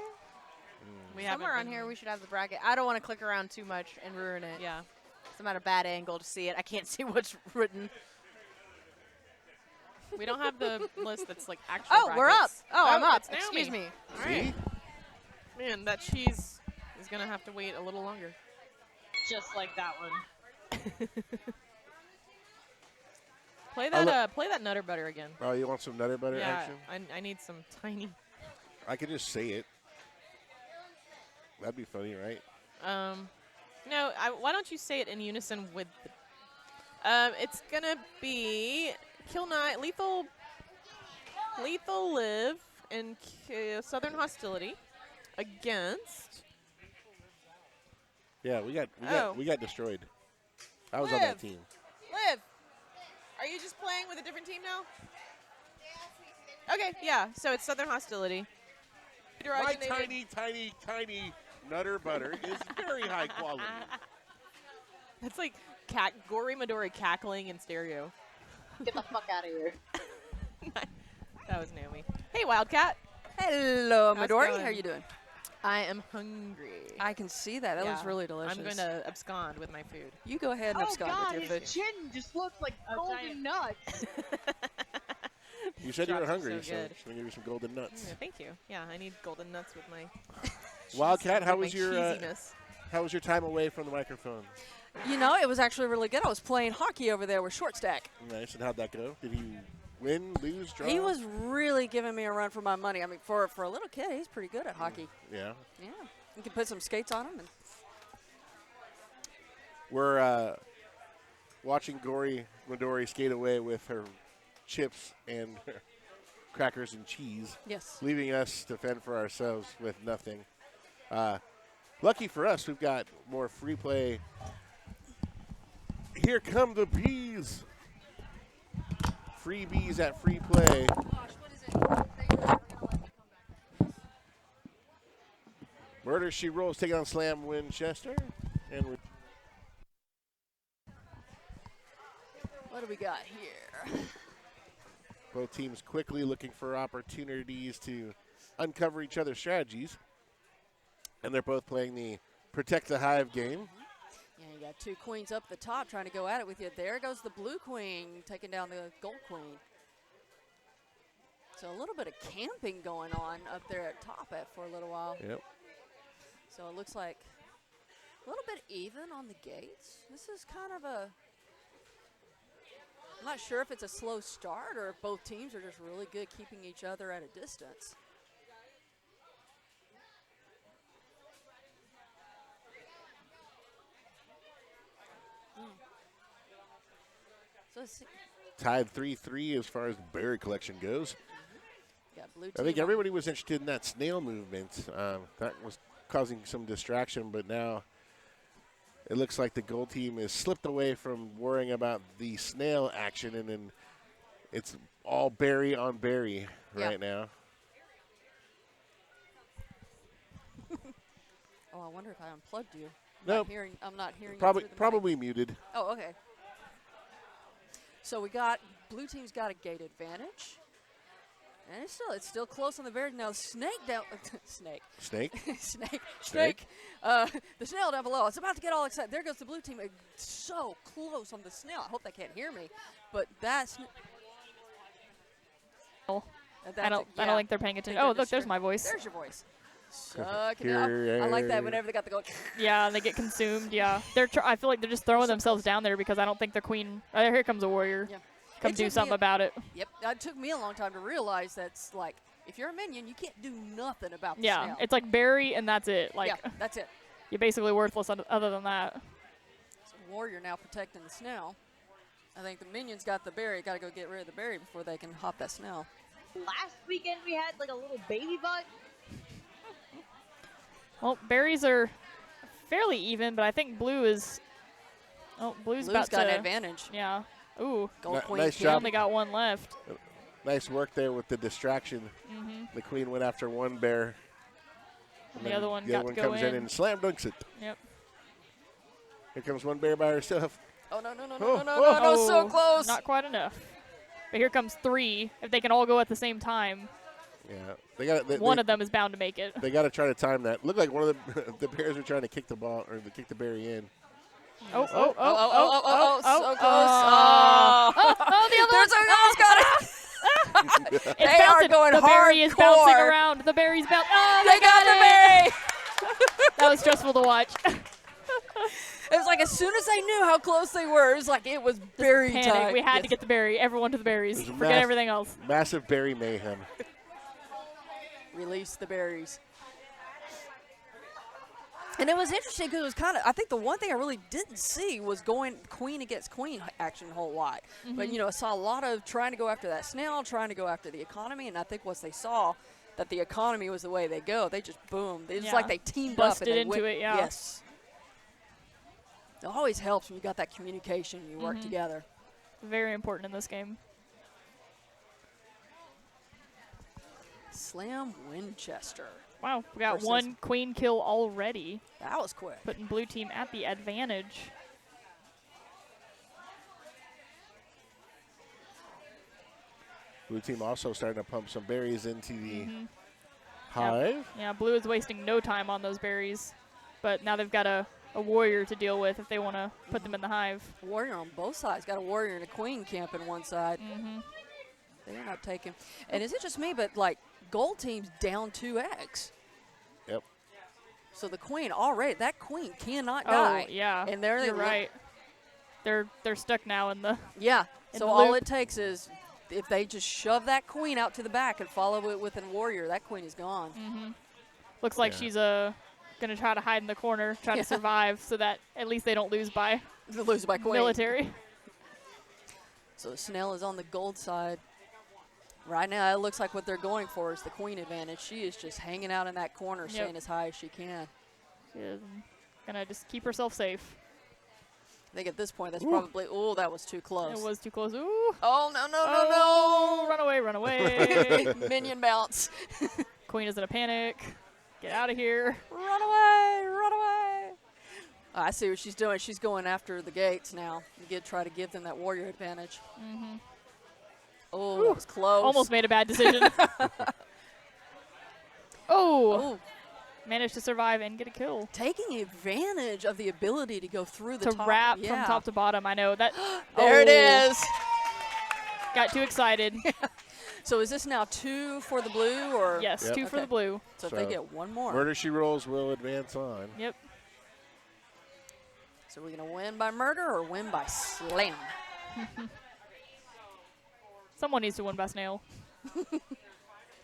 We haven't Somewhere on been- here we should have the bracket. I don't want to click around too much and ruin it. Yeah. I'm at a bad angle to see it. I can't see what's written. We don't have the list that's like actual. Oh, we're up. brackets. Oh, I'm up. it's Naomi. Excuse me. All right. Man, that cheese is gonna have to wait a little longer. Just like that one. Play that Nutter Butter again. Oh, you want some Nutter Butter Yeah, action? I need some tiny. I could just say it. That'd be funny, right? No, why don't you say it in unison with? It's gonna be Kill Knight, Lethal Live, and Southern Hostility against. Yeah, we Oh. got destroyed. I was on that Liv. team. Liv, are you just playing with a different team now? Okay, yeah. So it's Southern Hostility. My Hydrogenated- tiny Nutter Butter is very high quality. That's like Gory Midori cackling in stereo. Get the fuck out of here. That was Naomi. Hey, Wildcat. Hello, How's it Midori. going? How are you doing? I am hungry. I can see that. That looks Yeah. really delicious. I'm going to abscond with my food. You go ahead and Oh abscond God, with your his food. chin just looks like golden nuts. You said you were Drops are hungry, so so good. I'm gonna give you some golden nuts. Yeah, thank you. Yeah, I need golden nuts with my Wildcat, how with was my your cheesiness. how was your time away from the microphone? You know, it was actually really good. I was playing hockey over there with Short Stack. Nice. And how'd that go? Did he win, lose, draw? He was really giving me a run for my money. I mean, for a little kid, he's pretty good at hockey. Yeah. Yeah, you can put some skates on him. And We're watching Gory Midori skate away with her chips and crackers and cheese, yes, leaving us to fend for ourselves with nothing. Lucky for us, we've got more free play. Here come the bees. Free bees at free play. Murder She Rolls taking on Slam Winchester. And we're what do we got here? both teams quickly looking for opportunities to uncover each other's strategies. And they're both playing the Protect the Hive game. Yeah, you got two queens up the top trying to go at it with you. There goes the blue queen taking down the gold queen. So a little bit of camping going on up there at top for a little while. Yep. So it looks like a little bit even on the gates. This is kind of a, I'm not sure if it's a slow start or if both teams are just really good keeping each other at a distance. So it's Tied 3-3 as far as the berry collection goes. got blue I think team. everybody was interested in that snail movement. That was causing some distraction, but now it looks like the gold team is slipped away from worrying about the snail action, and then it's all berry on berry right now. Oh, I wonder if I unplugged you. Nope. I'm not hearing you Probably through the mic. probably muted. Oh, okay. So we got blue team's got a gate advantage, and it's still close on the very now. Snake down, snake, Snake. snake. The snail down below. It's about to get all excited. There goes the blue team. So close on the snail. I hope they can't hear me, but that's. Oh. I don't think they're paying attention. Oh, look, there's my voice. There's your voice. Sucking it up. I like that whenever they got the go. Yeah, and they get consumed. Yeah, I feel like they're just throwing themselves down there because I don't think the queen. Here comes a warrior. Yeah. come It do took me something a- about it. Yep, it took me a long time to realize that's like, if you're a minion, you can't do nothing about the Yeah, snail. it's like berry and that's it. Like yeah, that's it. you're basically worthless other than that. So Warrior now protecting the snail. I think the minions got the berry. Got to go get rid of the berry before they can hop that snail. Last weekend we had like a little baby bug. Well, berries are fairly even, but I think blue is. Oh, blue's about got to. an advantage. Yeah. Ooh. Gold Queen nice They job. only got one left. Nice work there with the distraction. Mm-hmm. The queen went after one bear. And then the other one the got other one to go comes in. and slam dunks it. Yep. Here comes one bear by herself. Oh, no, no, no, Oh, no, no, oh. no, no, so Oh, close. Not quite enough. But here comes 3. If they can all go at the same time, Yeah, they got one of them is bound to make it. They got to try to time that. Looked like one of the the bears were trying to kick the ball or to kick the berry in. Oh, so close. Oh, the other There's almost got it. It's They are bouncing. going The berry is bouncing hardcore. around. The berry's bouncing. Oh, They got the berry. That was stressful to watch. It was like as soon as I knew how close they were, it was like it was berry Panic. time. We had to Yes. get the berry. Everyone to the berries. There's a Forget everything else. Massive berry mayhem. Release the berries. And it was interesting because it was kind of, I think the one thing I really didn't see was going queen against queen action a whole lot. But, you know, I saw a lot of trying to go after that snail, trying to go after the economy. And I think once they saw that the economy was the way they go, they just boomed. It's Yeah. like they teamed Busted up. And they into went, it, yeah. Yes. It always helps when you got that communication, you work together. Very important in this game. Slam Winchester. Wow, we got Versus- one queen kill already, That was quick. putting blue team at the advantage. Blue team also starting to pump some berries into the Mm-hmm. hive. Yeah, blue is wasting no time on those berries, but now they've got a warrior to deal with if they want to put them in the hive. Warrior on both sides. Got a warrior and a queen camping one side. Mm-hmm. They're not taking. And is it just me, but like gold team's down 2 eggs. Yep. So the queen already, that queen cannot Oh, die. yeah, And there they you're look- right. They're stuck now in the. Yeah. In So the all loop. it takes is if they just shove that queen out to the back and follow it with a warrior, that queen is gone. Mm-hmm. Looks like Yeah. she's gonna try to hide in the corner, try Yeah. to survive, so that at least they don't lose by They lose by queen. military. So Snell is on the gold side. Right now, it looks like what they're going for is the queen advantage. She is just hanging out in that corner, Yep. staying as high as she can. She's gonna just keep herself safe. I think at this point, that's probably, oh, that was too close. It was too close. Ooh. Oh, no, no, Oh, no, run away, run away. no. Minion bounce. Queen is in a panic. Get out of here. Run away, run away. I see what she's doing. She's going after the gates now. Try to give them that warrior advantage. Mm-hmm. Oh, that was close. Almost made a bad decision. Oh, Oh, managed to survive and get a kill. taking advantage of the ability to go through the To top. wrap Yeah. from top to bottom. I know that. There it Oh, is. Got too excited. So is this now 2 for the blue or? Yes, Yep. 2 for Okay. the blue. So if So they get one more. Murder She Rolls will advance on. Yep. So we're going to win by murder or win by slam? Someone needs to win by snail.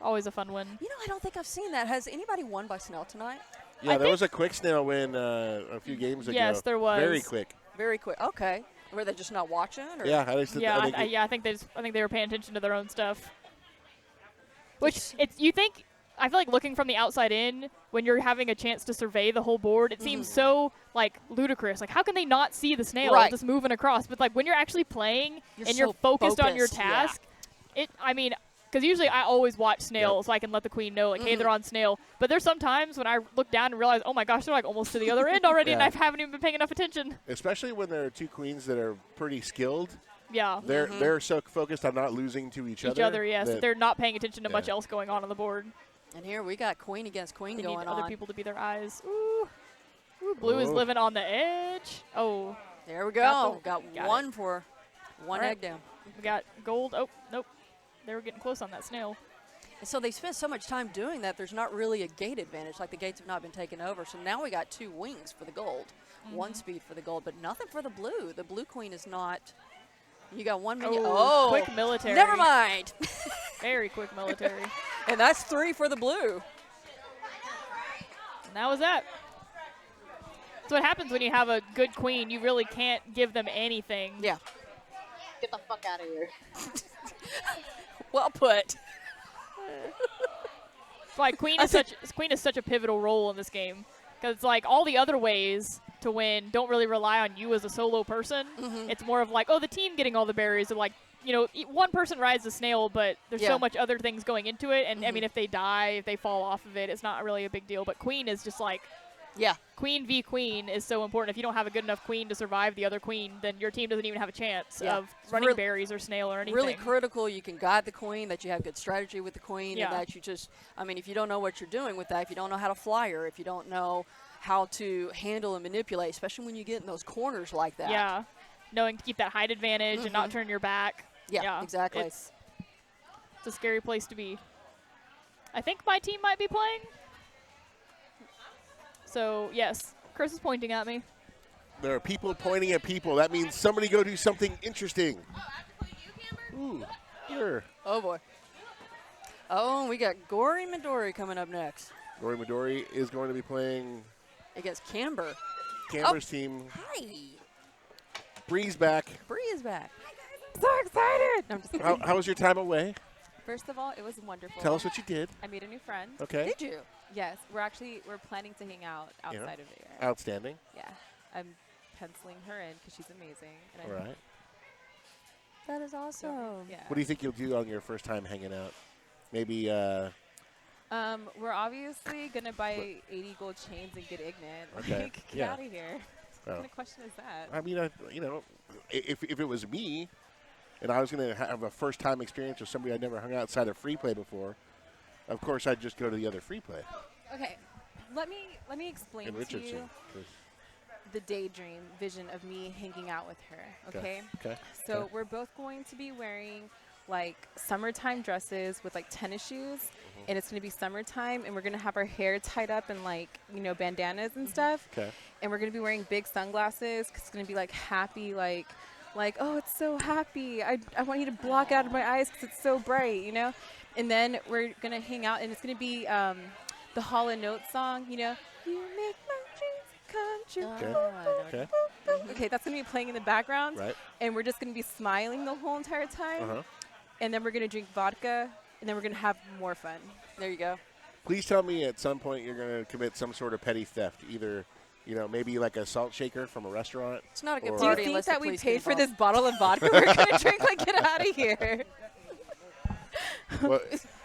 Always a fun win. You know, I don't think I've seen that. Has anybody won by snail tonight? Yeah, I there was a quick snail win a few games ago. Yes, there was. Very quick. Very quick. Okay. Were they just not watching? Or? Yeah, I just Yeah, I think I think they were paying attention to their own stuff. Which you think I feel like looking from the outside in when you're having a chance to survey the whole board, it seems so like ludicrous. Like how can they not see the snail Right. just moving across? But like when you're actually playing You're and so you're focused on your focused, yeah. task, because usually I always watch snail so I can let the queen know, like, hey, they're on snail. But there's some times when I look down and realize, oh my gosh, they're like almost to the other end already, and Yeah. I haven't even been paying enough attention. especially when there are two queens that are pretty skilled. Yeah. They're so focused on not losing to each other. yes. that- They're not paying attention to much Yeah. else going on the board. And here we got queen against queen They going need on. other people to be their eyes. Ooh. Ooh, blue is Oh. living on the edge. Oh, There we go. Got Got, got one for one All right. egg down. we got gold. Oh, nope. They were getting close on that snail. And so they spent so much time doing that, there's not really a gate advantage. Like the gates have not been taken over. So now we got 2 wings for the gold, 1 speed for the gold, but nothing for the blue. The blue queen is not You got 1 minute. Oh, Oh, quick military. never mind. Very quick military. And that's 3 for the blue. And that was that. That's what happens when you have a good queen. You really can't give them anything. Yeah. Get the fuck out of here. Well put. That's why queen is such a pivotal role in this game. Because it's like all the other ways to win don't really rely on you as a solo person. It's more of like, oh, the team getting all the berries. And like, you know, one person rides the snail, but there's so much other things going into it. And I mean, if they die, if they fall off of it, it's not really a big deal. But queen is just like, queen v queen is so important. If you don't have a good enough queen to survive the other queen, then your team doesn't even have a chance of running berries or snail or anything. Really critical. You can guide the queen, that you have good strategy with the queen, and that you just, I mean, if you don't know what you're doing with that, if you don't know how to fly her, if you don't know how to handle and manipulate, especially when you get in those corners like that. Yeah, knowing to keep that height advantage and not turn your back. Yeah, exactly. It's a scary place to be. I think my team might be playing. So, yes, Chris is pointing at me. There are people pointing at people. That means somebody go do something interesting. Ooh, sure. Oh, boy. Oh, we got Gory Midori coming up next. Rory Midori is going to be playing against Camber. Camber's team. Hi. Bree's back. Bree is back. I'm so excited. No, I'm just kidding. How was your time away? First of all, it was wonderful. Tell us what you did. I made a new friend. Okay. Did you? Yes, we're planning to hang out outside of there. Outstanding. Yeah, I'm penciling her in because she's amazing. And All right. That is awesome. Yeah. What do you think you'll do on your first time hanging out? Maybe. We're obviously gonna buy 80 gold chains and get ignorant. Okay. Like, get Yeah. out of here. What kind of question is that? I mean, you know, if it was me, and I was going to have a first-time experience with somebody I'd never hung outside of free play before, of course I'd just go to the other free play. Okay, let me explain In to Richardson. you the daydream vision of me hanging out with her. Okay. Okay. So Okay. we're both going to be wearing like summertime dresses with like tennis shoes, and it's going to be summertime, and we're going to have our hair tied up in like, you know, bandanas and stuff. Okay. And we're going to be wearing big sunglasses because it's going to be like happy, like, oh, it's so happy. I want you to block out of my eyes because it's so bright, you know? And then we're going to hang out, and it's going to be the Hall & Notes song, you know? You make my dreams come true. Okay. Okay, that's going to be playing in the background. Right. And we're just going to be smiling the whole entire time. Uh-huh. And then we're going to drink vodka, and then we're going to have more fun. There you go. Please tell me at some point you're going to commit some sort of petty theft, either, you know, maybe like a salt shaker from a restaurant. It's not a good or- Do you party think unless that the we police paid get for this involved. bottle of vodka we're going to drink? Like, get out of here. Well,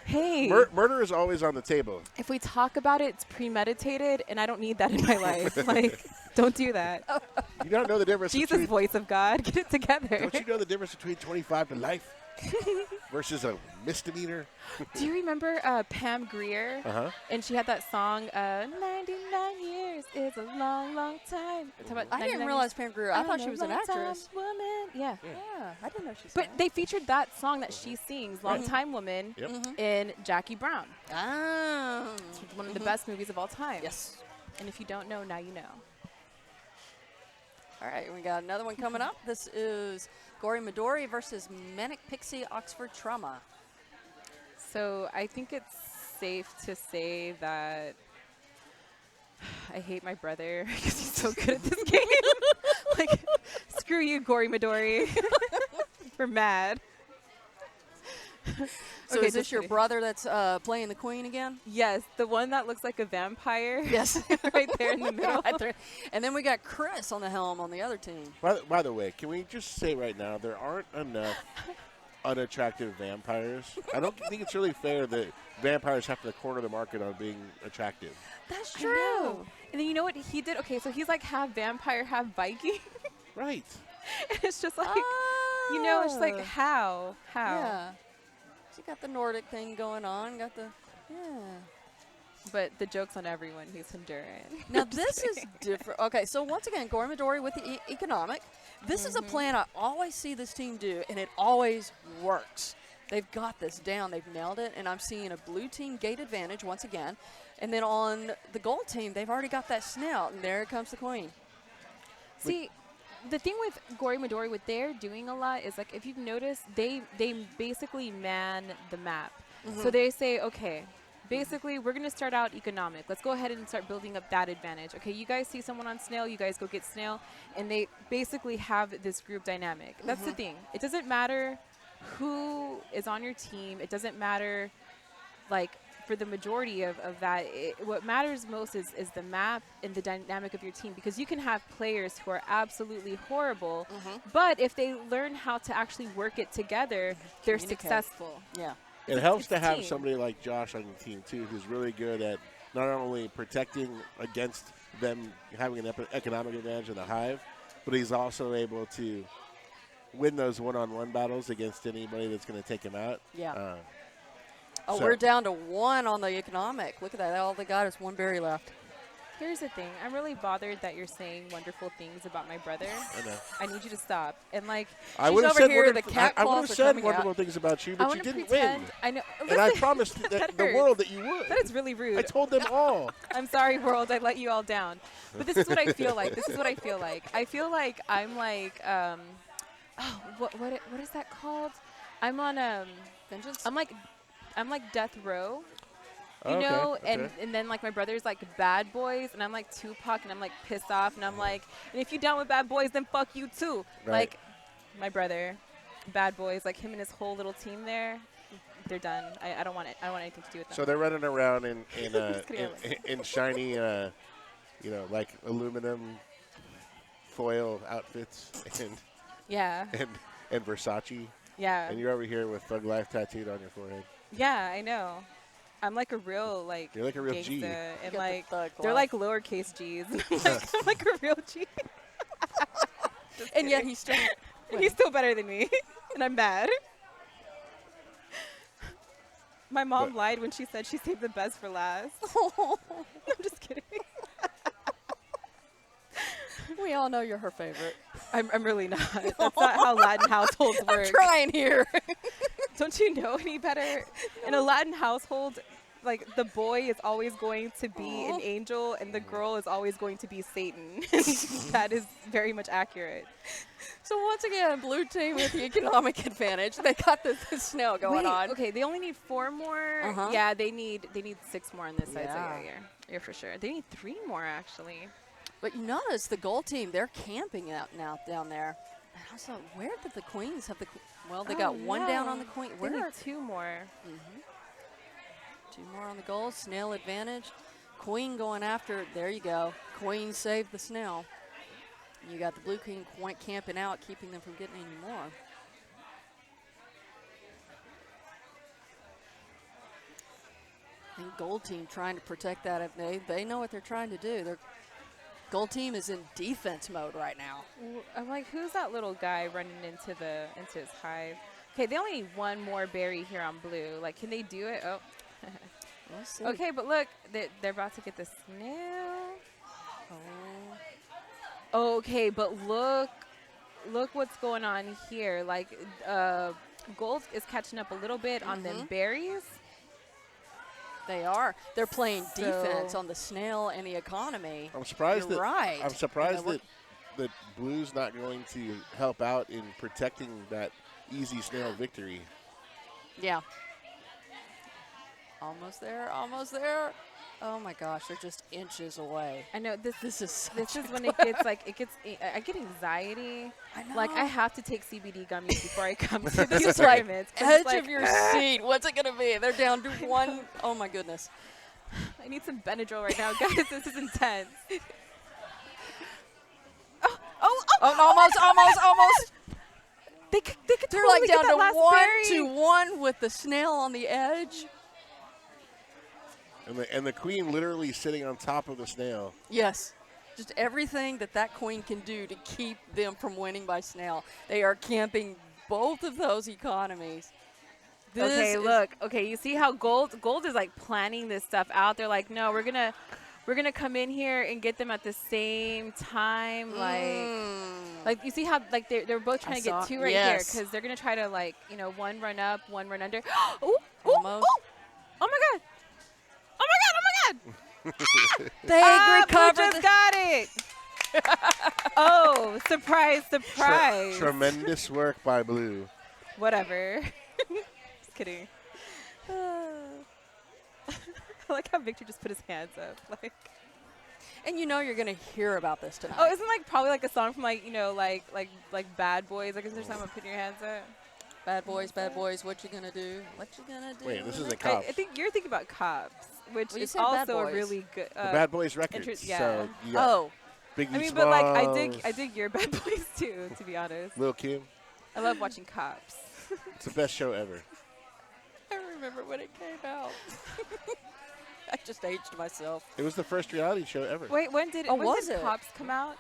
Hey. murder is always on the table. If we talk about it, it's premeditated, and I don't need that in my life. Like, don't do that. You don't know the difference Jesus, between. voice of God, get it together. Don't you know the difference between 25 to life versus a misdemeanor? Do you remember Pam Grier? Uh-huh. And she had that song, 99 years is a long, long time. Talk about I 99 didn't years. realize Pam Grier. I thought she know, was an long time actress. Woman. Yeah. Yeah, I didn't know she But sang. they featured that song that she sings, Long Time Woman, Yep. in Jackie Brown. Ah. It's one of the best movies of all time. Yes. And if you don't know, now you know. All right, we got another one coming up. This is Gory Midori versus Manic Pixie Oxford Trauma. So I think it's safe to say that I hate my brother because he's so good at this game. Like, screw you, Gory Midori. We're mad. So Okay, is this just your kidding. brother that's playing the queen again? Yes, the one that looks like a vampire. Yes. Right there in the middle. Right there. And then we got Chris on the helm on the other team. By the way, can we just say right now there aren't enough unattractive vampires? I don't think it's really fair that vampires have to corner the market on being attractive. That's I true. know. And then you know what he did? Okay, so he's like half vampire, half Viking. Right. And it's just like, you know, it's like how? Yeah. So you got the Nordic thing going on. Got the, yeah. But the joke's on everyone. He's Honduran. Now this is different. Okay, so once again, Gory Midori with the economic. This is a plan I always see this team do, and it always works. They've got this down. They've nailed it, and I'm seeing a blue team gate advantage once again. And then on the gold team, they've already got that snout, and there comes the queen. See, the thing with Gori Midori, what they're doing a lot is like if you've noticed, they basically man the map. So they say, okay, basically we're gonna start out economic. Let's go ahead and start building up that advantage. Okay, you guys see someone on Snail, you guys go get Snail, and they basically have this group dynamic. That's the thing. It doesn't matter who is on your team. It doesn't matter, like, for the majority of that, what matters most is the map and the dynamic of your team, because you can have players who are absolutely horrible, but if they learn how to actually work it together, they're Communicate. successful. Yeah. It helps it's to a have team. somebody like Josh on the team, too, who's really good at not only protecting against them having an economic advantage in the Hive, but he's also able to win those one-on-one battles against anybody that's going to take him out. Yeah. So- We're down to 1 on the economic. Look at that. All they got is 1 berry left. Here's the thing. I'm really bothered that you're saying wonderful things about my brother. I know. I need you to stop. And, like, I She's would have over said, here, the wonderful, cat I would claws have are said coming wonderful out. things about you, I but you want to didn't pretend. win. I know. And I Listen, promised the that the hurts. world that you would. That is really rude. I told them all. I'm sorry, world. I let you all down. But this is what I feel like. This is what I feel like. I feel like I'm like, what is that called? I'm on Vengeance? I'm like death row. You Okay, know, okay. and then like my brother's like Bad Boys, and I'm like Tupac, and I'm like pissed off, and I'm like, and if you down with Bad Boys, then fuck you too. Right. Like my brother, Bad Boys, like him and his whole little team there, they're done. I don't want it. I don't want anything to do with them. So they're running around in kidding. in shiny, like aluminum foil outfits and Yeah, and Versace, yeah, and you're over here with Thug Life tattooed on your forehead. yeah. I know. I'm like a real like. You're like a real G. gangsta, You and got like the thug they're life. like lowercase G's. I'm like a real G. Just And yet kidding. he's still. He's still better than me, and I'm bad. My mom lied when she said she saved the best for last. I'm just kidding. We all know you're her favorite. I'm really not. That's not how Latin households work. I'm trying here. Don't you know any better? In a Latin household, like the boy is always going to be an angel and the girl is always going to be Satan. That is very much accurate. So once again, blue team with the economic advantage. They got the snow going Wait, on. okay, they only need 4 more. Uh-huh. Yeah, they need 6 more on this side. So Yeah. yeah, for sure. They need 3 more actually. But you notice the gold team, they're camping out now down there. And also, where did the queens have the? Well, they got 1 down on the queen. They Where need are 2 more. 2 more on the goal? Snail advantage. Queen going after. There you go. Queen saved the snail. You got the blue queen camping out, keeping them from getting any more. I think gold team trying to protect that. They know what they're trying to do. Their gold team is in defense mode right now. I'm like, who's that little guy running into his hive? Okay, they only need 1 more berry here on blue. Like, can they do it? Oh. We'll see. Okay, but look, they're about to get the snail. Okay, but look what's going on here. Like, gold is catching up a little bit on them berries. They are. They're playing defense So- on the snail and the economy. I'm surprised You're that right. I'm surprised You know, that Blue's not going to help out in protecting that easy snail victory. Yeah. Almost there, almost there. Oh my gosh, they're just inches away. I know this is this is when it gets like I get anxiety. I know. Like I have to take CBD gummies before I come to these It's like tournaments. 'cause edge it's like, of your seat. What's it gonna be? They're down to 1. Oh my goodness. I need some Benadryl right now, guys. This is intense. Almost. They could They're totally like get down that to last 1 berry. to 1 with the snail on the edge. And the queen literally sitting on top of the snail. Yes. Just everything that queen can do to keep them from winning by snail. They are camping both of those economies. This Okay, is- look. Okay, you see how gold is like planning this stuff out. They're like, no, we're gonna come in here and get them at the same time. Like you see how like they're both trying to saw- get 2 right yes. here because they're gonna try to like 1 run up, 1 run under. Almost. Oh my god! Oh my god! They Blue recovered just got it. Oh, surprise, surprise. Tremendous work by Blue. Whatever. Just kidding. I like how Victor just put his hands up. Like, And you know you're going to hear about this tonight. oh, isn't like probably like a song from like, you know, like Bad Boys? Like, is there something about putting your hands up? Bad boys, what you gonna do? What you gonna do? Wait, this is a I cop. think you're thinking about Cops, which Well, you is said Bad also a Boys. really good. The Bad Boys records. yeah. So you got Oh, Biggie I mean, but like I Smalls, dig your Bad Boys too. To be honest, Lil Kim. I love watching Cops. It's the best show ever. I remember when it came out. I just aged myself. It was the first reality show ever. Wait, when did Oh, was it? Cops come out?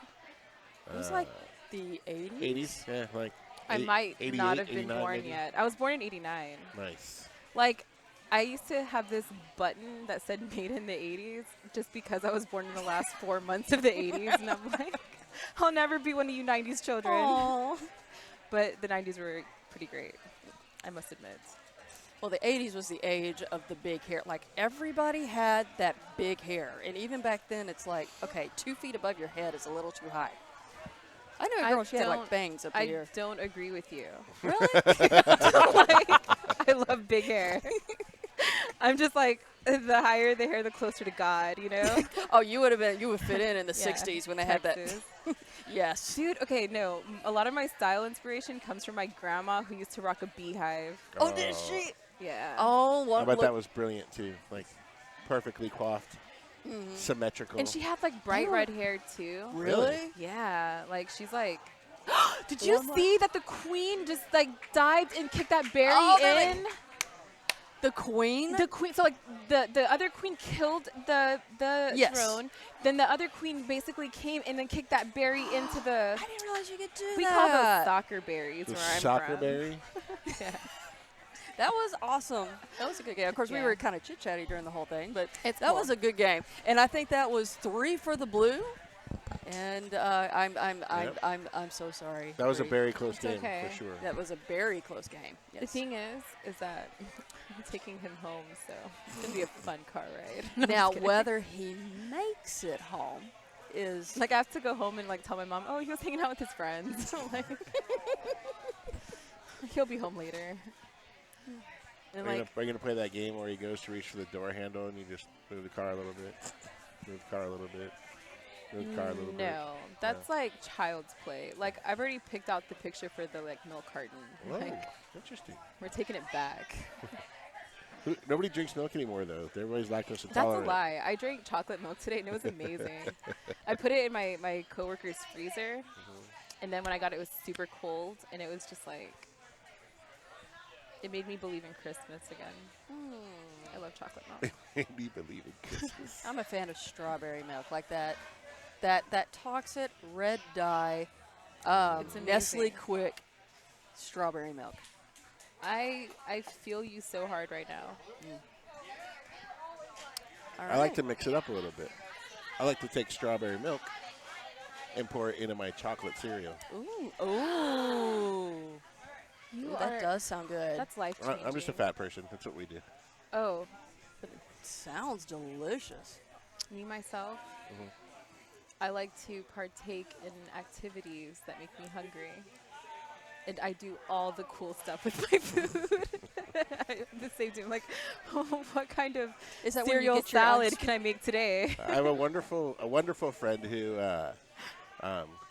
It was like the 80s. 80s? Yeah, like I might 88, not have been 89 born maybe. yet. I was born in '89. Nice. Like, I used to have this button that said "Made in the '80s" just because I was born in the last 4 months of the '80s, and I'm like, I'll never be one of you '90s children. Aw. But the '90s were pretty great, I must admit. Well, the 80s was the age of the big hair. Like, everybody had that big hair. And even back then, it's like, okay, 2 feet above your head is a little too high. I knew a girl, she had, like, don't- bangs up I here. don't agree with you. Really? Like, I love big hair. I'm just like, the higher the hair, the closer to God, you know? Oh, you would fit in the Yeah, 60s when they had that. Texas. Yes. Dude, okay, no. A lot of my style inspiration comes from my grandma who used to rock a beehive. Oh, did she? Yeah. Oh, I one bet look. that was brilliant too. Like perfectly coiffed, symmetrical. And she had like bright red hair too. Really? Yeah, like she's like. Did you see that the queen just like dived and kicked that berry Oh, in? The queen? The queen, so like the other queen killed the Yes. throne. Then the other queen basically came and then kicked that berry into the. I didn't realize you could do We that. call those soccer berries the where I'm soccer from. berry. Yeah. That was awesome. That was a good game. Of course, we Yeah. were kind of chit-chatty during the whole thing, but It's that cool. was a good game. And I think that was 3 for the blue. And I'm so sorry. That was a Bree. very close game okay. for sure. That was a very close game. The Yes. thing is that I'm taking him home, so it's gonna be a fun car ride. No, I'm Now, just kidding. whether he makes it home is Like I have to go home and like tell my mom, oh, he was hanging out with his friends. Like he'll be home later. And Are you like gonna play that game where he goes to reach for the door handle and you just move the car a little bit, move the car a little bit, move the car a little bit? no, that's like child's play. Like I've already picked out the picture for the like milk carton. Whoa, Like interesting. we're taking it back. Nobody drinks milk anymore though. Everybody's lactose That's a intolerant. lie. I drank chocolate milk today and it was amazing. I put it in my coworker's freezer, and then when I got it, it was super cold, and it was just like it made me believe in Christmas again. I love chocolate milk. Made me believe in Christmas. I'm a fan of strawberry milk, like that toxic red dye, It's Nestle amazing. Quick strawberry milk. I feel you so hard right now. All I like to mix it up a little bit. I like to take strawberry milk and pour it into my chocolate cereal. Ooh, ooh. You Ooh, that does sound good. That's life changing. I'm just a fat person. That's what we do. Oh, Sounds delicious. me myself. Mhm. I like to partake in activities that make me hungry. And I do all the cool stuff with my food. The same time, like, what kind of Is that when you cereal get your salad can I make today? I have a wonderful friend who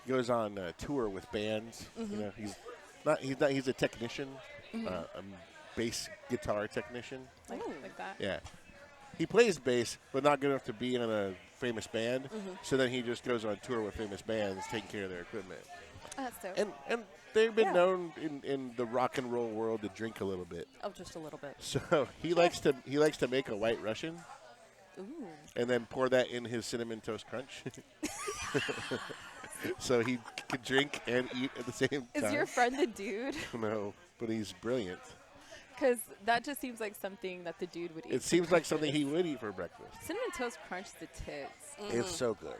goes on a tour with bands. You know, he's a technician, a bass guitar technician. like that. Yeah, he plays bass, but not good enough to be in a famous band. So then he just goes on tour with famous bands, taking care of their equipment. That's so. And they've been known in the rock and roll world to drink a little bit. Oh, just a little bit. So he likes to make a White Russian Ooh. and then pour that in his cinnamon toast crunch. So he can drink and eat at the same time. Is your friend the dude? No, but he's brilliant. Because that just seems like something that the dude would eat. It seems like something he would eat for breakfast. Cinnamon Toast Crunch the tits. It's so good.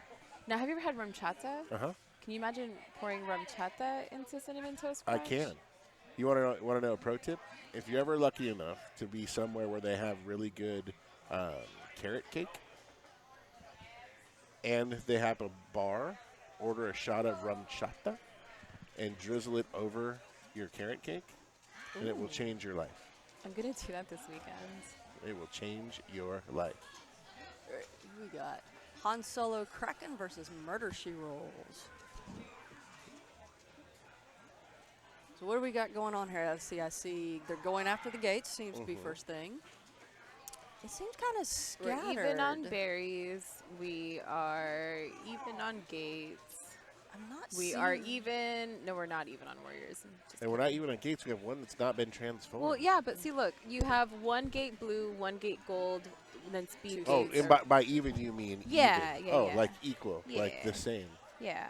Now, have you ever had rum chata? Uh-huh. Can you imagine pouring rum chata into Cinnamon Toast I Crunch? can. You want to know a pro tip? If you're ever lucky enough to be somewhere where they have really good carrot cake and they have a bar order a shot of rum chata and drizzle it over your carrot cake, and it will change your life. I'm gonna do that this weekend. It will change your life. We got Han Solo Kraken versus Murder She Rolls. So what do we got going on here? I see they're going after the gates, seems to be first thing. It seems kind of scattered. We're even on berries. We are even on gates. I'm not We are even. No, we're not even on warriors. Just And we're not even on gates. We have one that's not been transformed. Well, yeah, but see, look, you have one gate blue, one gate gold, and then speed Oh, gates. and by even you mean Yeah, even. yeah, Oh, yeah. like equal, like the Yeah. same. Yeah.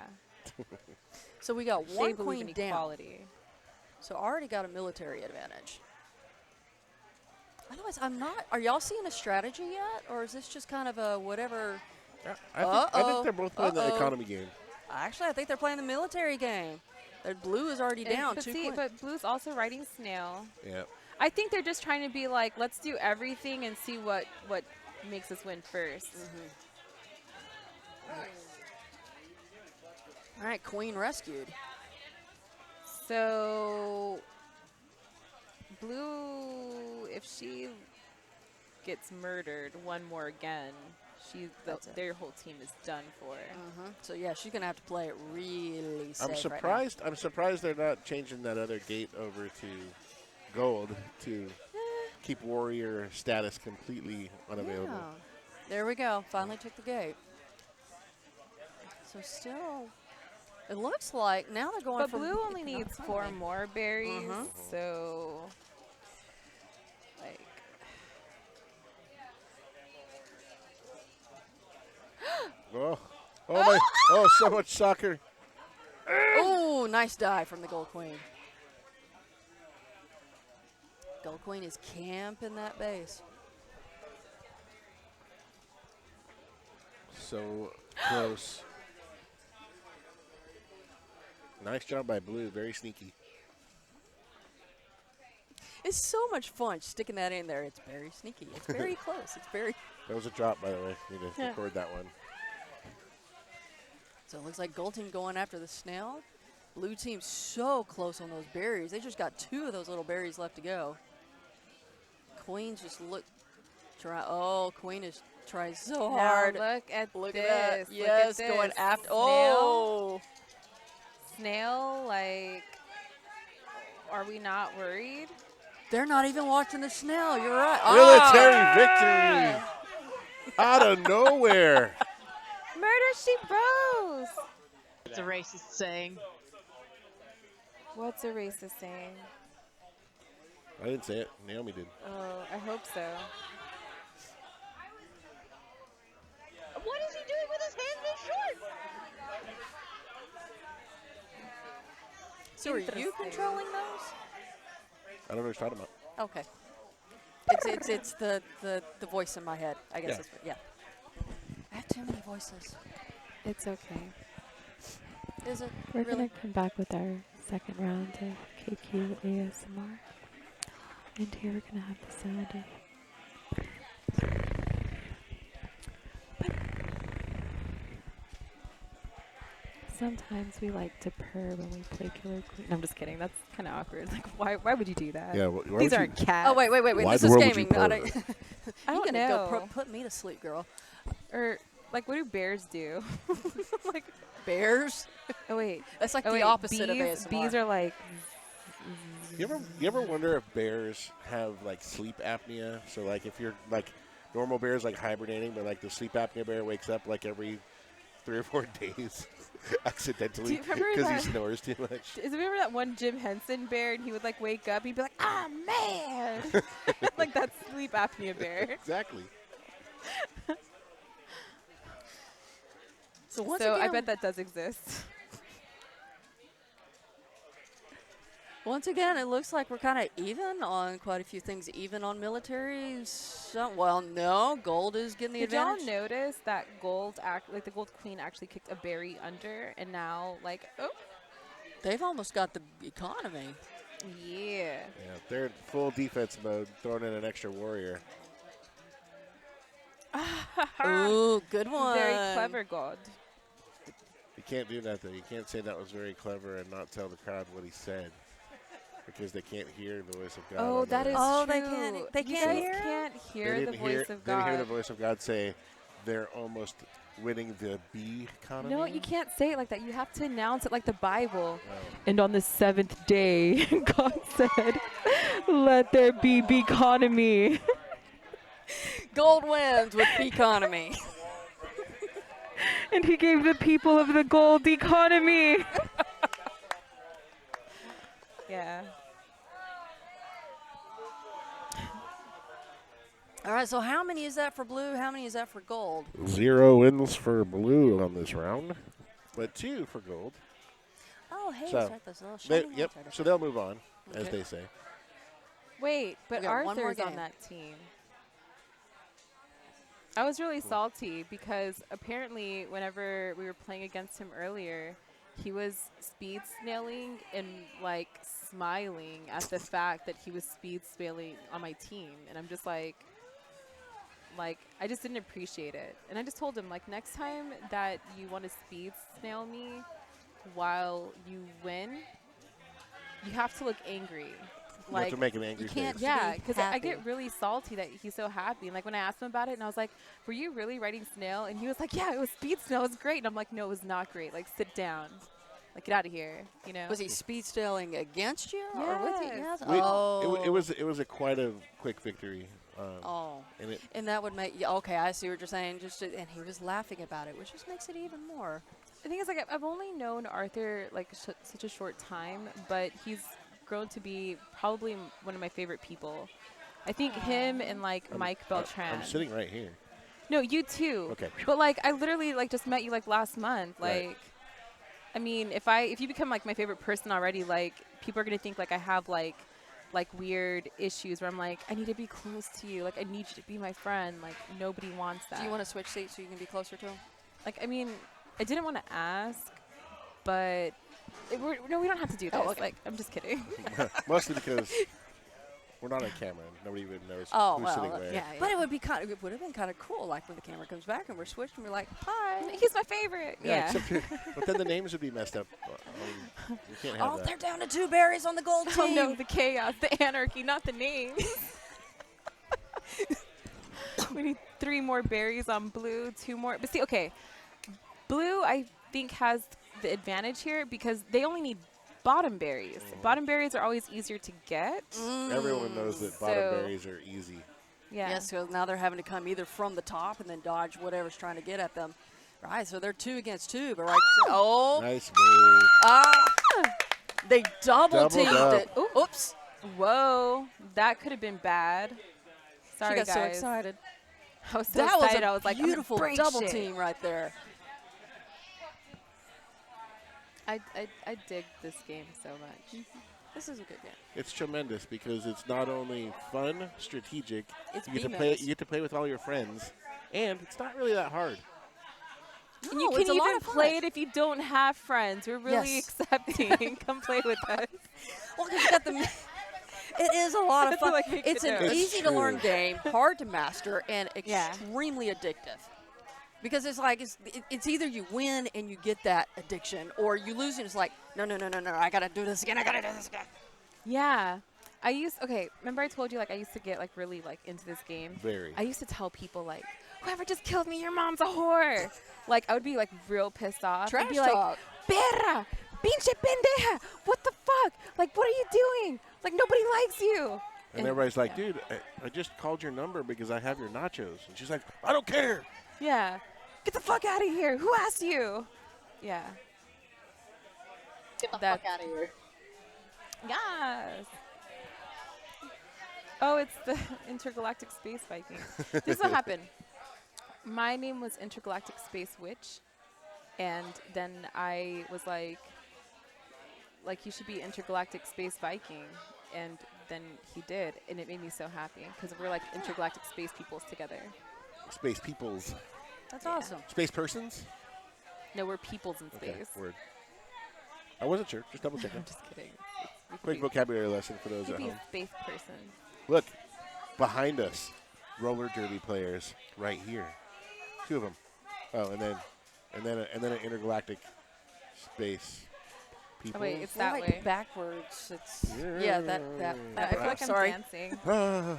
So we got They one believe queen in down. equality. So already got a military advantage. Otherwise, I'm not. Are y'all seeing a strategy yet, or is this just kind of a whatever? I think they're both playing the economy game. Actually, I think they're playing the military game. Their blue is already down. But two see, queens. but blue's also riding snail. Yeah. I think they're just trying to be like, let's do everything and see what makes us win 1st. All right, queen rescued. So blue, if she gets murdered one more again, their whole team is done for. So yeah, she's gonna have to play it really safe. I'm surprised. I'm surprised they're not changing that other gate over to gold to keep warrior status completely unavailable. Yeah. There we go. Finally took the gate. So still, it looks like now they're going But for blue only needs 4 more berries, so like. Oh, my! Oh, so much soccer. Oh, nice dive from the gold queen. Gold queen is camping that base. So close. Nice job by blue. Very sneaky. It's so much fun sticking that in there. It's very sneaky. It's very close. It's very. That was a drop, by the way. Need to record that one. So it looks like gold team going after the snail. Blue team so close on those berries. They just got 2 of those little berries left to go. Queens just oh, queen is trying so hard. Now look at Look this. at that. Look Yes, at going this. after. Snail. Oh. Snail, like, are we not worried? They're not even watching the snail. You're right. Military victory out of nowhere. Murder She Rose. It's a racist saying. What's a racist saying? I didn't say it. Naomi did. Oh, I hope so. What is he doing with his hands this short? So are you controlling those? I don't know what you're talking about. Okay. It's the voice in my head. I guess. Yeah. I have too many voices. It's okay. Is it We're really? going to come back with our second round of KQ ASMR. And here we're going to have the sound of... Sometimes we like to purr when we play Killer Queen. No, I'm just kidding. That's kind of awkward. Like, why would you do that? Yeah, why These would aren't you- cats. Oh wait. Why This the is world would you gaming. Not purr? a- I you don't gonna know. go put me to sleep, girl. Or, like, what do bears do? Like, bears? Oh, wait. That's like Oh, the wait, opposite of bees, ASMR. Bees are like... You ever wonder if bears have like sleep apnea? So like if you're like normal bears like hibernating, but like the sleep apnea bear wakes up like every 3 or 4 days accidentally Do you remember because he that- snores too much. Remember that one Jim Henson bear, and he would like wake up, he'd be like, "Ah, man!" Like that's sleep apnea bear. Exactly. So once So I again- bet that does exist. Once again, it looks like we're kind of even on quite a few things. Even on military. Well, no, gold is getting the Did y'all advantage. notice that the gold queen actually kicked a berry under, and now like, oh, They've almost got the economy. yeah. Yeah, they're in full defense mode, throwing in an extra warrior. Ooh, good one. Very clever, God. can't do that, though. You can't say that was very clever and not tell the crowd what he said. Because they can't hear the voice of God. Oh, on that the is Oh, true. they can't- they You can't guys hear it? can't They hear the didn't voice of They didn't God. hear the voice of God say they're almost winning the bee economy. No, you can't say it like that. You have to announce it like the Bible. Oh. And on the seventh day, God said, "Let there be economy." Gold wins with economy. And he gave the people of the gold economy. Yeah. All right, so how many is that for blue? How many is that for gold? 0 wins for blue on this round, but 2 for gold. Oh, hey, So, it's right, those little They, shining yep. lights right So up they'll move on, as Okay. they say. Wait, but We got one more Arthur's on game. that team. I was really salty because apparently whenever we were playing against him earlier, he was speed snailing and like smiling at the fact that he was speed snailing on my team. And I'm just like, I just didn't appreciate it. And I just told him, like, next time that you want to speed snail me while you win, you have to look angry. You have to make an angry you can't face. Yeah, be because I happy. get really salty that he's so happy. And like when I asked him about it, and I was like, "Were you really writing snail?" And he was like, "Yeah, it was speed snail. It was great." And I'm like, "No, it was not great. Like, sit down. Like, get out of here." You know? Was he speed stailing against you or with you? Yes. Yes. We- Oh. it was quite a quick victory. Oh. And it, And that would make yeah, okay. I see what you're saying. And he was laughing about it, which just makes it even more. The thing is, like, I've only known Arthur like such a short time, but he's grown to be probably one of my favorite people. I think him and like Mike Beltran. I'm sitting right here. No, you too. Okay. But like, I literally like just met you like last month. Like, Right. I mean, if you become like my favorite person already, like people are gonna think like I have like weird issues where I'm like, I need to be close to you. Like, I need you to be my friend. Like, nobody wants that. Do you want to switch seats so you can be closer to him? Like, I mean, I didn't want to ask, but no, we don't have to do this. Oh, okay. Like, I'm just kidding. Mostly because we're not on camera. And nobody even knows Oh who's sitting where. yeah. But it would have been kind of cool, like when the camera comes back and we're switched and we're like, hi. He's my favorite. Yeah. Except but then the names would be messed up. You can't have Oh, that. they're down to 2 berries on the gold Oh team. no, the chaos, the anarchy, not the names. We need 3 more berries on blue, 2 more. But see, okay, blue I think has the advantage here because they only need bottom berries. Bottom berries are always easier to get. Everyone knows that bottom So- berries are easy. Yeah. Yes, so now they're having to come either from the top and then dodge whatever's trying to get at them. Right, so they're 2 against 2, but right. Oh, Nice move. they double teamed Doubled up. it. Oops. Whoa, that could have been bad. Sorry, She got guys. so excited. I was so That was excited. a I was like, I'm gonna beautiful break double shit. team right there. I dig this game so much. This is a good game. It's tremendous because it's not only fun, strategic. It's You get to B-minus. play. You get to play with all your friends, and it's not really that hard. And you No, can it's a lot even of fun. play it if you don't have friends. We're really Yes. accepting. Come play with us. Well, because you got the. It is a lot of That's fun. all I can It's do. an It's easy to learn true. game, hard to master, and Yeah. extremely addictive. Because it's like it's either you win and you get that addiction, or you lose and it's like no, I gotta do this again. I gotta do this again. Yeah. Remember I told you like I used to get like really like into this game? Very. I used to tell people like, whoever just killed me, your mom's a whore. Like I would be like real pissed off. Trash I'd be like, talk. perra, pinche pendeja, what the fuck? Like what are you doing? Like nobody likes you. And everybody's like, dude, I just called your number because I have your nachos. And she's like, I don't care. Yeah. Get the fuck out of here. Who asked you? Yeah. Get the That- fuck out of here. Yes. Oh, it's the Intergalactic Space Viking. This is what happened. My name was Intergalactic Space Witch, and then I was like, you should be Intergalactic Space Viking, and then he did, and it made me so happy because we're like intergalactic space peoples together. Space peoples. That's awesome. Space persons? No, we're peoples in Okay, space. word. I wasn't sure. Just double checking. I'm just kidding. We could Quick be- vocabulary lesson for those could at be home. space person. Look, behind us, roller derby players right here. 2 of them. Oh, and then an intergalactic Space. People. Oh, wait, it's We're that like way. backwards. It's yeah, that. I feel like I'm sorry. dancing. Ah,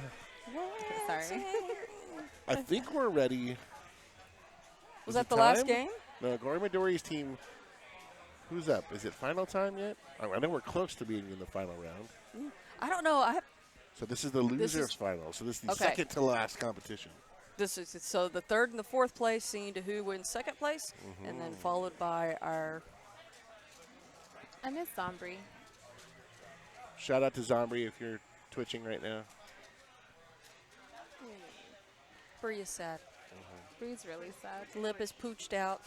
Sorry. I think we're ready. Was Is that it the last time? game? No, Gory Midori's team. Who's up? Is it final time yet? I know we're close to being in the final round. I don't know. So this is the losers final. So this is the Okay. second to last competition. This is so the third and the fourth place seen to who wins second place, and then followed by our. I miss Zombie. Shout out to Zombie if you're twitching right now. Bree is sad. Bree's really sad. Lip is pooched out.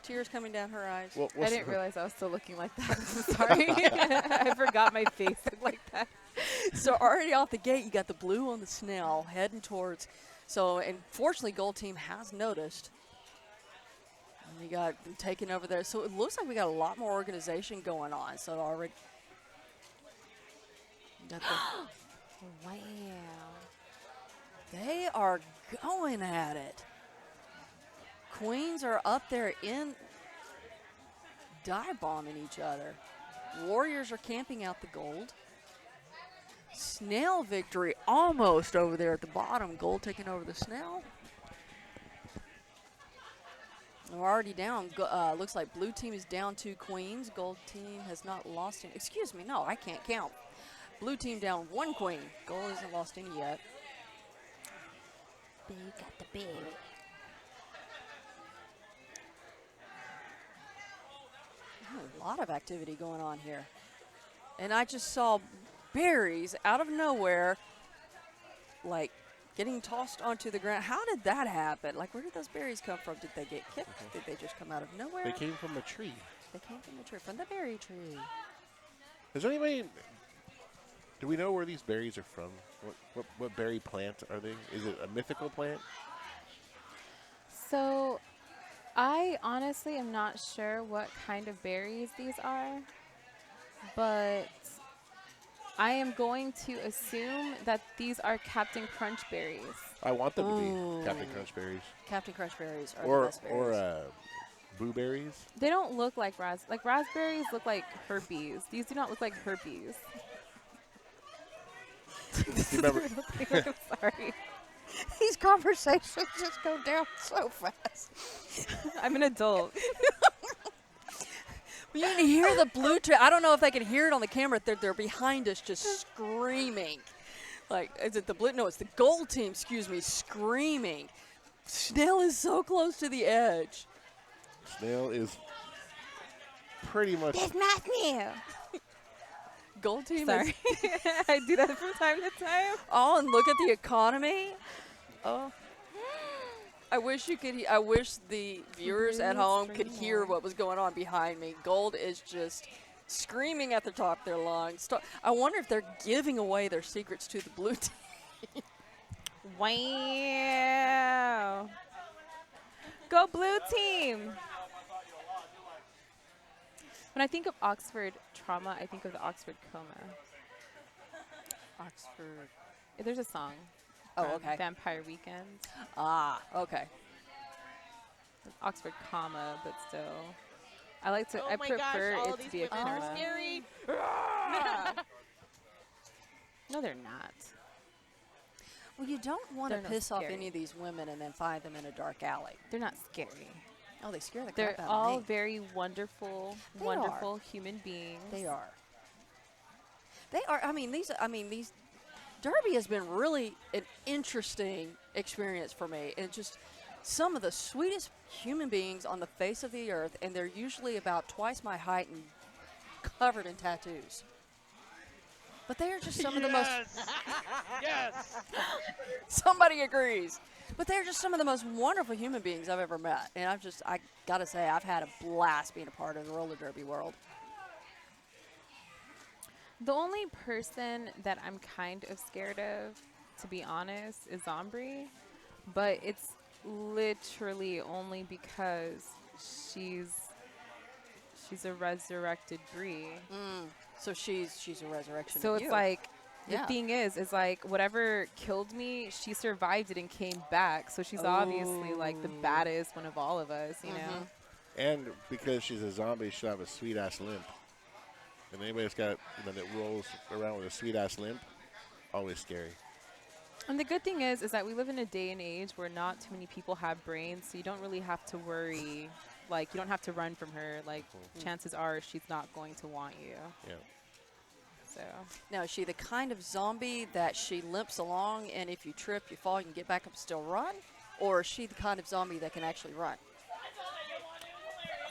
Tears coming down her eyes. Well, I didn't realize I was still looking like that. I'm sorry. I forgot my face looked like that. So already off the gate, you got the blue on the Snell heading towards. So, and fortunately, Gold Team has noticed. And you got them taking over there. So it looks like we got a lot more organization going on. So already. Got the, Wow. they are going at it. Queens are up there in dive bombing each other. Warriors are camping out the gold. Snell victory almost over there at the bottom. Gold taking over the Snell. We're already down. Looks like blue team is down 2 queens. Gold team has not lost any. Excuse me, no, I can't count. Blue team down 1 queen. Gold hasn't lost any yet. Big got the big. A lot of activity going on here. And I just saw berries out of nowhere, like getting tossed onto the ground. How did that happen? Like, where did those berries come from? Did they get kicked? Did they just come out of nowhere? They came from a tree. They came from the tree, from the berry tree. Is there anybody? Do we know where these berries are from? What berry plant are they? Is it a mythical plant? So, I honestly am not sure what kind of berries these are, but I am going to assume that these are Captain Crunch berries. I want them to be Captain Crunch berries. Captain Crunch berries are the Or best berries. blueberries. They don't look like raspberries look like herpes. These do not look like herpes. You remember? I'm sorry. These conversations just go down so fast. I'm an adult. You can hear the blue tree. I don't know if they can hear it on the camera. They're behind us just screaming. Like, is it the blue? No, it's the gold team, excuse me, screaming. Snell is so close to the edge. Snail is pretty much. It's Matthew. Gold team Sorry. I do that from time to time. Oh, and look at the economy. Oh. I wish you could. I wish the viewers at home could hear what was going on behind me. Gold is just screaming at the top of their lungs. I wonder if they're giving away their secrets to the blue team. Wow. Go blue team. When I think of Oxford trauma, I think of the Oxford coma. Oxford. There's a song. Oh, from okay. Vampire Weekend. Ah, okay. Oxford comma, but still. I like to. I prefer it to be a comma. Scary. No, they're not. Well, you don't want to They're not piss off scary. any of these women and then find them in a dark alley. They're not scary. Oh, they scare the crap They're out all of me. very wonderful, They wonderful human beings. They are. They are. I mean, these. Derby has been really an interesting experience for me, and just some of the sweetest human beings on the face of the earth, and they're usually about twice my height and covered in tattoos. But they are just some of the most. Yes. Somebody agrees. But they're just some of the most wonderful human beings I've ever met, and I gotta say, I've had a blast being a part of the roller derby world. The only person that I'm kind of scared of, to be honest, is Zombie. But it's literally only because she's a resurrected Bree. So she's a resurrection. So of it's you. like the Yeah. thing is like whatever killed me, she survived it and came back. So she's obviously like the baddest one of all of us, you know. And because she's a zombie, she'll have a sweet-ass limp. And anybody that's got, that rolls around with a sweet-ass limp, always scary. And the good thing is that we live in a day and age where not too many people have brains, so you don't really have to worry. Like, you don't have to run from her. Like, chances are she's not going to want you. Yeah. So. Now, is she the kind of zombie that she limps along, and if you trip, you fall, you can get back up and still run? Or is she the kind of zombie that can actually run?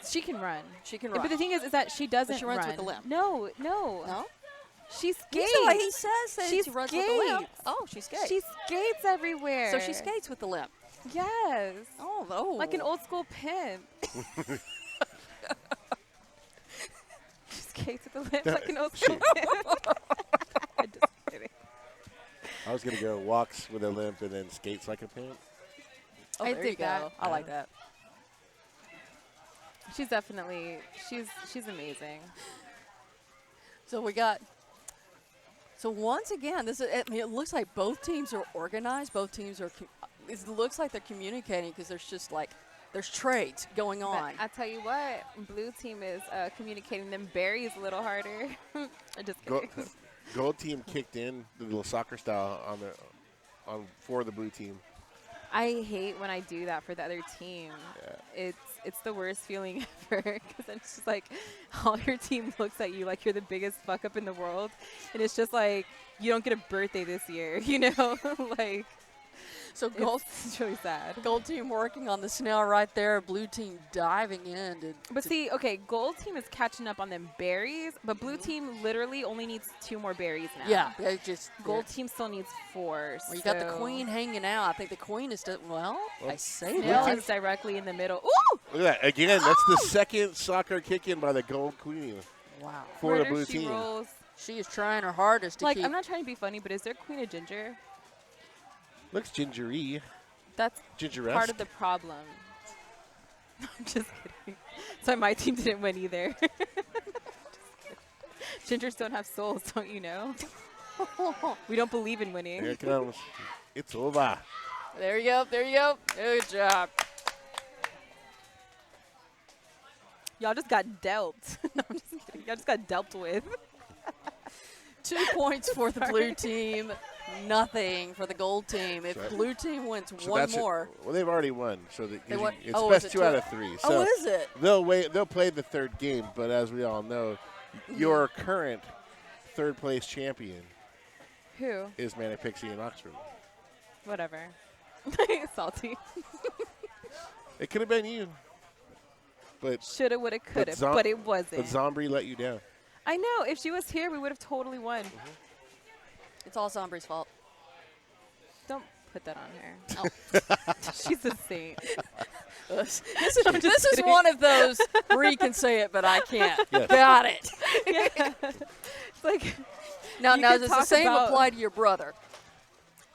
She can run. She can run. But the thing is that she doesn't But she runs run. with a limp. No. No? She skates. He says that she she runs with a limp. Oh, she skates. She skates everywhere. So she skates with the limp. Yes. Oh. Like an old school pimp. She skates with the limp like an old school pimp. I'm just kidding. I was going to go walks with a limp and then skates like a pimp. Oh, I there think you go. that. I like that. She's definitely, she's amazing. So once again, it looks like both teams are organized. Both teams are, it looks like they're communicating because there's trades going on. But I tell you what, blue team is communicating them berries a little harder. I'm just kidding. Gold team kicked in the little soccer style for the blue team. I hate when I do that for the other team. Yeah. It's the worst feeling ever because it's just like all your team looks at you like you're the biggest fuck up in the world, and it's just like you don't get a birthday this year, like. So gold, it's really sad. Gold team working on the snail right there. Blue team diving in. But see, okay, gold team is catching up on them berries, but blue team literally only needs 2 more berries now. Yeah, they just gold team still needs 4. Well, you got the queen hanging out. I think the queen is I say Snail that. is directly in the middle. Ooh! Look at that. Again, that's the second soccer kick in by the gold queen. Wow. For Where the blue she team. rolls. She is trying her hardest to keep. I'm not trying to be funny, but is there queen of ginger? Looks gingery. That's Ginger-esque. part of the problem. I'm just kidding. So my team didn't win either. Gingers don't have souls, don't you know? We don't believe in winning. Here it comes. It's over. There you go. There you go. Good job. Y'all just got dealt. No, I'm just kidding. Y'all just got dealt with. 2 points for the blue team. Nothing for the gold team. If So blue team wins So one that's it. more. Well, they've already won, so They won- it's oh, best is it 2 out two? of 3. Oh, So is it? They'll play the third game, but as we all know, your current third place champion Who? is Manic Pixie in Oxford. Whatever. Salty. It could have been you, but Shoulda, woulda, coulda, Zom- but it wasn't. But Zombie let you down. I know. If she was here, we would have totally won. It's all Zombrie's fault. Don't put that on her. She's a saint. This is one of those where you can say it, but I can't. Yes. Got it. Yeah. It's like Now, you does could the talk same about- apply to your brother?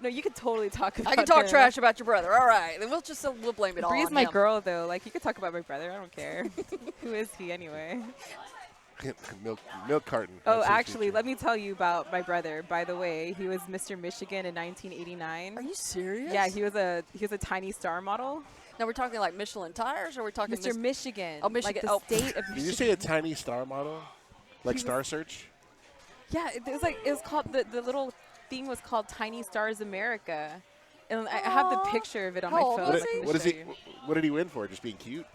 No, you could totally talk about I can talk him. trash about your brother. All right, then we'll blame it all Bree's on my him. girl, though. Like, you could talk about my brother. I don't care. Who is he anyway? milk carton. Oh, That's his actually, future. let me tell you about my brother. By the way, he was Mr. Michigan in 1989. Are you serious? Yeah, he was a tiny star model. Now we're talking like Michelin tires, or we're talking Mr. Michigan. Oh, Michigan. Like the state of Did Michigan. you say a tiny star model, like He was- Star Search? Yeah, it was called the little thing was called Tiny Stars America, and I have the picture of it on my How old phone. was I he? can What is show he? you. What did he win for? Just being cute?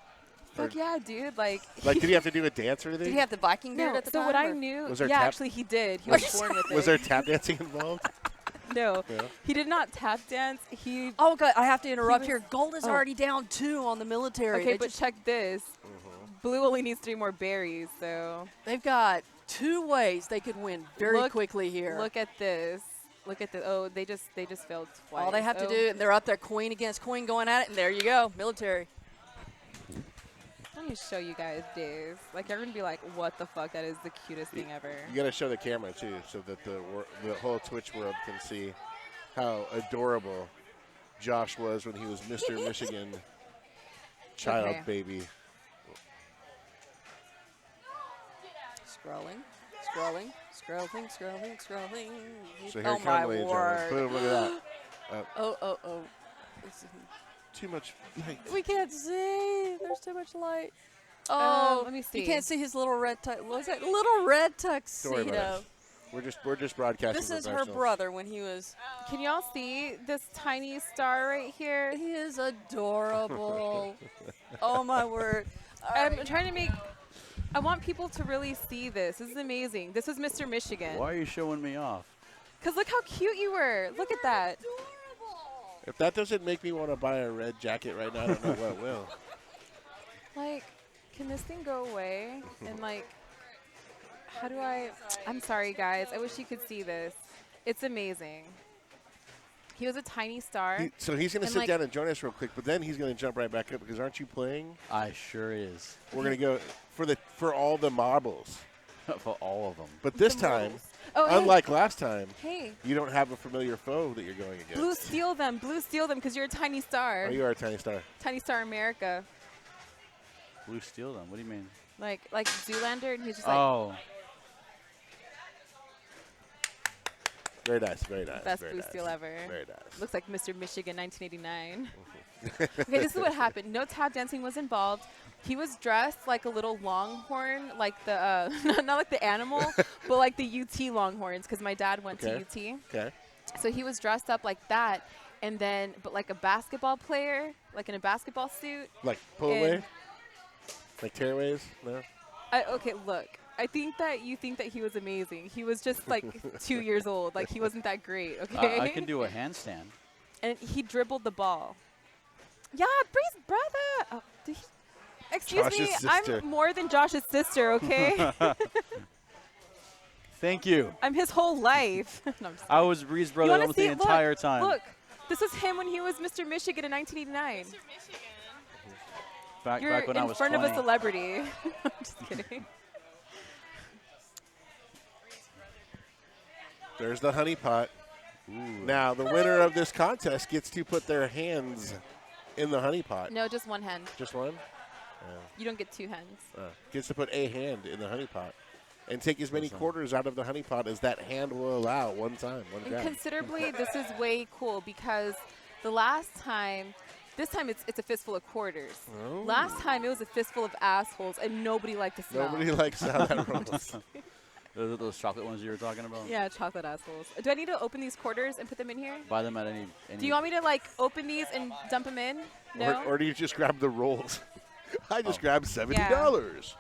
Fuck yeah, dude! Like Like, did he have to do a dance or anything? Did he have the Viking beard no. at the So time? what I or- knew, Was there yeah, tap- actually he did. He Are was you born with it. Was there tap dancing involved? No, Yeah. he did not tap dance. He Oh, God, I have to interrupt was- here. Gold is oh. already down 2 on the military. okay, They but just- check this. Mm-hmm. Blue only needs 3 more berries, so they've got 2 ways they could win very Look- quickly here. look at this. Look at this. Oh, they just failed twice. All they have to Oh. do, and they're up there, queen against queen going at it, and there you go, military. Let me show you guys this. Like, you're gonna be like, "What the fuck? That is the cutest thing ever." You got to show the camera too, so that the whole Twitch world can see how adorable Josh was when he was Mr. Michigan child Okay. baby. Scrolling. So here Oh, come, my ladies and word. gentlemen. Boom! Look at that. Oh. Too much light. We can't see. There's too much light. Oh, let me see. You can't see his little red was it little red Don't worry about tuxedo? it. We're just broadcasting. This is her professionals. brother when he was. Can y'all see this tiny star right here? He is adorable. Oh my word! I'm trying to make. I want people to really see this. This is amazing. This is Mr. Michigan. Why are you showing me off? Because look how cute you were. Look at that. If that doesn't make me want to buy a red jacket right now, I don't know what will. Like, can this thing go away? And like, how do I? I'm sorry, guys. I wish you could see this. It's amazing. He was a tiny star. So he's going to And, sit like- down and join us real quick, but then he's going to jump right back up because aren't you playing? I sure is. We're going to go for all the marbles. For all of them. But this time, Oh, hey. unlike last time, Hey. you don't have a familiar foe that you're going against. Blue, steal them. Blue, steal them because you're a tiny star. Oh, you are a tiny star. Tiny Star America. Blue steal them. What do you mean? Like Zoolander, and he's just like Oh. Very nice, very nice. best very blue nice. steal ever. Very nice. Looks like Mr. Michigan 1989. Okay, this is what happened. No tap dancing was involved. He was dressed like a little longhorn, like the not like the animal, but like the UT Longhorns, because my dad went to UT. Okay. So he was dressed up like that, and then but like a basketball player, like in a basketball suit. Like pull away? And- Like tearaways? No? Okay, look. I think that you think that he was amazing. He was just like 2 years old. Like he wasn't that great. Okay. I can do a handstand. And he dribbled the ball. Yeah, Bree's brother. Oh, did he? Excuse Josh's me, sister. I'm more than Josh's sister, okay? Thank you. I'm his whole life. No, I'm just I was Bree's You brother wanna almost see? the entire Look, time. Look, this is him when he was Mr. Michigan in 1989. Back You're when in I was front 20. of a celebrity. I'm just kidding. There's the honey pot. Now, the winner of this contest gets to put their hands in the honey pot. No, just one hand. Just one? You don't get two hands. Gets to put a hand in the honey pot and take as many quarters out of the honey pot as that hand will allow one time, one And grab. considerably, this is way cool because the last time, this time it's a fistful of quarters. Oh. Last time it was a fistful of assholes, and nobody liked the smell. Nobody likes how that rolls. Those chocolate ones you were talking about? Yeah, chocolate assholes. Do I need to open these quarters and put them in here? Buy them at any Do you want me to like open these and dump them in? No. Or do you just grab the rolls? I just grabbed $70.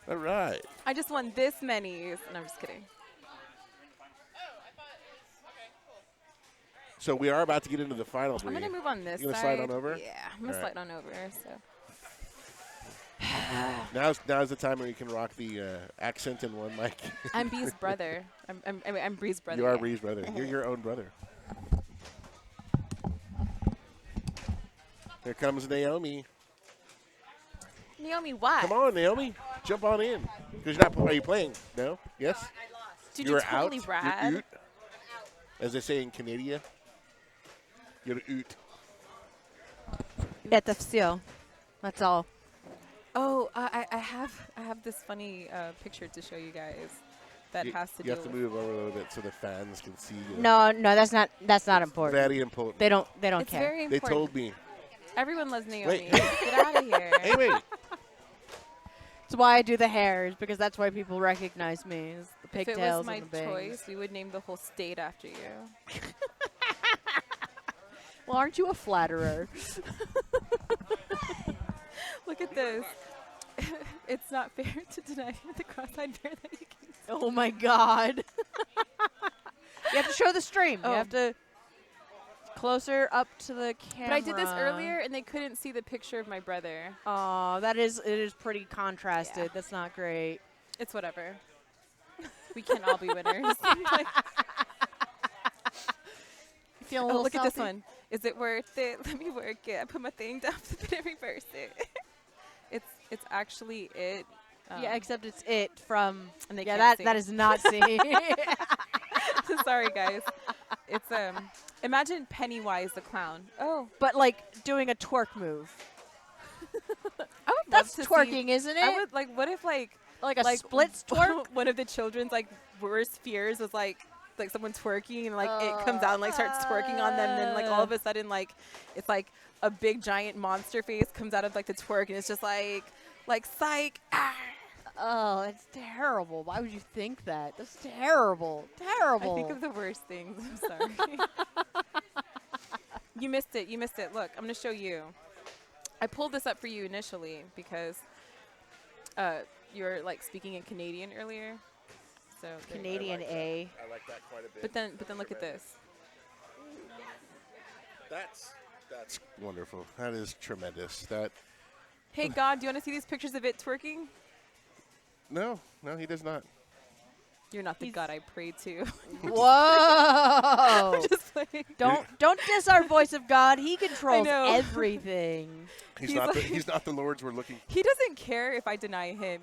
All right. I just want this many. No, I'm just kidding. So we are about to get into the final. I'm gonna move on this You gonna side. slide on over? Yeah, I'm gonna All slide right. on over. So. Now's the time where you can rock the accent in one mic. I'm Bree's brother. I'm Bree's brother. You are yeah. Bree's brother. You're your own brother. Here comes Naomi. Naomi, why? Come on, Naomi. Jump on in. Because you're not. Are you playing? No? Yes? Dude, You're you're totally out. rad. You're oot. As they say in Canada. You're oot. That's все. That's all. Oh, I have this funny picture to show you guys that has to You do have to with. move over a little bit so the fans can see you. No, that's not important. Very important. They don't It's care. very They important. told me. Everyone loves Naomi. Wait. Get out of here. Hey, wait. That's why I do the hairs, because that's why people recognize me. Is the If it pigtails was my and the bangs. choice, we would name the whole state after you. Well, aren't you a flatterer? Look at this. It's not fair to deny the cross-eyed bear that you can see. Oh my God. You have to show the stream. Oh. You have to closer up to the camera. But I did this earlier, and they couldn't see the picture of my brother. Oh, it is pretty contrasted. Yeah. That's not great. It's whatever. We can't all be winners. Like, Feel a oh, little look at this salty? one. Is it worth it? Let me work it. I put my thing down, flip it, and reverse it. It's actually it. Yeah, except it's it from. And they Yeah, can't that see. is not seen. Sorry, guys. It's imagine Pennywise the clown. Oh, But like doing a twerk move. I would That's love to twerking, see, isn't it? I would like. What if like a splits twerk? One of the children's like worst fears was like someone twerking and like it comes out and like starts twerking on them, and then like all of a sudden like it's like a big giant monster face comes out of like the twerk, and it's just like psych. Ah. Oh, it's terrible. Why would you think that? That's terrible. Terrible. I think of the worst things. I'm sorry. You missed it. You missed it. Look, I'm going to show you. I pulled this up for you initially because you were like speaking in Canadian earlier. So there- Canadian A. I like that quite a bit. But then look at this. That's wonderful. That is tremendous. That Hey God, do you want to see these pictures of it twerking? no, he does not. You're not the God I pray to. Whoa! Just playing. Don't diss our voice of God. He controls know. everything. He's He's not like- he's not the Lords we're looking. He doesn't care if I deny him.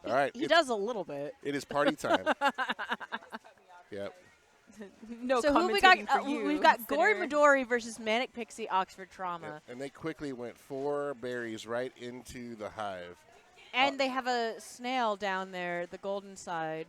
All right, He does a little bit. it is party time. Yep. No So who we got? commentating for you, We've got Gory sinner. Midori versus Manic Pixie Oxford Trauma, Yep. And they quickly went 4 berries right into the hive. and they have a snail down there, the golden side.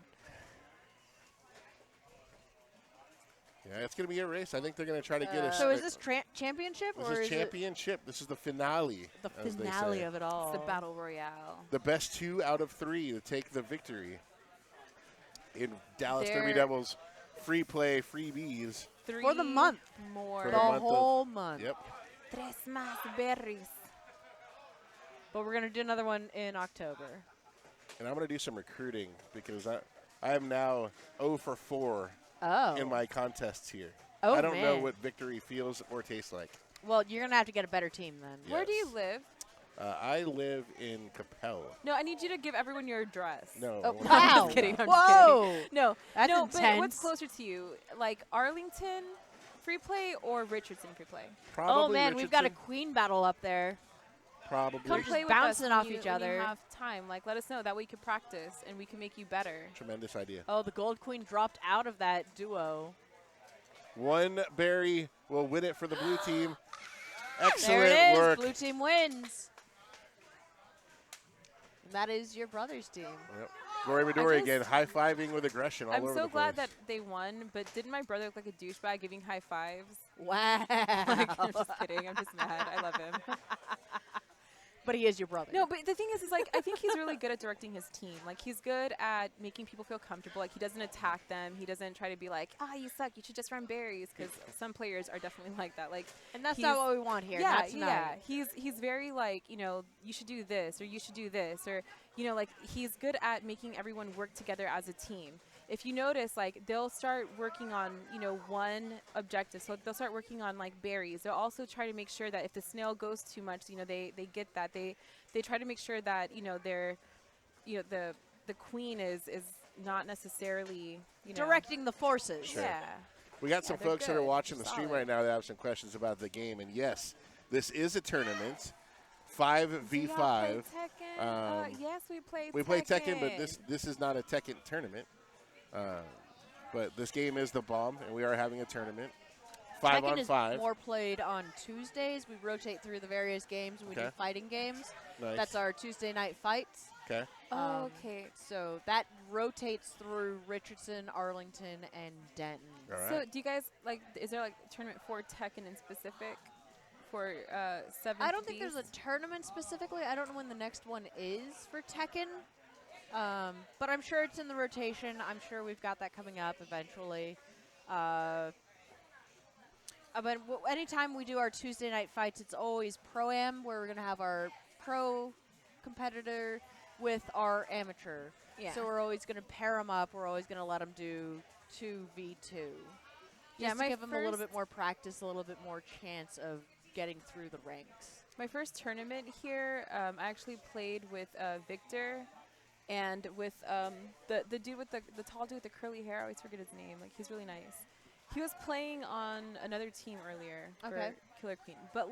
Yeah, it's going to be a race. I think they're going to try to get us. So is this championship This or is is championship. This is the finale. it the as they finale say. of it all? It's the battle royale. The best 2 out of 3 to take the victory in Dallas Derby They're- Devils free play freebies. For the month. More. For the the month of- whole month. Yep. Tres más berries. But we're gonna do another one in October. And I'm going to do some recruiting because I am now 0 for 4 Oh. in my contests here. Oh, I don't know man. what victory feels or tastes like. Well, you're gonna have to get a better team then. Where do you Yes. live? I live in Capella. No, I need you to give everyone your address. No. Oh, we're wow. not I'm doing just kidding. that. I'm just Whoa. kidding. No, That's no, but what's intense. closer to you? Like Arlington free play or Richardson free play? Probably Oh man, we've got a Richardson. queen battle up there. Probably. Come just play with bouncing us off when you, each when other. you have time. Like, let us know. That way you can practice and we can make you better. Tremendous idea. Oh, the gold queen dropped out of that duo. 1 berry will win it for the blue team. There Excellent it is. work. Blue team wins. And that is your brother's team. Yep. Gory Midori just- again, high-fiving with aggression all I'm over so the glad place. that they won, but didn't my brother look like a douchebag giving high fives? Wow. Like, I'm just kidding. I'm just mad. I love him. But he is your brother. No, but the thing is like, I think he's really good at directing his team. Like, he's good at making people feel comfortable. Like, he doesn't attack them. He doesn't try to be like, you suck. You should just run berries. Because some players are definitely like that. Like, And that's he's- not what we want here. yeah, Not tonight. yeah. He's very like, you should do this or you should do this or, like he's good at making everyone work together as a team. If you notice, like they'll start working on, one objective. So they'll start working on like berries. They'll also try to make sure that if the snail goes too much, they get that. They try to make sure that, they're, the queen is not necessarily, Directing the forces. Sure. Yeah. We got some they're folks that are good. watching They're the stream solid. right now that have some questions about the game. And yes, this is a tournament, 5v5. Yes, we play We play Tekken, but this is not a Tekken tournament. But this game is the bomb, and we are having a tournament. 5 Tekken on is 5. more played on Tuesdays. We rotate through the various games and we do Okay. fighting games. Nice. That's our Tuesday night fights. Okay. Okay. So that rotates through Richardson, Arlington, and Denton. All right. So do you guys is there like tournament for Tekken in specific for 7? I don't think there's a tournament specifically. I don't know when the next one is for Tekken. But I'm sure it's in the rotation. I'm sure we've got that coming up eventually. But anytime we do our Tuesday night fights, it's always Pro-Am, where we're going to have our pro competitor with our amateur. Yeah. So we're always going to pair them up. We're always going to let them do 2v2. Yeah, Just to my give them a little first- bit more practice, a little bit more chance of getting through the ranks. My first tournament here, I actually played with Victor and with the dude with the tall dude with the curly hair. I always forget his name. Like, he's really nice. He was playing on another team earlier Okay. for Killer Queen. But,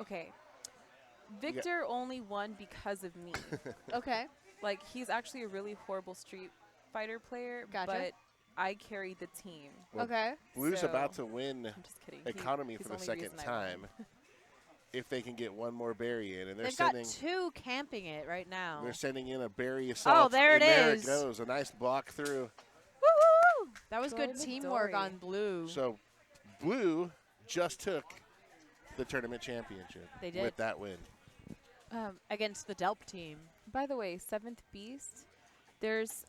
okay. Victor only won because of me. Okay. Like, he's actually a really horrible Street Fighter player, Gotcha. but I carried the team. Well, Okay. Blue's So- about to win I'm just kidding. economy he's for the only second reason I time won. if they can get one more berry in. And they're They've sending got 2 camping it right now. they're sending in a berry assault. there and it there is. it goes. A nice block through. That was good Gory teamwork Midori. on blue. So Blue just took the tournament championship. They did. With that win. Against the Delp team. By the way, Seventh Beast, there's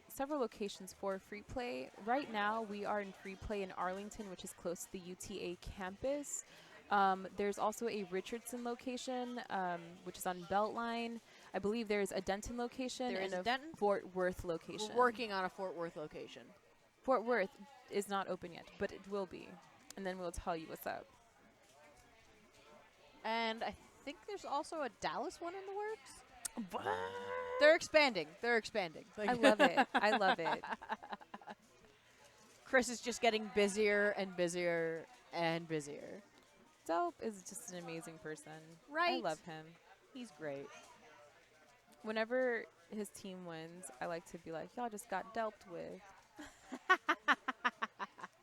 several locations for free play. Right now, we are in free play in Arlington, which is close to the UTA campus. There's also a Richardson location, which is on Beltline. I believe there's a Denton location There and is a Denton? Fort Worth location. We're working on a Fort Worth location. Fort Worth is not open yet, but it will be. And then we'll tell you what's up. And I think there's also a Dallas one in the works. What? They're expanding. They're expanding. I love it. I love it. Chris is just getting busier and busier and busier. Delp is just an amazing person. Right. I love him. He's great. Whenever his team wins, I like to be like, y'all just got dealt with.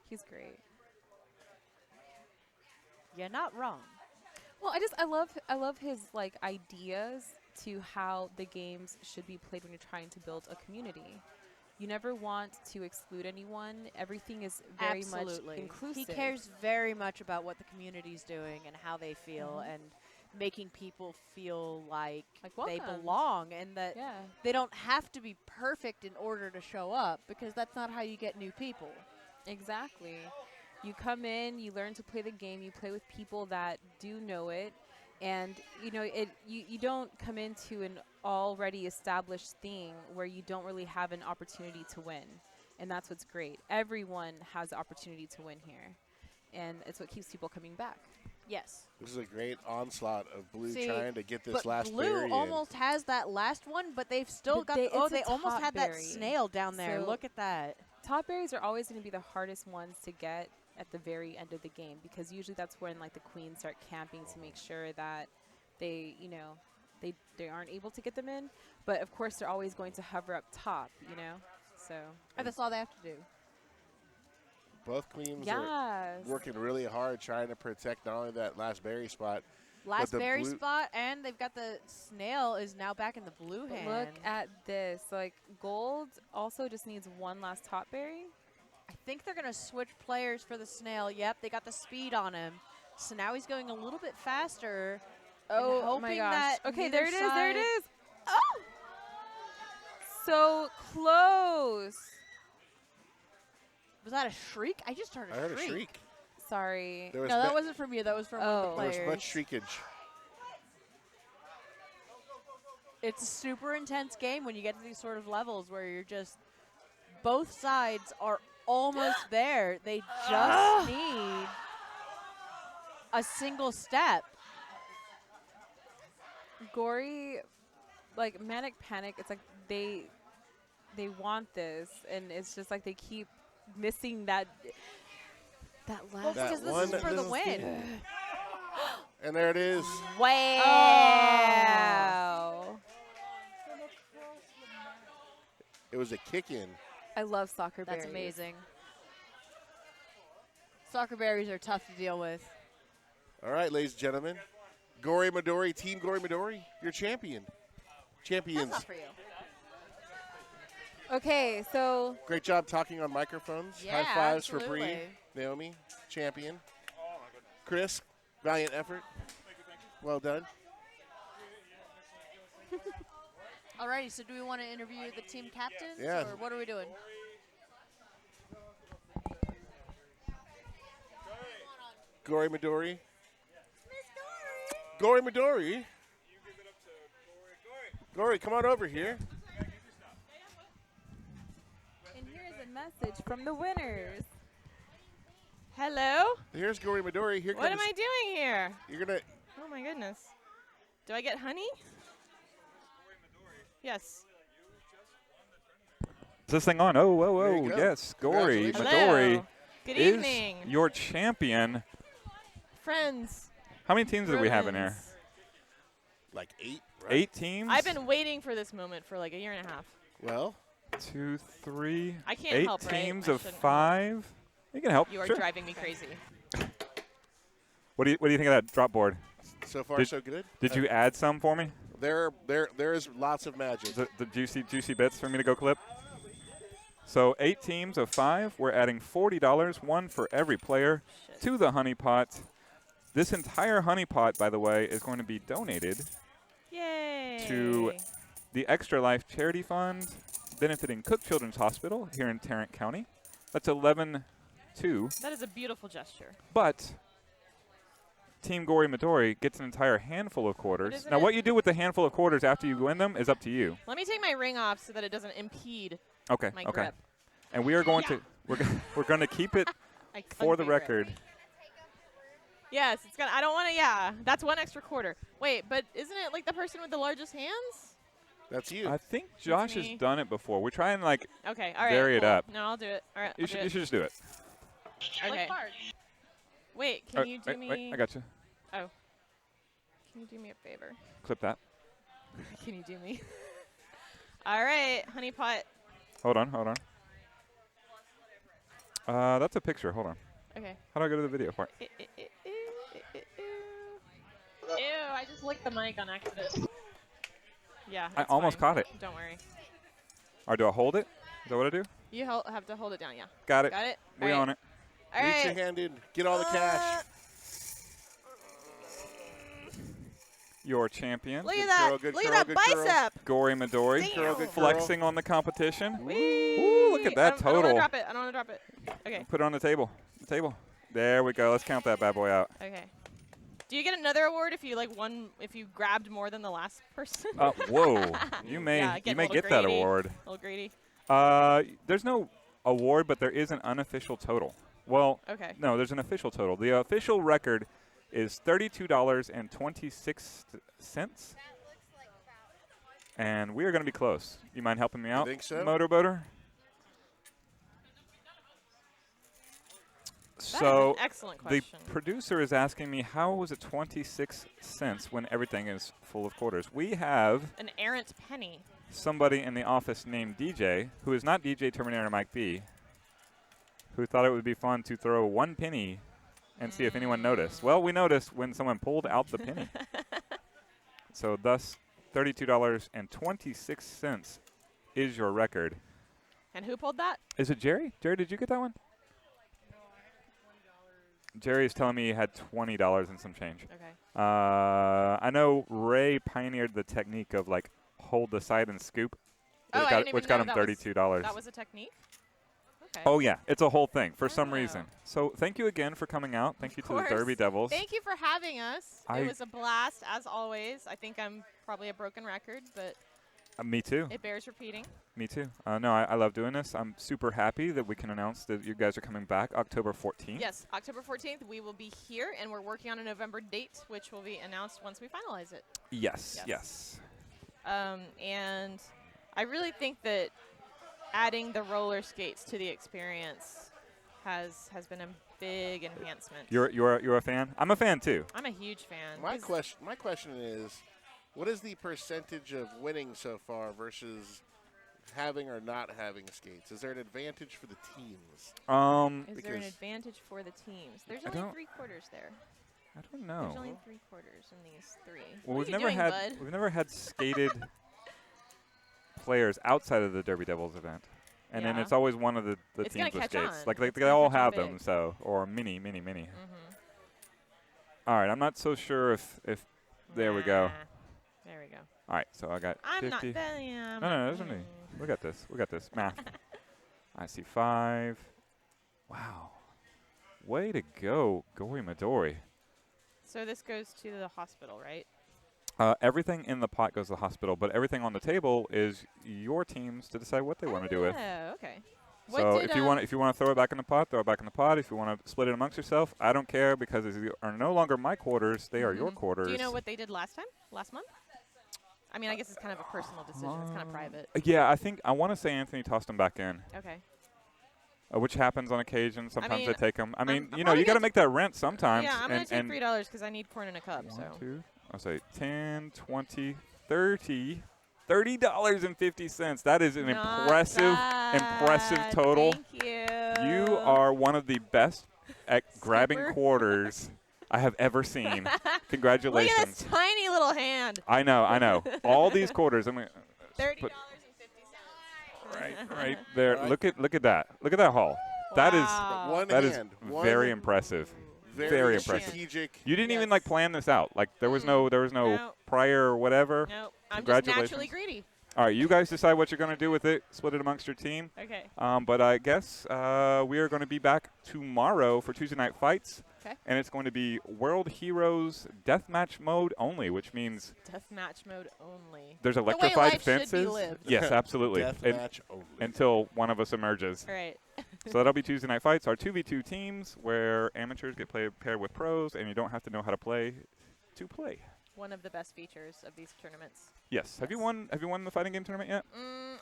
He's great. You're not wrong. Well, I love his like ideas to how the games should be played when you're trying to build a community. You never want to exclude anyone. Everything is very Absolutely. much inclusive. He cares very much about what the community's doing and how they feel and making people feel like they welcome. belong and that Yeah. they don't have to be perfect in order to show up because that's not how you get new people. Exactly. You come in, you learn to play the game, you play with people that do know it, and you don't come into an already established thing where you don't really have an opportunity to win. And that's what's great. Everyone has the opportunity to win here. And it's what keeps people coming back. Yes. This is a great onslaught of Blue See, trying to get this but last Blue berry in. almost has that last one, but they've still But got. it's They a almost top had that berry. snail down there. So Look at that. Top berries are always going to be the hardest ones to get at the very end of the game because usually that's when like the queens start camping to make sure that they they aren't able to get them in. But of course they're always going to hover up top, So And that's all they have to do. Both queens are yes. working really hard trying to protect not only that last berry spot. Last the berry blue- spot, and they've got the snail is now back in the blue But hand. look at this. Like gold also just needs one last top berry. I think they're going to switch players for the snail. Yep, they got the speed on him. So now he's going a little bit faster. Oh hoping my gosh. that Okay, neither there it is. There it side- is. Oh! So close. Was that a shriek? I just heard a I heard shriek. a shriek. Sorry. There was No, that ma- wasn't from you. That was from one of the Oh. There was players. much shriekage. It's a super intense game when you get to these sort of levels where you're just both sides are almost there. They just need a single step. Gory, like Manic Panic, it's like they want this, and it's just like they keep missing that last. Well, That because this one is for the little win. thing. And there it is. Wow! It was a kick in. I love soccer That's berries. amazing. Soccer berries are tough to deal with. All right, ladies and gentlemen. Gory Midori, Team Gory Midori, your champion. Champions. That's not for you. Okay, so Great job talking on microphones. Yeah, High fives for Bree, absolutely. Naomi, champion. Chris, valiant effort. Well done. Alrighty, so do we want to interview the team captains? Yeah. Or what are we doing? Gory Midori. Gory Midori. Gory, come on over here. and here's a message from the winners. Hello? Here's Gory Midori. Here What comes. am I doing here? You're gonna. Oh my goodness. Do I get honey? Yes. Is this thing on? Oh, whoa, There you whoa. go. Yes, Gory Congratulations. Midori Hello. Good is evening. your champion. Friends. How many teams do we have in here? Bruins. Like 8, right? 8 teams? I've been waiting for this moment for like a year and a half. Well, 2, 3, I can't 8 help, right? teams I of shouldn't help. 5. You can help. You are sure. driving me crazy. What do you think of that drop board? so far Did- so good. Did you add some for me? There is lots of magic. The juicy bits for me to go clip? So 8 teams of 5. We're adding $40, one for every player, to the honey pot. This entire honey pot, by the way, is going to be donated Yay. to the Extra Life Charity Fund, benefiting Cook Children's Hospital here in Tarrant County. That's 11-2. That is a beautiful gesture. But Team Gory Midori gets an entire handful of quarters. Now, what you do with the handful of quarters after you win them is up to you. Let me take my ring off so that it doesn't impede Okay. my Okay. grip. And we are going to we're going to keep it I for the couldn't be grip. record. Yes, it's gonna. I don't want to. Yeah, that's 1 extra quarter. Wait, but isn't it like the person with the largest hands? That's you. I think Josh has me. done it before. We try and like Okay, all right. vary it cool. up. No, I'll do it. All right. You I'll should do you it. should just do it. Okay. Wait, can you do me? Wait, I got you. Oh. Can you do me a favor? Clip that. Can you do me? All right, honey pot. Hold on. That's a picture. Hold on. Okay. How do I go to the video part? Ew, I just licked the mic on accident. Yeah. I it's almost fine. caught it. Don't worry. Or do I hold it? Is that what I do? You have to hold it down, yeah. Got it. Got it? We All right. own it. All Reach right. your hand in. Get all the cash. Your champion, Look at Good that. girl, good Look girl, at that good girl. bicep. Gory Midori, Good girl, good flexing on the competition. Whee! Ooh, look at that I don't total. want to drop it. I don't want to drop it. Okay. Put it on the table. There we go. Let's count that bad boy out. Okay. Do you get another award if you if you grabbed more than the last person? Whoa. You may Yeah, you getting a may little get that greedy. award. A little greedy. There's no award, but there is an unofficial total. Well, Okay. no, there's an official total. The official record is $32.26. And we are going to be close. You mind helping me out, think so? Motorboater? That So is an excellent the question. producer is asking me, how was it 26 cents when everything is full of quarters? We have An errant penny. somebody in the office named DJ, who is not DJ Terminator Mike B, who thought it would be fun to throw one penny and see if anyone noticed. Well, we noticed when someone pulled out the penny. So thus, $32.26 is your record. And who pulled that? Is it Jerry? Jerry, did you get that one? Jerry is telling me he had $20 and some change. Okay. I know Ray pioneered the technique of like hold the side and scoop, Oh, I didn't even which got know him that was- $32. That was a technique? Okay. Oh yeah, it's a whole thing for some Oh. reason. So thank you again for coming out. Thank you to the course. Derby Devils. Thank you for having us. I- It was a blast, as always. I think I'm probably a broken record, but Me too. it bears repeating. Me too. No, I love doing this. I'm super happy that we can announce that you guys are coming back October 14th. Yes, October 14th, we will be here, and we're working on a November date, which will be announced once we finalize it. Yes. And I really think that adding the roller skates to the experience has been a big enhancement. You're a fan? I'm a fan too. I'm a huge fan. My 'cause question is, what is the percentage of winning so far versus having or not having skates? Is there an advantage for the teams? Is there an because advantage for the teams? There's I only don't- 3 quarters there. I don't know. There's only 3 quarters in these 3. Well, what we've are you never doing, had bud? we've never had skated players outside of the Derby Devils event, and then Yeah. it's always one of the It's gonna teams with catch skates. on. Like It's they gonna all catch on have them, big. so or mini. Mm-hmm. All right, I'm not so sure if there we go. Nah. There we go. All right, so I got I'm 50. not them. No, there's only. We got this. Math. I see 5. Wow. Way to go, Gory Midori. So this goes to the hospital, right? Everything in the pot goes to the hospital, but everything on the table is your teams to decide what they want to do with. Oh, okay. So if you want to throw it back in the pot, throw it back in the pot. If you want to split it amongst yourself, I don't care because these are no longer my quarters; they are your quarters. Do you know what they did last month? I mean, I guess it's kind of a personal decision. It's kind of private. Yeah, I want to say Anthony tossed them back in. Okay. Which happens on occasion. Sometimes mean, they take them. I mean, I'm you probably got to gonna make that rent sometimes. Yeah, I'm going to take and $3 because I need corn in a cup. One, So. 2, I'll say 10, 20, 30. $30.50. That is an Not impressive bad. total. Thank you. You are one of the best at grabbing Skipper. quarters I have ever seen. Congratulations. Look at this tiny little hand. I know. All these quarters. I'm gonna $30.50. right there. Right. Look at that. Look at that haul. That is Wow. one that is hand. very impressive. Very impressive. strategic. You didn't even like plan this out. Like there was no No. prior whatever. No, I'm just Congratulations. naturally greedy. All right, you guys decide what you're going to do with it. Split it amongst your team. Okay. But I guess we are going to be back tomorrow for Tuesday Night Fights. Okay. And it's going to be World Heroes Deathmatch mode only, which means Deathmatch mode only. there's way electrified life should be fences. lived. Yes, absolutely. Deathmatch only. Until one of us emerges. All right. So that'll be Tuesday Night Fights, our 2v2 teams where amateurs get paired with pros, and you don't have to know how to play to play. One of the best features of these tournaments. Yes. Have you won the fighting game tournament yet?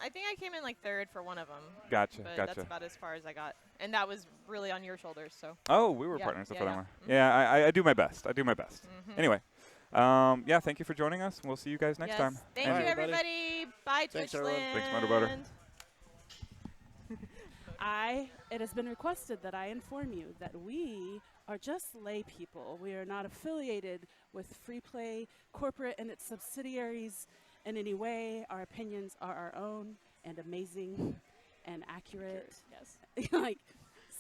I think I came in like third for one of them. Gotcha. But Gotcha. that's about as far as I got, and that was really on your shoulders. So. Oh, we were Yeah, partners yeah, for that yeah. one. Yeah, I do my best. I do my best. Mhm. Anyway, yeah, thank you for joining us. We'll see you guys next Yes. time. Thank And you, everybody. Bye, Thanks, Twitchland. everyone. Thanks, Motor Butter. It has been requested that I inform you that we are just lay people. We are not affiliated with Free Play Corporate and its subsidiaries in any way. Our opinions are our own and amazing and accurate. Yes.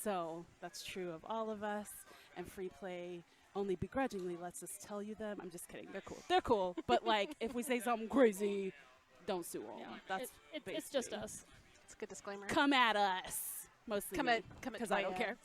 So that's true of all of us. And Free Play only begrudgingly lets us tell you them. I'm just kidding. They're cool. They're cool. But if we say something crazy, don't sue them. That's It's just basically- us. It's a good disclaimer. Come at us. Mostly Come me, at because I don't Maya. care.